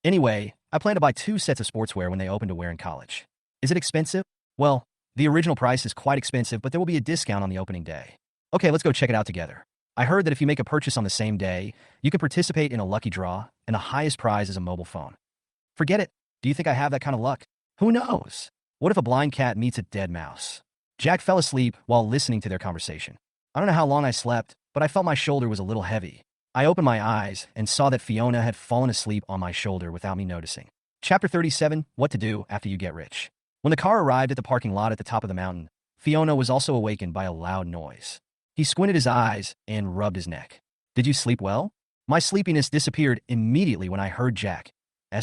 Anyway, I plan to buy 2 sets of sportswear when they open to wear in college. Is it expensive? Well, the original price is quite expensive, but there will be a discount on the opening day. Okay, let's go check it out together. I heard that if you make a purchase on the same day, you can participate in a lucky draw, and the highest prize is a mobile phone. Forget it. Do you think I have that kind of luck? Who knows? What if a blind cat meets a dead mouse? Jack fell asleep while listening to their conversation. I don't know how long I slept, but I felt my shoulder was a little heavy. I opened my eyes and saw that Fiona had fallen asleep on my shoulder without me noticing. Chapter 37, What to Do After You Get Rich. When the car arrived at the parking lot at the top of the mountain, Fiona was also awakened by a loud noise. He squinted his eyes and rubbed his neck. Did you sleep well? My sleepiness disappeared immediately when I heard Jack's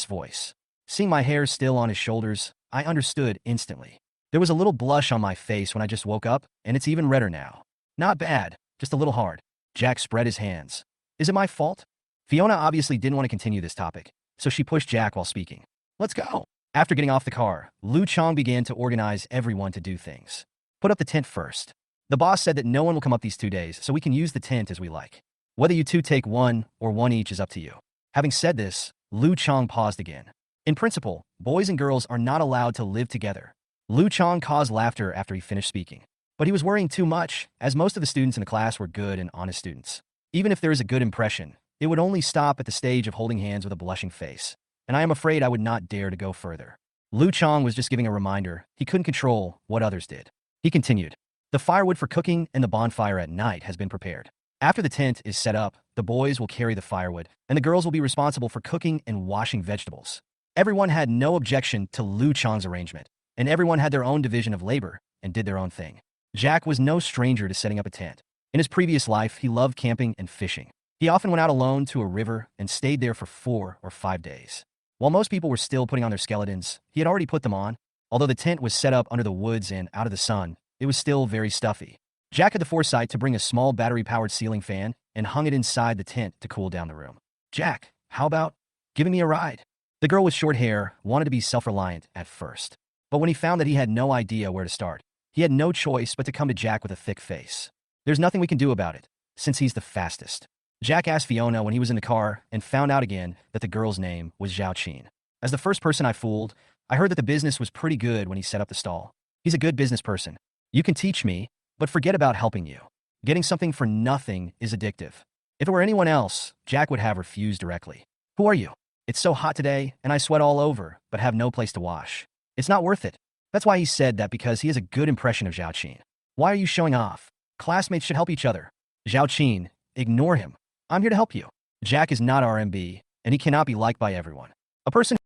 voice. Seeing my hair still on his shoulders, I understood instantly. There was a little blush on my face when I just woke up, and it's even redder now. Not bad, just a little hard. Jack spread his hands. Is it my fault? Fiona obviously didn't want to continue this topic, so she pushed Jack while speaking. Let's go. After getting off the car, Lu Chong began to organize everyone to do things. Put up the tent first. The boss said that no one will come up these 2 days, so we can use the tent as we like. Whether you two take one or one each is up to you. Having said this, Lu Chong paused again. In principle, boys and girls are not allowed to live together. Lu Chong caused laughter after he finished speaking. But he was worrying too much, as most of the students in the class were good and honest students. Even if there is a good impression, it would only stop at the stage of holding hands with a blushing face. And I am afraid I would not dare to go further. Lu Chong was just giving a reminder he couldn't control what others did. He continued. The firewood for cooking and the bonfire at night has been prepared. After the tent is set up, the boys will carry the firewood, and the girls will be responsible for cooking and washing vegetables. Everyone had no objection to Lu Chong's arrangement, and everyone had their own division of labor and did their own thing. Jack was no stranger to setting up a tent. In his previous life, he loved camping and fishing. He often went out alone to a river and stayed there for 4 or 5 days. While most people were still putting on their skeletons, he had already put them on. Although the tent was set up under the woods and out of the sun, it was still very stuffy. Jack had the foresight to bring a small battery-powered ceiling fan and hung it inside the tent to cool down the room. Jack, how about giving me a ride? The girl with short hair wanted to be self-reliant at first. But when he found that he had no idea where to start, he had no choice but to come to Jack with a thick face. There's nothing we can do about it, since he's the fastest. Jack asked Fiona when he was in the car and found out again that the girl's name was Zhao Qin. As the first person I fooled, I heard that the business was pretty good when he set up the stall. He's a good business person. You can teach me, but forget about helping you. Getting something for nothing is addictive. If it were anyone else, Jack would have refused directly. Who are you? It's so hot today, and I sweat all over, but have no place to wash. It's not worth it. That's why he said that, because he has a good impression of Zhao Qin. Why are you showing off? Classmates should help each other. Zhao Qin, ignore him. I'm here to help you. Jack is not RMB, and he cannot be liked by everyone. A person